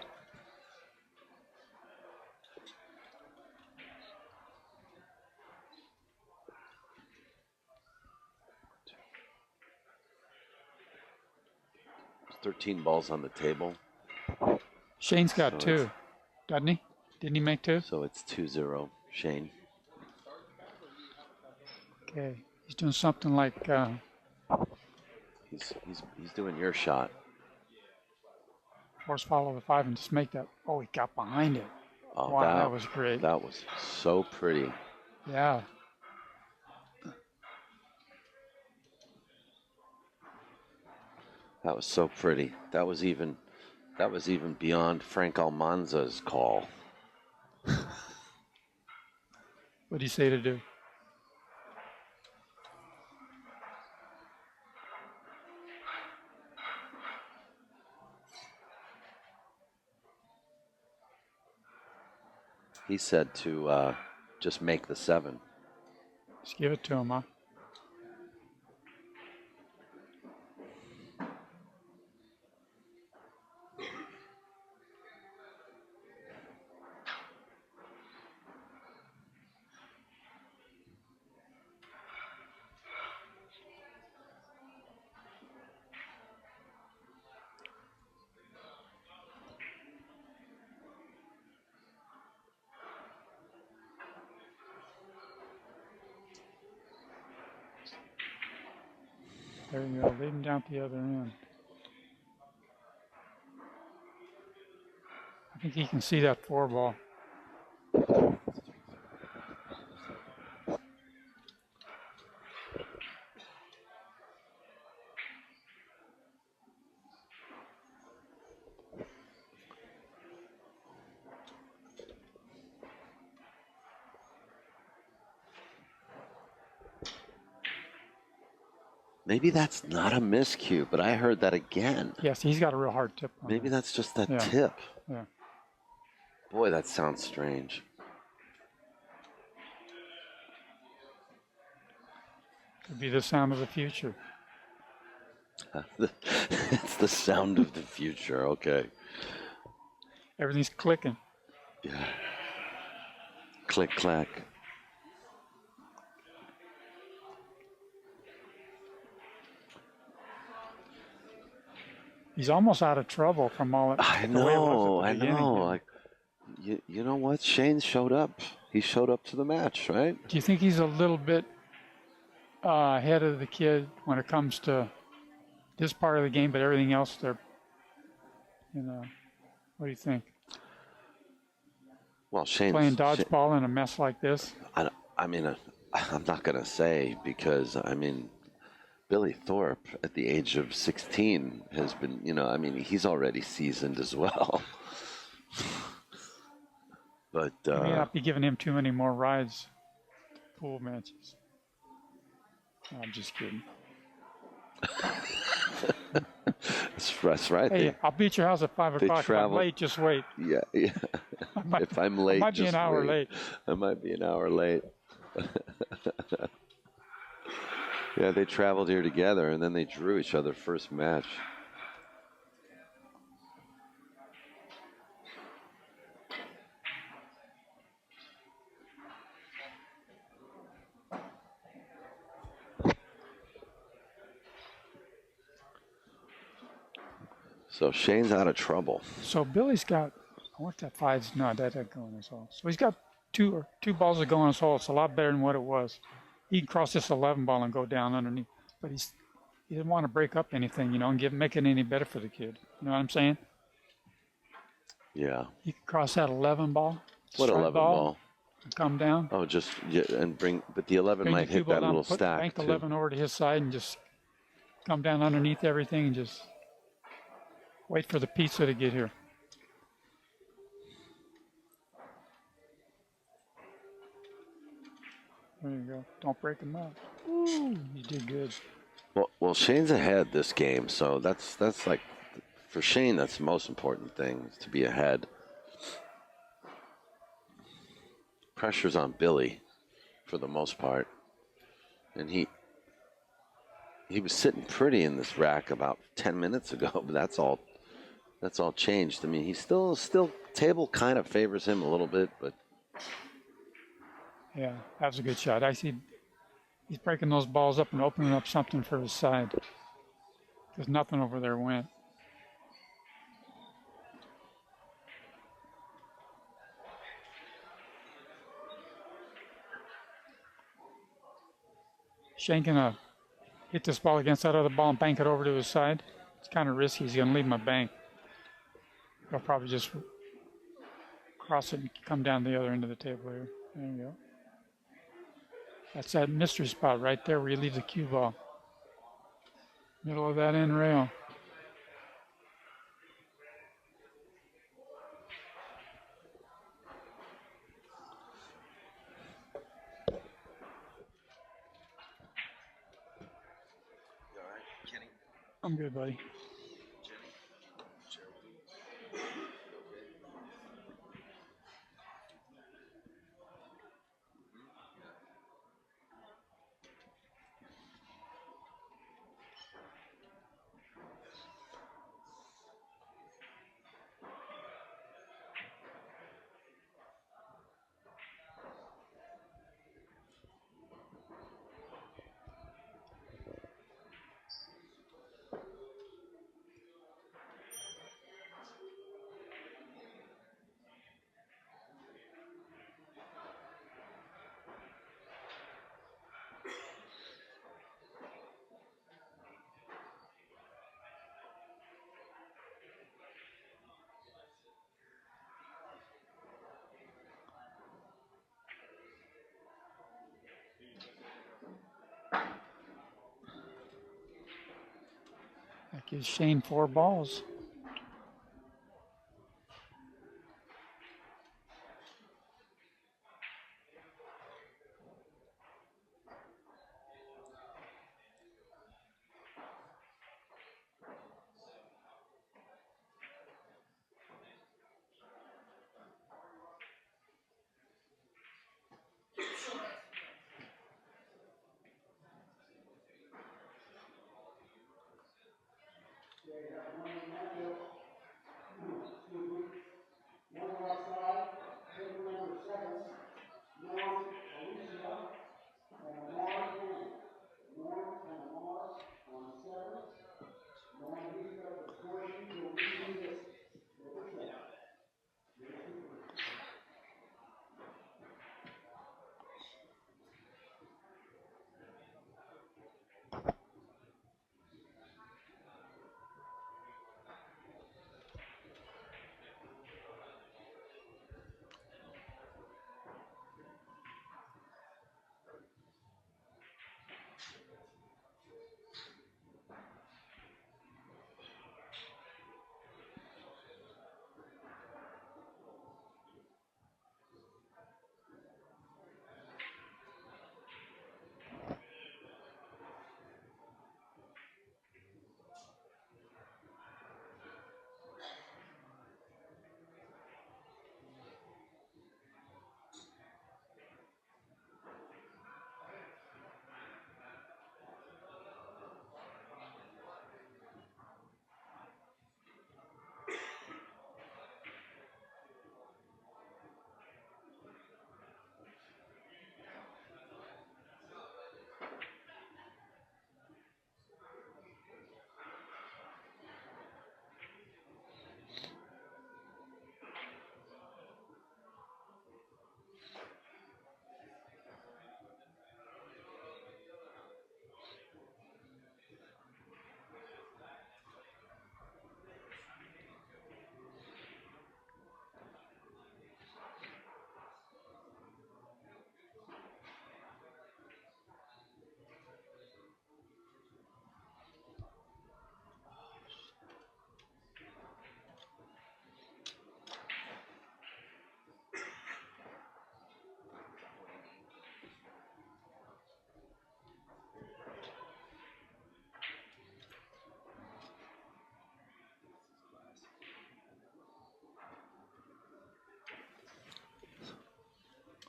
There's 13 balls on the table. Shane's got 2, doesn't he? Didn't he make 2? So it's 2-0, Shane. Okay, he's doing something like. He's doing your shot. Force follow the 5 and just make that. Oh, he got behind it. Oh, wow, that was great. That was so pretty. Yeah. That was so pretty. That was even beyond Frank Almanza's call. What did he say to do? He said to just make the 7. Just give it to him, huh? There you go. Lead him down to the other end. I think he can see that 4 ball. Maybe that's not a miscue, but I heard that again. Yes, he's got a real hard tip on Maybe that. that's just that Yeah. tip. Yeah. Boy, that sounds strange. Could be the sound of the future. It's the sound of the future. Okay. Everything's clicking. Yeah. Click, clack. He's almost out of trouble from all it. I the way it was know. at the I beginning know. here. Like, you know what? Shane showed up. He showed up to the match, right? Do you think he's a little bit ahead of the kid when it comes to this part of the game, but everything else, they're, what do you think? Well, Shane's Playing dodgeball in a mess like this? I mean, I'm not going to say because, I mean, Billy Thorpe at the age of 16 has been, he's already seasoned as well. But You may not be giving him too many more rides to pool matches. No, I'm just kidding. that's right. Hey, I'll beat your house at 5 o'clock. If I'm travel- late, just wait. Yeah. If I'm late, I might be just an hour wait. late. I might be an hour late. Yeah, they traveled here together, and then they drew each other first match. So Shane's out of trouble. So Billy's got, I want that 5's, no, that ain't going his hole. So he's got two balls that go in his hole. It's a lot better than what it was. He can cross this 11 ball and go down underneath. But he didn't want to break up anything, and make it any better for the kid. You know what I'm saying? Yeah. He could cross that 11 ball. What 11 ball? And come down. Oh, but the 11 Bring might the hit cue ball that down, little stack bank the too. 11 over to his side and just come down underneath everything and just wait for the pizza to get here. There you go. Don't break him up. Ooh, you did good. Well, Shane's ahead this game, so that's like, for Shane, that's the most important thing, is to be ahead. Pressure's on Billy for the most part. And he was sitting pretty in this rack about 10 minutes ago, but that's all changed. I mean, he's still table kind of favors him a little bit, but Yeah, that was a good shot. I see he's breaking those balls up and opening up something for his side. Because nothing over there went. Shane gonna hit this ball against that other ball and bank it over to his side. It's kind of risky. He's gonna leave him a bank. He'll probably just cross it and come down the other end of the table here. There you go. That's that mystery spot right there where you leave the cue ball. Middle of that end rail. You all right, Kenny? I'm good, buddy. Jenny? Geraldine? Gives Shane 4 balls.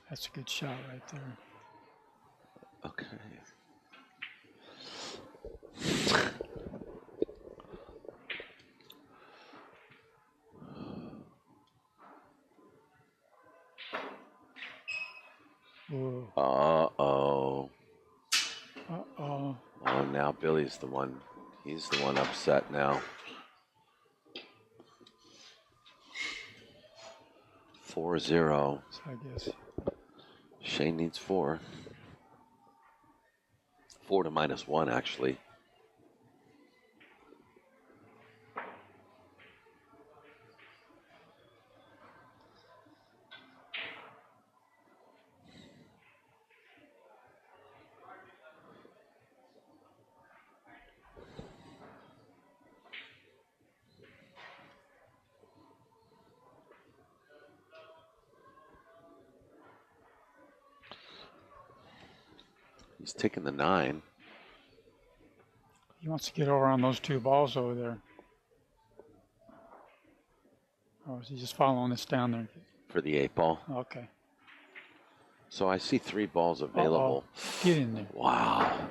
That's a good shot right there. Okay. Whoa. Uh-oh. Uh-oh. Oh, now Billy's the one. He's the one upset now. 4-0. So I guess. Shane needs 4. 4 to -1, actually. He's taking the 9. He wants to get over on those 2 balls over there. Or is he just following this down there? For the 8 ball. Okay. So I see 3 balls available. Get in there. Wow.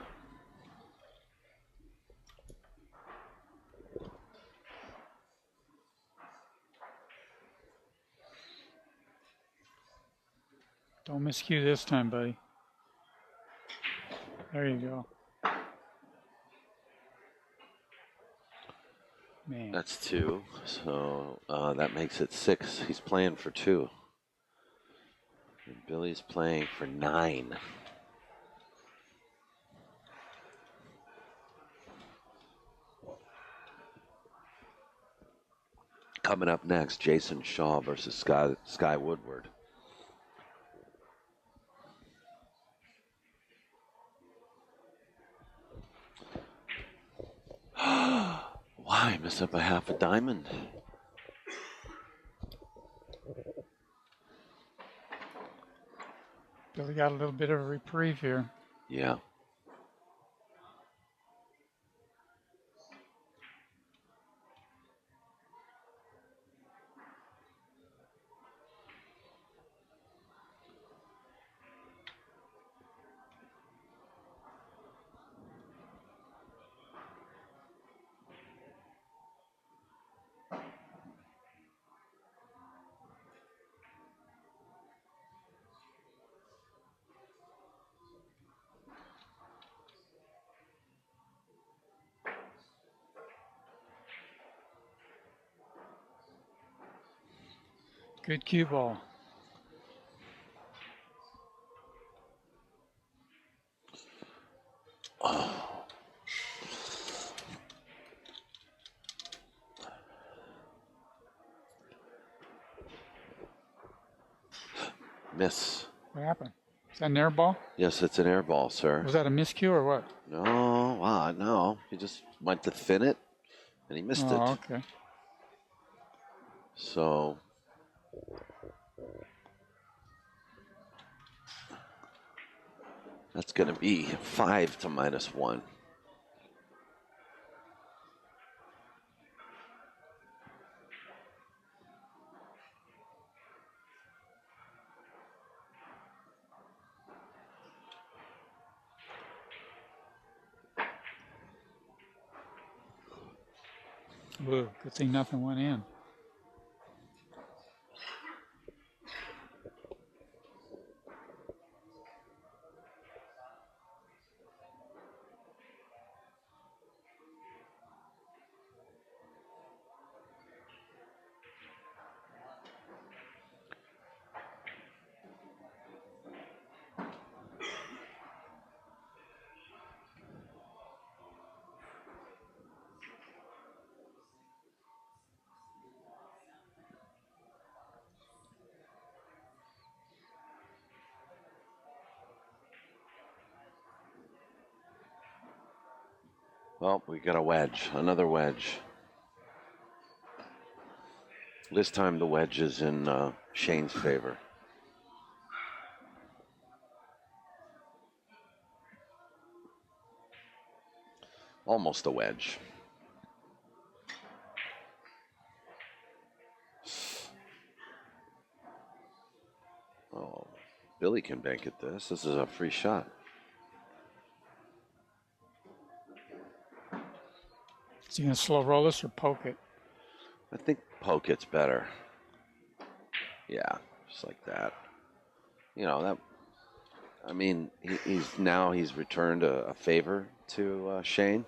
Don't miscue this time, buddy. There you go. Man. That's 2. So that makes it 6. He's playing for 2. And Billy's playing for 9. Coming up next, Jason Shaw versus Sky Woodward. Picks up a half a diamond. Billy got a little bit of a reprieve here. Yeah. Good cue ball. Oh. Miss. What happened? Is that an air ball? Yes, it's an air ball, sir. Was that a miscue or what? No, no. He just went to thin it, and he missed it. Okay. So that's going to be 5 to -1. Whoa, good thing nothing went in. Well, we got a wedge, another wedge. This time the wedge is in Shane's favor. Almost a wedge. Oh, Billy can bank at this. This is a free shot. Is he going to slow roll this or poke it? I think poke it's better. Yeah, just like that. You know, that. I mean, he's returned a favor to Shane.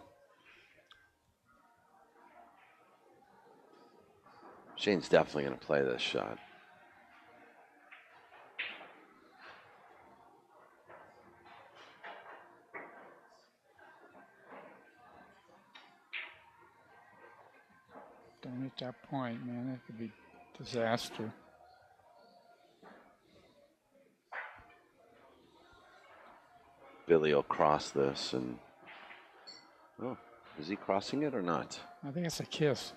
Shane's definitely going to play this shot. Don't hit that point, man. That could be disaster. Billy will cross this and... Oh, is he crossing it or not? I think it's a kiss.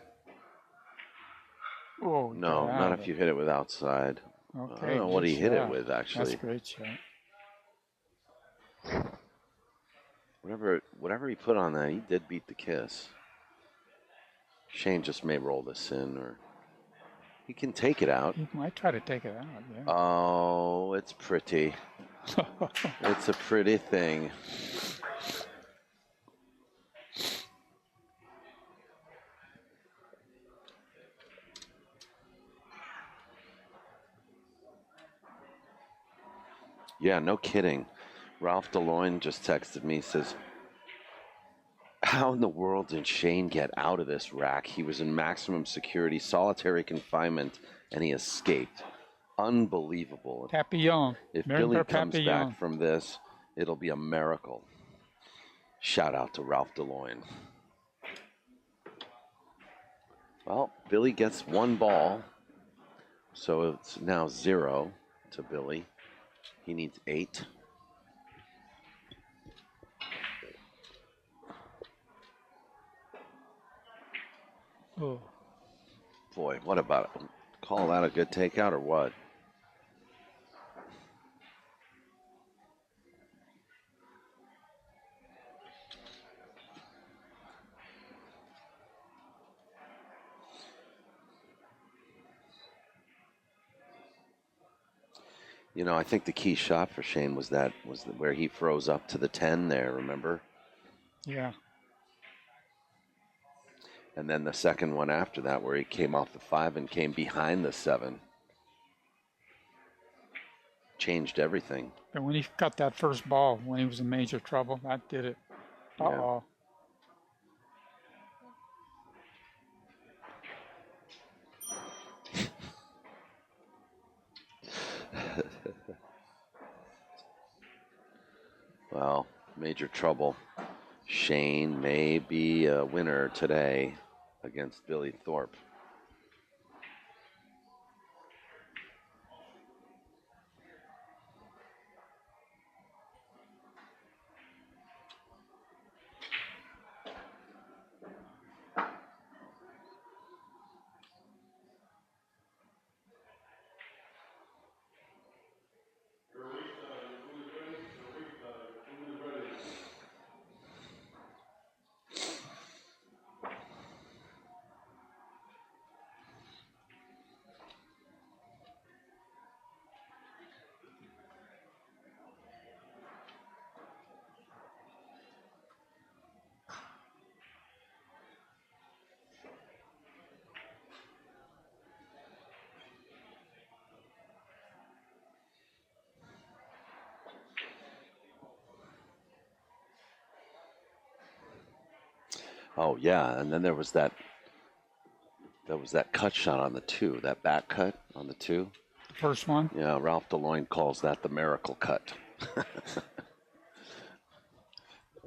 Oh, No, not if you hit it with outside. Okay, I don't know what he hit it with, actually. That's a great shot. Whatever he put on that, he did beat the kiss. Shane just may roll this in, or he can take it out. He might try to take it out, yeah. Oh, it's pretty. It's a pretty thing. Yeah, no kidding. Ralph DeLoyne just texted me, says, how in the world did Shane get out of this rack? He was in maximum security, solitary confinement, and he escaped. Unbelievable. Papillon. If Remember Billy comes Papillon. back from this, it'll be a miracle. Shout out to Ralph DeLoyne. Well, Billy gets 1 ball, so it's now 0 to Billy. He needs 8. Oh, Boy, what about it? Call that a good takeout or what? You know, I think the key shot for Shane was where he froze up to the 10 there, remember? yeah. And then the second one after that where he came off the 5 and came behind the 7. Changed everything. But when he got that first ball, when he was in major trouble, that did it. Uh-oh. Well, major trouble. Shane may be a winner today against Billy Thorpe. Oh yeah, and then there was that cut shot on the 2, that back cut on the 2. The first one? Yeah, Ralph DeLoyne calls that the miracle cut.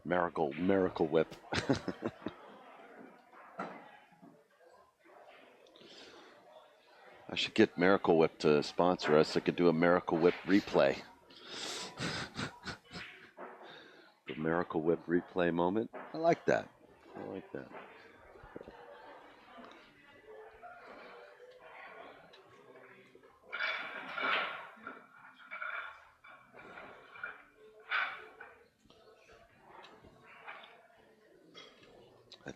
miracle whip. I should get Miracle Whip to sponsor us. I could do a Miracle Whip replay. The Miracle Whip replay moment. I like that. I like that. I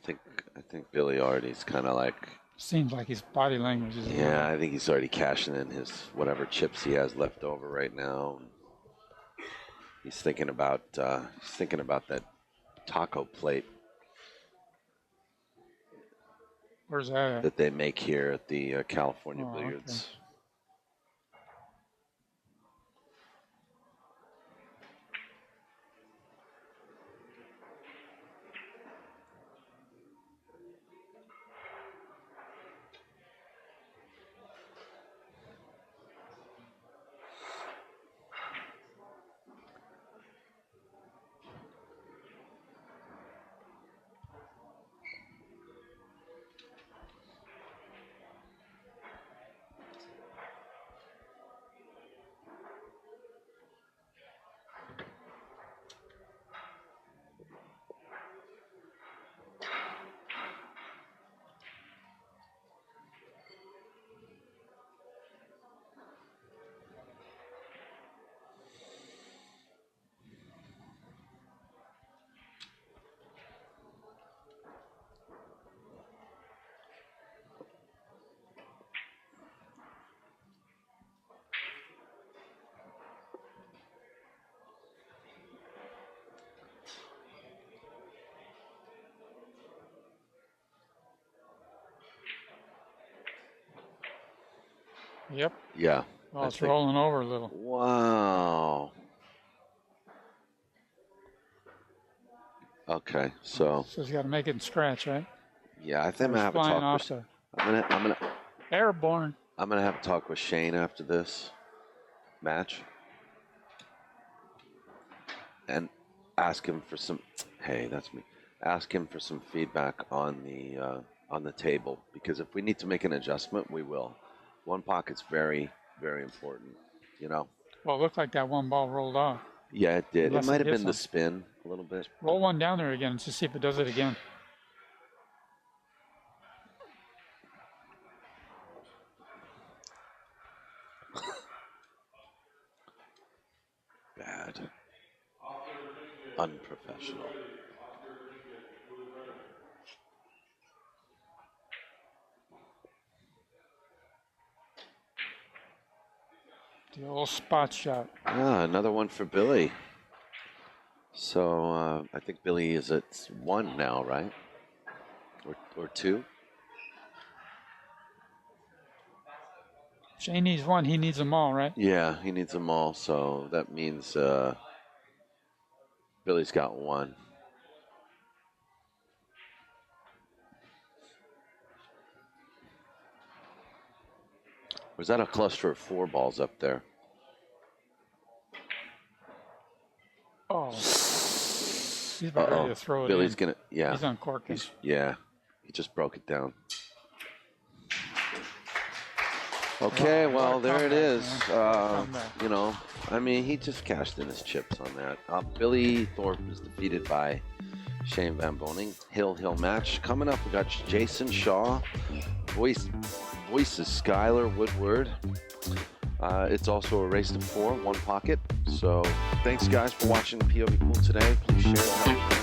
think Billy Artie's kind of like. Seems like his body language is. Yeah, I think he's already cashing in his whatever chips he has left over right now. He's thinking about that taco plate. Where's that at? That they make here at the California Billiards. Okay. Yep. Yeah. Oh, it's rolling over a little. Wow. Okay, so he's got to make it in scratch, right? Yeah, I think I'm gonna have a talk with. Airborne. I'm gonna have a talk with Shane after this match and ask him for some. Hey, that's me. Ask him for some feedback on the table, because if we need to make an adjustment, we will. One pocket's very, very important. You know. Well, it looked like that one ball rolled off. Yeah, it did. Unless it might it have hits been the spin a little bit. Roll one down there again to see if it does it again. Unprofessional. The old spot shot. Ah, another one for Billy. So I think Billy is at 1 now, right? Or 2? Shane needs 1. He needs them all, right? Yeah, he needs them all. So that means Billy's got 1. Was that a cluster of 4 balls up there? Oh. He's about ready to throw it Billy's in. gonna, yeah. He's uncorking. Yeah, he just broke it down. Okay, well, there it is. You know, I mean, he just cashed in his chips on that. Billy Thorpe is defeated by Shane VanBOENING. Hill match. Coming up, we got Jason Shaw. Voice is Skylar Woodward. It's also a race to 4, 1 pocket. So thanks, guys, for watching POV Pool today. Please share it.